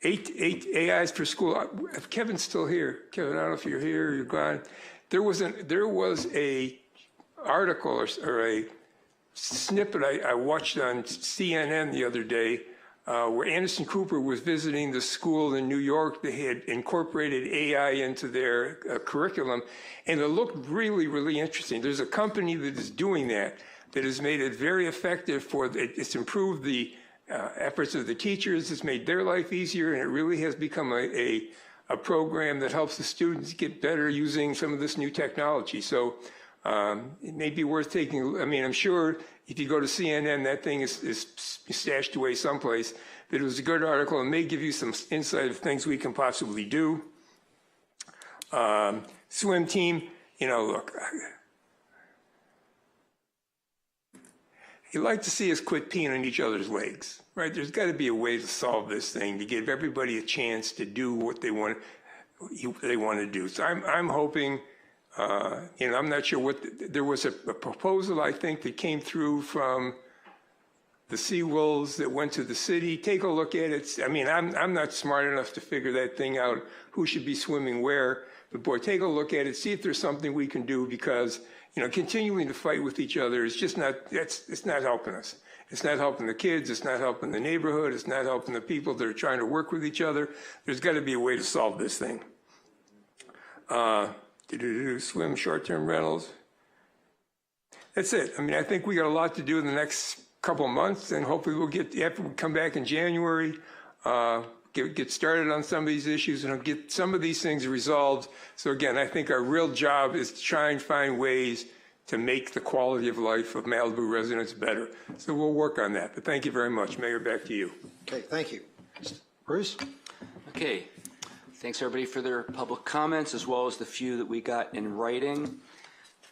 eight AIs per school. If Kevin's still here, Kevin, I don't know if you're here or you're gone. There was a article or a snippet I watched on CNN the other day where Anderson Cooper was visiting the school in New York. They had incorporated AI into their curriculum, and it looked really, really interesting. There's a company that is doing that has made it very effective it's improved the efforts of the teachers, it's made their life easier, and it really has become a program that helps the students get better using some of this new technology. So it may be worth taking. I mean, I'm sure if you go to CNN, that thing is stashed away someplace. But it was a good article and may give you some insight of things we can possibly do. Swim team, look, you'd like to see us quit peeing on each other's legs, right? There's got to be a way to solve this thing, to give everybody a chance to do what they want to do. So I'm hoping. I'm not sure there was a proposal, I think, that came through from the Seawolves that went to the city. Take a look at it. I mean, I'm not smart enough to figure that thing out, who should be swimming where. But boy, take a look at it, see if there's something we can do, because, continuing to fight with each other is just not, it's not helping us. It's not helping the kids. It's not helping the neighborhood. It's not helping the people that are trying to work with each other. There's got to be a way to solve this thing. Swim, short-term rentals. That's it. I mean, I think we got a lot to do in the next couple of months, and hopefully we'll after we come back in January, get started on some of these issues and get some of these things resolved. So again, I think our real job is to try and find ways to make the quality of life of Malibu residents better. So we'll work on that. But thank you very much. Mayor, back to you. Okay, thank you. Bruce? Okay. Thanks, everybody, for their public comments, as well as the few that we got in writing.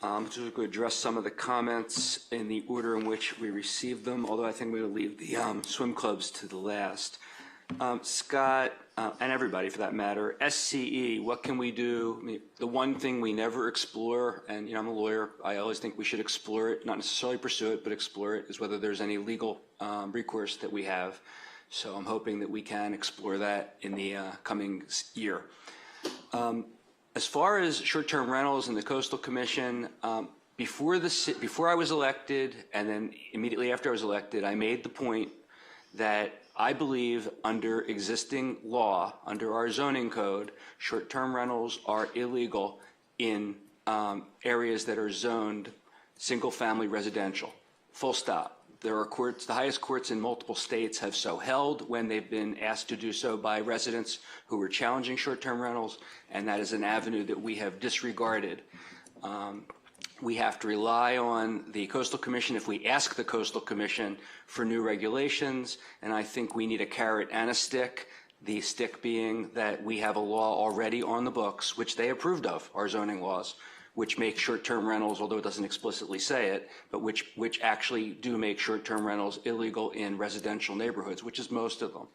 So we're going to address some of the comments in the order in which we received them, although I think we're going to leave the swim clubs to the last. Scott, and everybody for that matter, SCE, what can we do? I mean, the one thing we never explore, and I'm a lawyer, I always think we should explore it, not necessarily pursue it, but explore it, is whether there's any legal recourse that we have. So I'm hoping that we can explore that in the coming year. As far as short-term rentals and the Coastal Commission, before I was elected, and then immediately after I was elected, I made the point that I believe under existing law, under our zoning code, short-term rentals are illegal in areas that are zoned single-family residential. Full stop. There are courts, the highest courts in multiple states have so held when they've been asked to do so by residents who were challenging short-term rentals, and that is an avenue that we have disregarded. We have to rely on the Coastal Commission if we ask the Coastal Commission for new regulations, and I think we need a carrot and a stick. The stick being that we have a law already on the books, which they approved of, our zoning laws, which make short-term rentals, although it doesn't explicitly say it, but which actually do make short-term rentals illegal in residential neighborhoods, which is most of them.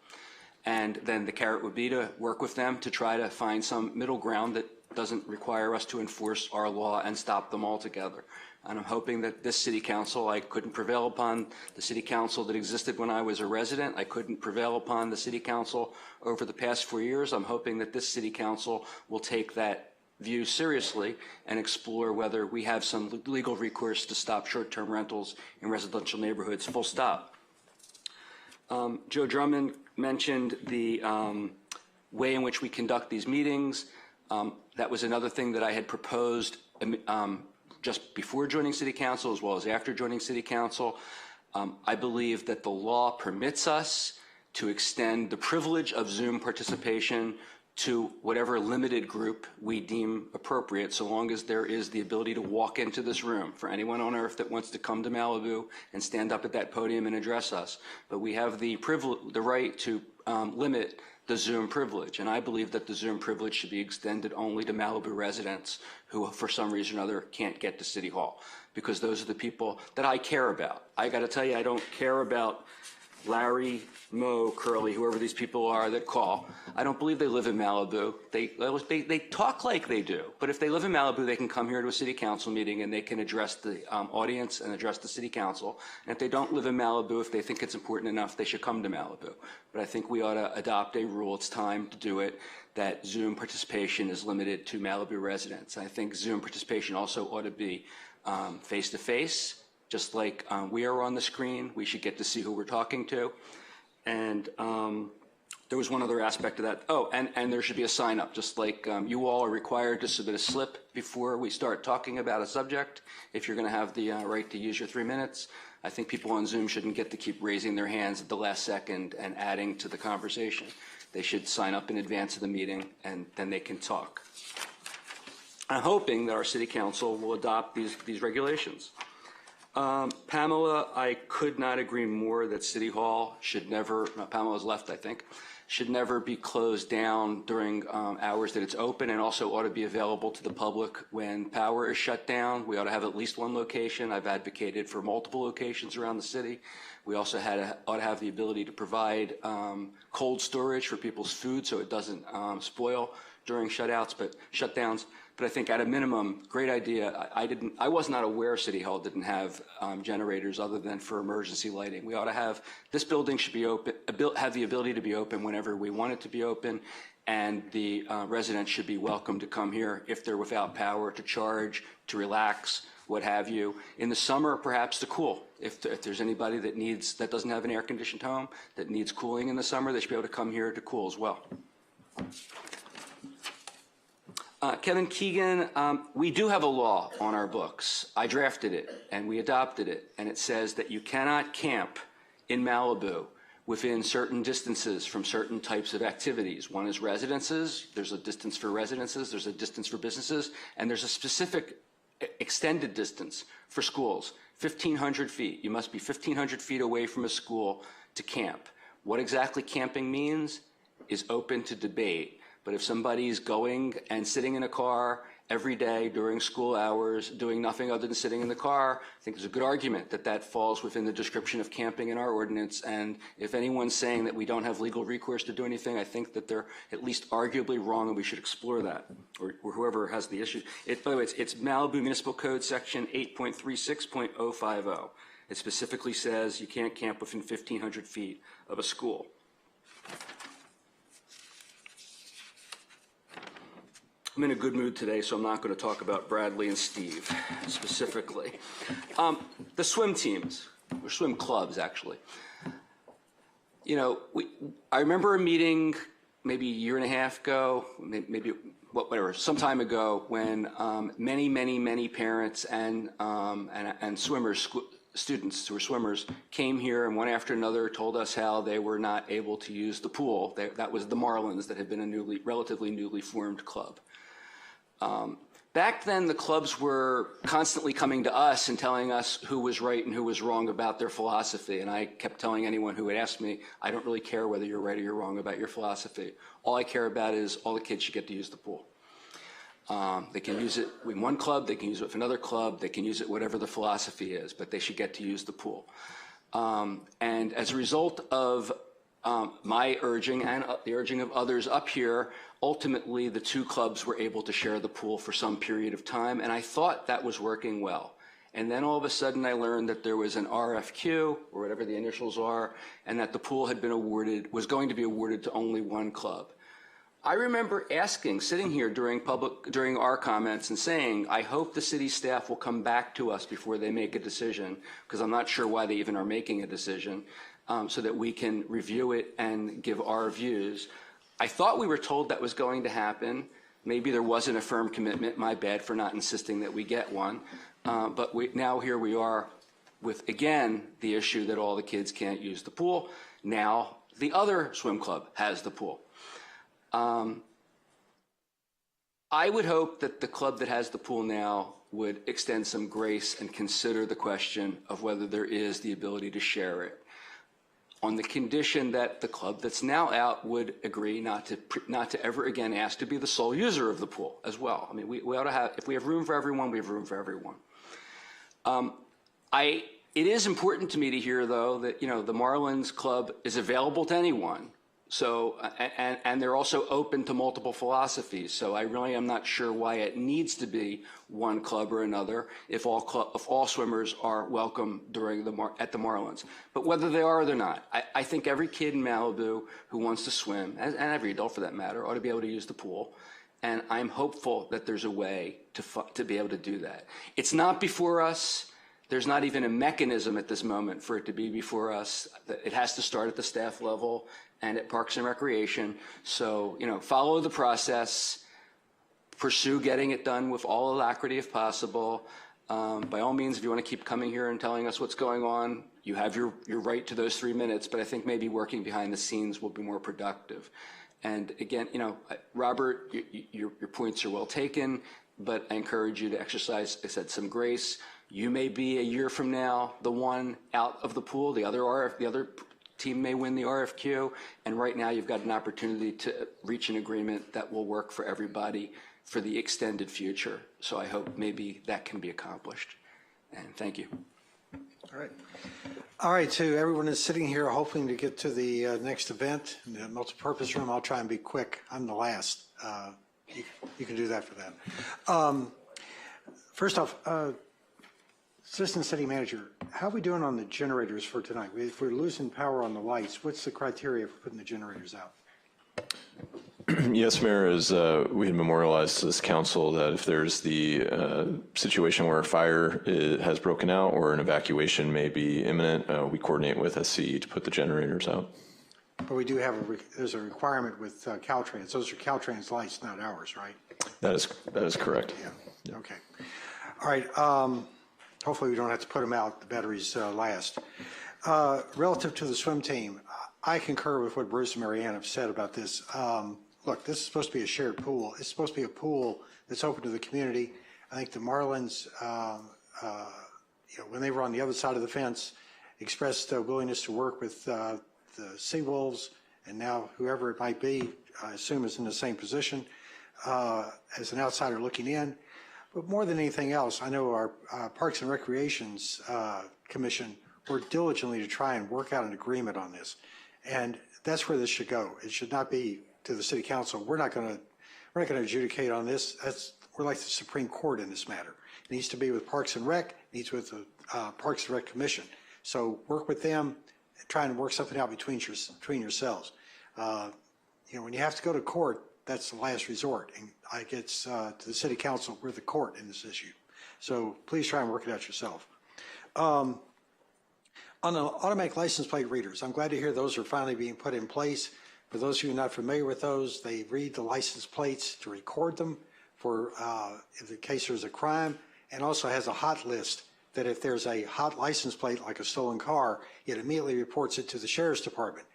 And then the carrot would be to work with them to try to find some middle ground that doesn't require us to enforce our law and stop them altogether. And I'm hoping that this city council, I couldn't prevail upon the city council that existed when I was a resident. I couldn't prevail upon the city council over the past 4 years. I'm hoping that this city council will take that view seriously and explore whether we have some legal recourse to stop short-term rentals in residential neighborhoods, full stop. Joe Drummond mentioned the way in which we conduct these meetings. That was another thing that I had proposed just before joining City Council as well as after joining City Council. I believe that the law permits us to extend the privilege of Zoom participation to whatever limited group we deem appropriate, so long as there is the ability to walk into this room for anyone on earth that wants to come to Malibu and stand up at that podium and address us. But we have the right to limit the Zoom privilege, and I believe that the Zoom privilege should be extended only to Malibu residents who, for some reason or other, can't get to City Hall, because those are the people that I care about. I got to tell you, I don't care about Larry, Mo, Curly, whoever these people are that call. I don't believe they live in Malibu. They talk like they do, but if they live in Malibu, they can come here to a city council meeting and they can address the audience and address the city council. And if they don't live in Malibu, if they think it's important enough, they should come to Malibu. But I think we ought to adopt a rule, it's time to do it, that Zoom participation is limited to Malibu residents. I think Zoom participation also ought to be face-to-face. Just like we are on the screen, we should get to see who we're talking to. And there was one other aspect of that. Oh, and there should be a sign up, just like you all are required to submit a slip before we start talking about a subject. If you're going to have the right to use your 3 minutes, I think people on Zoom shouldn't get to keep raising their hands at the last second and adding to the conversation. They should sign up in advance of the meeting, and then they can talk. I'm hoping that our city council will adopt these regulations. Pamela, I could not agree more that City Hall should never, Pamela's left, I think, should never be closed down during hours that it's open, and also ought to be available to the public when power is shut down. We ought to have at least one location. I've advocated for multiple locations around the city. We also ought to have the ability to provide cold storage for people's food so it doesn't spoil during shutdowns. But I think at a minimum, great idea. I was not aware City Hall didn't have generators other than for emergency lighting. We ought to have, this building should be open, have the ability to be open whenever we want it to be open, and the residents should be welcome to come here if they're without power, to charge, to relax, what have you. In the summer, perhaps to cool. If there's anybody that doesn't have an air-conditioned home, that needs cooling in the summer, they should be able to come here to cool as well. Kevin Keegan, we do have a law on our books. I drafted it and we adopted it, and it says that you cannot camp in Malibu within certain distances from certain types of activities. One is residences. There's a distance for residences. There's a distance for businesses, and there's a specific extended distance for schools. 1,500 feet. You must be 1,500 feet away from a school to camp. What exactly camping means is open to debate. But if somebody's going and sitting in a car every day during school hours, doing nothing other than sitting in the car, I think there's a good argument that that falls within the description of camping in our ordinance. And if anyone's saying that we don't have legal recourse to do anything, I think that they're at least arguably wrong, and we should explore that, or whoever has the issue. By the way, it's Malibu Municipal Code Section 8.36.050. It specifically says you can't camp within 1,500 feet of a school. I'm in a good mood today, so I'm not going to talk about Bradley and Steve specifically. The swim teams, or swim clubs, actually. You know, I remember a meeting maybe a year and a half ago, maybe whatever, some time ago, when many parents and swimmers, students who were swimmers, came here and one after another told us how they were not able to use the pool. That was the Marlins, that had been a relatively newly formed club. Back then, the clubs were constantly coming to us and telling us who was right and who was wrong about their philosophy. And I kept telling anyone who would ask me, I don't really care whether you're right or you're wrong about your philosophy. All I care about is all the kids should get to use the pool. They can use it in one club, they can use it with another club, they can use it whatever the philosophy is, but they should get to use the pool. And as a result of my urging and the urging of others up here, ultimately the two clubs were able to share the pool for some period of time, and I thought that was working well. And then all of a sudden I learned that there was an RFQ, or whatever the initials are, and that the pool had been awarded, was going to be awarded to only one club. I remember asking, sitting here during our comments and saying, I hope the city staff will come back to us before they make a decision, because I'm not sure why they even are making a decision, so that we can review it and give our views. I thought we were told that was going to happen. Maybe there wasn't a firm commitment. My bad for not insisting that we get one. But now here we are with, again, the issue that all the kids can't use the pool. Now the other swim club has the pool. I would hope that the club that has the pool now would extend some grace and consider the question of whether there is the ability to share it, on the condition that the club that's now out would agree not to ever again ask to be the sole user of the pool as well. I mean, we ought to have, if we have room for everyone, we have room for everyone. I It is important to me to hear, though, that, you know, the Marlins Club is available to anyone. So, and they're also open to multiple philosophies. So I really am not sure why it needs to be one club or another if all swimmers are welcome during at the Marlins. But whether they are or they're not, I think every kid in Malibu who wants to swim, and every adult for that matter, ought to be able to use the pool. And I'm hopeful that there's a way to be able to do that. It's not before us. There's not even a mechanism at this moment for it to be before us. It has to start at the staff level and at Parks and Recreation. So, you know, follow the process, pursue getting it done with all alacrity if possible. By all means, if you want to keep coming here and telling us what's going on, you have your right to those 3 minutes, but I think maybe working behind the scenes will be more productive. And again, you know, Robert, your points are well taken, but I encourage you to exercise, I said, some grace. You may be a year from now the one out of the pool. The other team may win the RFQ, and right now you've got an opportunity to reach an agreement that will work for everybody for the extended future. So I hope maybe that can be accomplished. And thank you. All right. All right, to everyone that's sitting here hoping to get to the next event, in the multipurpose room, I'll try and be quick. I'm the last. You can do that for that. First off, Assistant City Manager, how are we doing on the generators for tonight? If we're losing power on the lights, what's the criteria for putting the generators out? Yes, Mayor, as we had memorialized to this council that if there's the situation where a fire has broken out or an evacuation may be imminent, we coordinate with SCE to put the generators out. But we do have there's a requirement with Caltrans. Those are Caltrans lights, not ours, right? That is correct. Yeah. Okay. All right. Hopefully we don't have to put them out. The batteries last. Relative to the swim team, I concur with what Bruce and Marianne have said about this. Look, this is supposed to be a shared pool. It's supposed to be a pool that's open to the community. I think the Marlins, you know, when they were on the other side of the fence, expressed a willingness to work with the Seawolves, and now whoever it might be, I assume is in the same position as an outsider looking in. But more than anything else, I know our Parks and Recreations Commission worked diligently to try and work out an agreement on this. And that's where this should go. It should not be to the City Council. We're not going to adjudicate on this. We're like the Supreme Court in this matter. It needs to be with Parks and Rec. It needs with the Parks and Rec Commission. So work with them, try and work something out between yourselves. You know, when you have to go to court, that's the last resort. And I get to the City Council, we're the court in this issue. So please try and work it out yourself. On the automatic license plate readers, I'm glad to hear those are finally being put in place. For those of you not familiar with those, they read the license plates to record them for in the case there's a crime, and also has a hot list that if there's a hot license plate like a stolen car, it immediately reports it to the Sheriff's Department.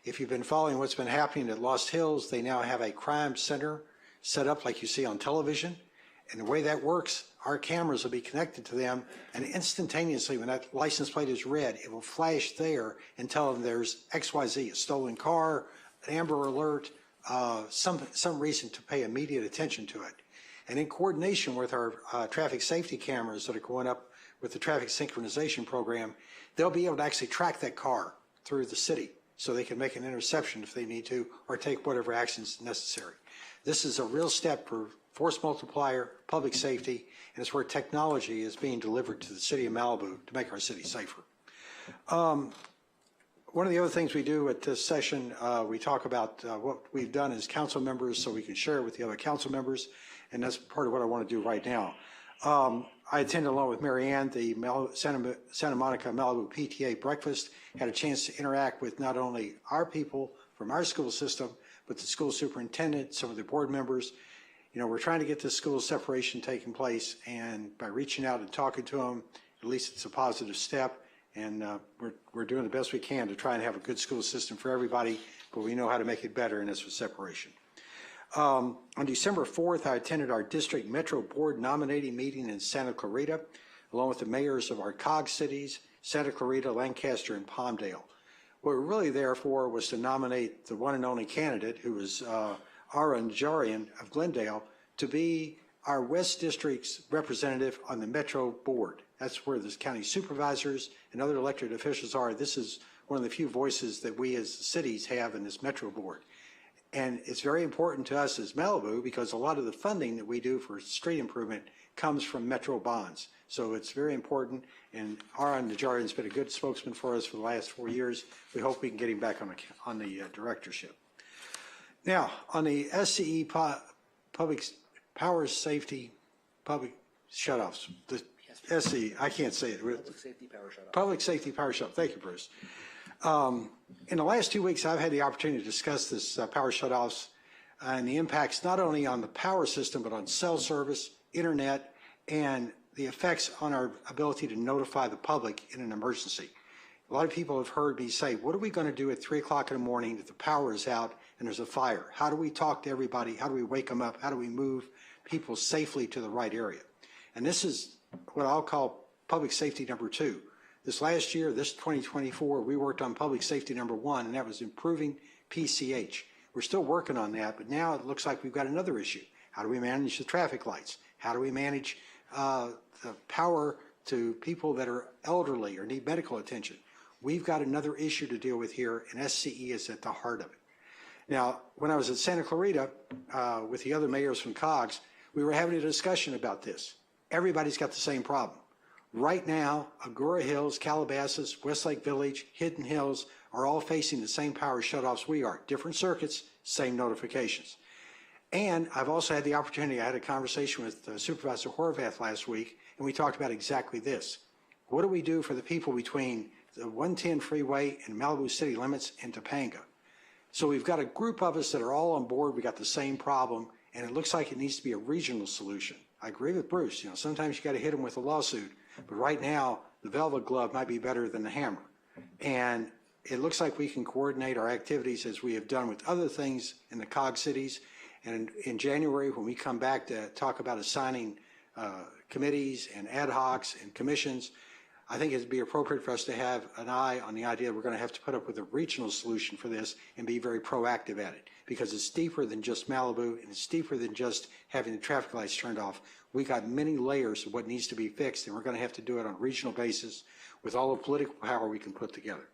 If you've been following what's been happening at Lost Hills, they now have a crime center set up like you see on television. And the way that works, our cameras will be connected to them, and instantaneously when that license plate is read, it will flash there and tell them there's XYZ, a stolen car, an Amber Alert, some reason to pay immediate attention to it. And in coordination with our traffic safety cameras that are going up with the traffic synchronization program, they'll be able to actually track that car through the city so they can make an interception if they need to or take whatever actions necessary. This is a real step for force multiplier, public safety, and it's where technology is being delivered to the city of Malibu to make our city safer. One of the other things we do at this session, we talk about what we've done as council members so we can share it with the other council members, and that's part of what I want to do right now. I attended along with Marianne the Santa Monica Malibu PTA breakfast, had a chance to interact with not only our people from our school system, but the school superintendent, some of the board members. You know, we're trying to get this school separation taking place, and by reaching out and talking to them, at least it's a positive step, and we're doing the best we can to try and have a good school system for everybody, but we know how to make it better, and that's with separation. On December 4th, I attended our district Metro Board nominating meeting in Santa Clarita, along with the mayors of our COG cities, Santa Clarita, Lancaster, and Palmdale. What we're really there for was to nominate the one and only candidate, who was Ara Najarian of Glendale, to be our West District's representative on the Metro Board. That's where the county supervisors and other elected officials are. This is one of the few voices that we as cities have in this Metro Board. And it's very important to us as Malibu because a lot of the funding that we do for street improvement comes from Metro bonds. So it's very important, and Aaron Najarian's been a good spokesman for us for the last 4 years. We hope we can get him back on the directorship. Now, on the SCE public power safety, public shutoffs, the SCE, I can't say it. Public safety power shutoff. Public safety power shutoff. Thank you, Bruce. In the last 2 weeks, I've had the opportunity to discuss this power shutoffs and the impacts not only on the power system, but on cell service, internet, and the effects on our ability to notify the public in an emergency. A lot of people have heard me say, what are we going to do at 3 o'clock in the morning if the power is out and there's a fire? How do we talk to everybody? How do we wake them up? How do we move people safely to the right area? And this is what I'll call public safety number 2. This last year, this 2024, we worked on public safety number 1, and that was improving PCH. We're still working on that, but now it looks like we've got another issue. How do we manage the traffic lights? How do we manage the power to people that are elderly or need medical attention? We've got another issue to deal with here, and SCE is at the heart of it. Now, when I was at Santa Clarita with the other mayors from COGS, we were having a discussion about this. Everybody's got the same problem. Right now, Agoura Hills, Calabasas, Westlake Village, Hidden Hills are all facing the same power shutoffs we are. Different circuits, same notifications. And I've also had the opportunity, I had a conversation with Supervisor Horvath last week, and we talked about exactly this. What do we do for the people between the 110 freeway and Malibu city limits and Topanga? So we've got a group of us that are all on board. We got the same problem, and it looks like it needs to be a regional solution. I agree with Bruce. You know, sometimes you got to hit them with a lawsuit, but right now the velvet glove might be better than the hammer. And it looks like we can coordinate our activities as we have done with other things in the COG cities. And in January, when we come back to talk about assigning committees and ad hocs and commissions, I think it'd be appropriate for us to have an eye on the idea we're going to have to put up with a regional solution for this and be very proactive at it, because it's deeper than just Malibu and it's deeper than just having the traffic lights turned off. We got many layers of what needs to be fixed, and we're going to have to do it on a regional basis with all the political power we can put together.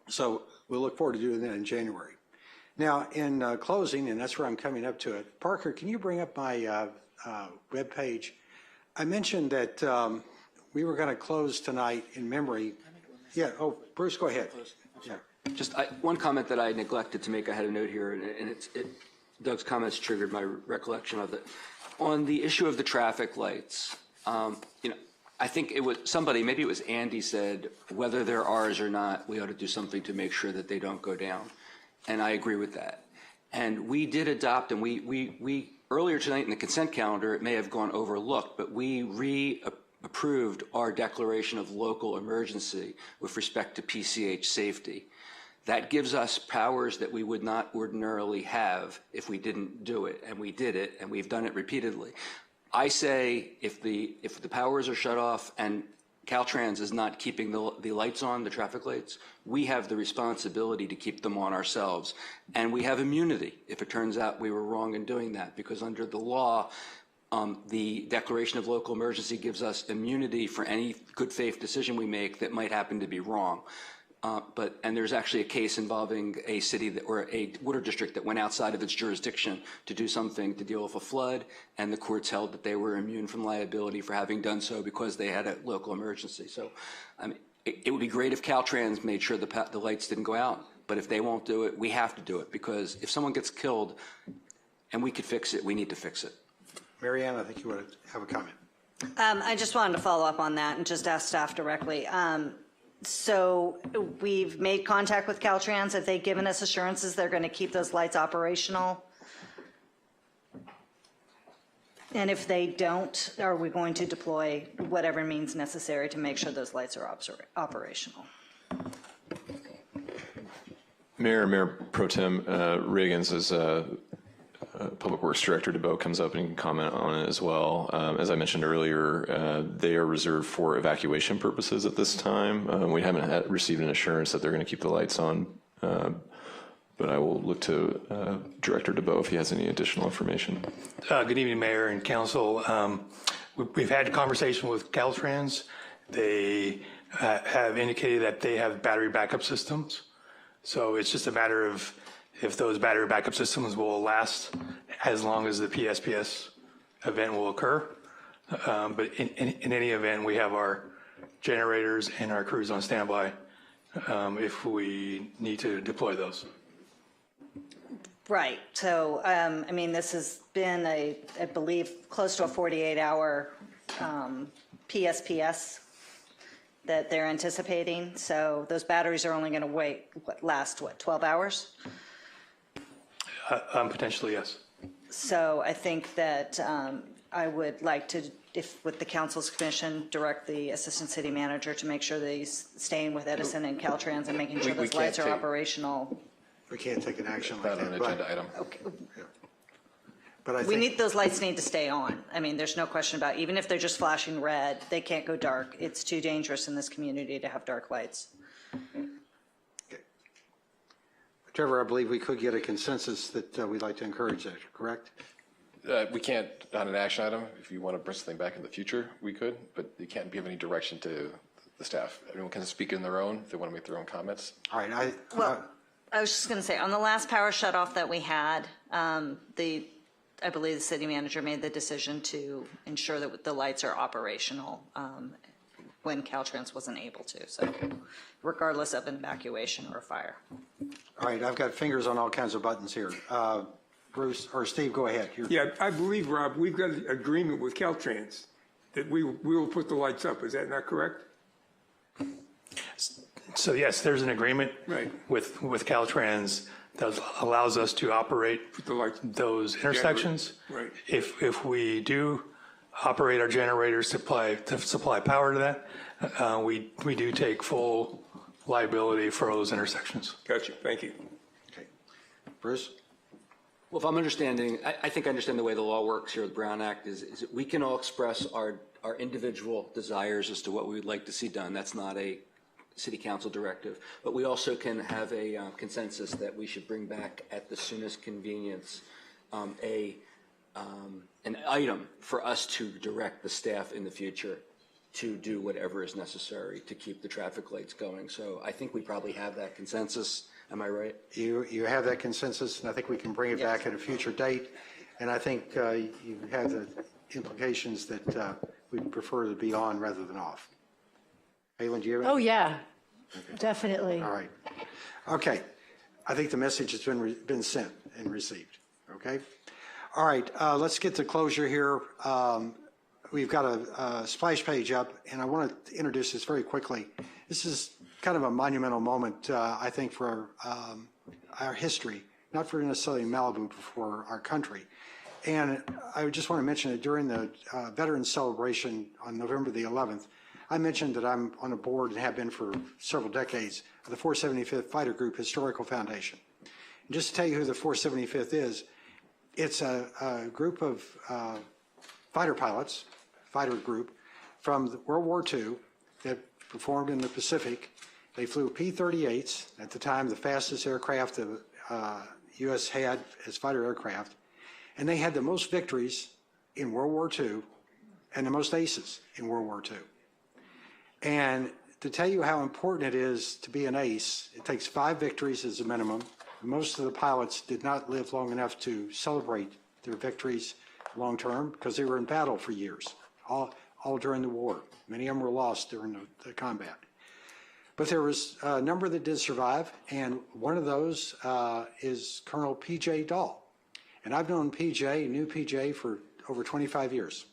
So we'll look forward to doing that in January. Now, in closing, and that's where I'm coming up to it, Parker, can you bring up my web page? I mentioned that we were going to close tonight in memory. Yeah, oh, Bruce, go ahead. Yeah. Just one comment that I neglected to make. I had a note here, and Doug's comments triggered my recollection of it. On the issue of the traffic lights, you know, I think it was somebody, maybe it was Andy, said whether they're ours or not, we ought to do something to make sure that they don't go down. And I agree with that. And we did adopt, and we earlier tonight in the consent calendar, it may have gone overlooked, but we reapproved our declaration of local emergency with respect to PCH safety. That gives us powers that we would not ordinarily have if we didn't do it, and we did it, and we've done it repeatedly. I say if the powers are shut off and Caltrans is not keeping the lights on, the traffic lights, we have the responsibility to keep them on ourselves. And we have immunity if it turns out we were wrong in doing that, because under the law, the declaration of local emergency gives us immunity for any good faith decision we make that might happen to be wrong. And there's actually a case involving a city or a water district that went outside of its jurisdiction to do something to deal with a flood, and the courts held that they were immune from liability for having done so because they had a local emergency. So I mean, it would be great if Caltrans made sure the lights didn't go out, but if they won't do it, we have to do it, because if someone gets killed and we could fix it, we need to fix it. Marianne, I think you want to have a comment. I just wanted to follow up on that and just ask staff directly. So we've made contact with Caltrans. Have they given us assurances they're going to keep those lights operational? And if they don't, are we going to deploy whatever means necessary to make sure those lights are operational? Mayor Pro Tem Reagans is Public Works Director DeBoe comes up and can comment on it as well. As I mentioned earlier, they are reserved for evacuation purposes at this time. We haven't received an assurance that they're going to keep the lights on but I will look to Director DeBow if he has any additional information. Good evening, Mayor and Council. We've had a conversation with Caltrans. They have indicated that they have battery backup systems. So it's just a matter of if those battery backup systems will last as long as the PSPS event will occur. But in any event, we have our generators and our crews on standby if we need to deploy those. Right. So, I mean, this has been I believe, close to a 48-hour PSPS that they're anticipating. So those batteries are only going to last 12 hours? Potentially, yes. So I think that I would like to, if with the council's commission, direct the assistant city manager to make sure that he's staying with Edison and Caltrans and making sure those lights are operational. We can't take an action like that. Not an agenda item. Okay. But I think Those lights need to stay on. I mean, there's no question about, even if they're just flashing red, they can't go dark. It's too dangerous in this community to have dark lights. Trevor, I believe we could get a consensus that we'd like to encourage that, correct? We can't on an action item. If you want to bring something back in the future, we could, but you can't give any direction to the staff. Everyone can speak in their own if they want to make their own comments. All right. I was just going to say, on the last power shutoff that we had, I believe the city manager made the decision to ensure that the lights are operational when Caltrans wasn't able to. So regardless of an evacuation or a fire. All right. I've got fingers on all kinds of buttons here. Bruce or Steve, go ahead. Yeah, I believe, Rob, we've got an agreement with Caltrans that we will put the lights up. Is that not correct? So yes, there's an agreement with Caltrans that allows us to operate those intersections. Right. If we do operate our generators to supply power to that, we do take full liability for those intersections. Gotcha. Thank you. Okay. Bruce? Well, if I'm understanding, I think I understand the way the law works here with the Brown Act is that we can all express our individual desires as to what we would like to see done. That's not a city council directive, but we also can have a consensus that we should bring back at the soonest convenience an item for us to direct the staff in the future to do whatever is necessary to keep the traffic lights going. So I think we probably have that consensus. Am I right? You have that consensus, and I think we can bring it back at a future date. And I think you have the implications that we prefer to be on rather than off. Halen, do you have any? Oh, yeah, definitely. All right. Okay. I think the message has been sent and received. Okay. All right. Let's get to closure here. We've got a splash page up, and I want to introduce this very quickly. This is kind of a monumental moment, I think, for our history, not for necessarily Malibu, but for our country. And I just want to mention that during the Veterans Celebration on November the 11th, I mentioned that I'm on a board and have been for several decades of the 475th Fighter Group Historical Foundation. And just to tell you who the 475th is, it's a group of fighter pilots, fighter group, from World War II that performed in the Pacific. They flew P-38s, at the time the fastest aircraft the U.S. had as fighter aircraft, and they had the most victories in World War II and the most aces in World War II. And to tell you how important it is to be an ace, it takes 5 victories as a minimum. Most of the pilots did not live long enough to celebrate their victories long term because they were in battle for years, all during the war. Many of them were lost during the combat. But there was a number that did survive, and one of those is Colonel P.J. Dahl. And I've known knew P.J. for over 25 years.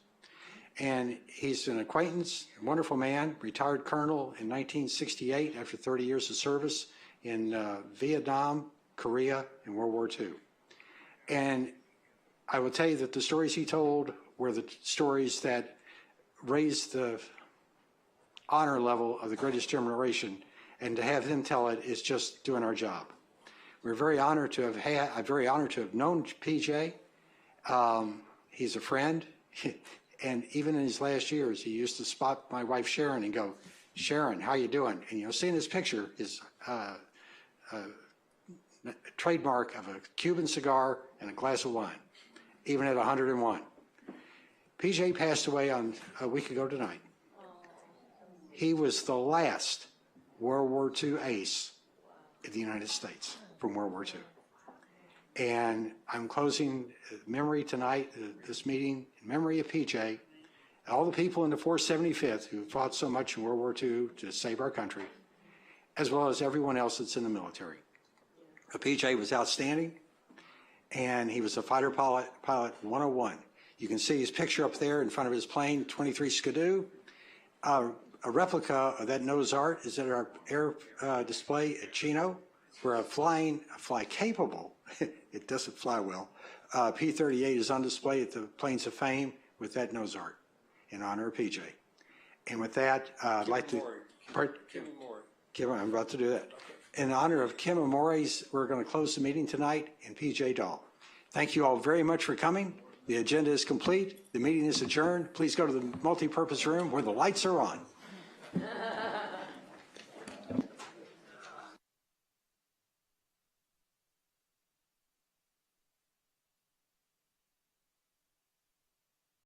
And he's an acquaintance, a wonderful man, retired colonel in 1968 after 30 years of service in Vietnam, Korea, and World War II. And I will tell you that the stories he told were the stories that raised the honor level of the greatest generation, and to have him tell it is just doing our job. We're very honored to have I'm very honored to have known PJ. He's a friend, and even in his last years, he used to spot my wife Sharon and go, "Sharon, how you doing?" And seeing his picture is trademark of a Cuban cigar and a glass of wine, even at 101. PJ passed away a week ago tonight. He was the last World War II ace in the United States from World War II. And I'm closing memory tonight, this meeting, in memory of PJ, all the people in the 475th who fought so much in World War II to save our country, as well as everyone else that's in the military. PJ was outstanding, and he was a fighter pilot 101. You can see his picture up there in front of his plane, 23 Skidoo. A replica of that Noah's Ark is at our air display at Chino, where a fly-capable, it doesn't fly well, P-38 is on display at the Plains of Fame with that Noah's Ark in honor of PJ. And with that, I'd like to... Kim, I'm about to do that. In honor of Kim Amores, we're going to close the meeting tonight, and PJ Dahl. Thank you all very much for coming. The agenda is complete. The meeting is adjourned. Please go to the multipurpose room where the lights are on.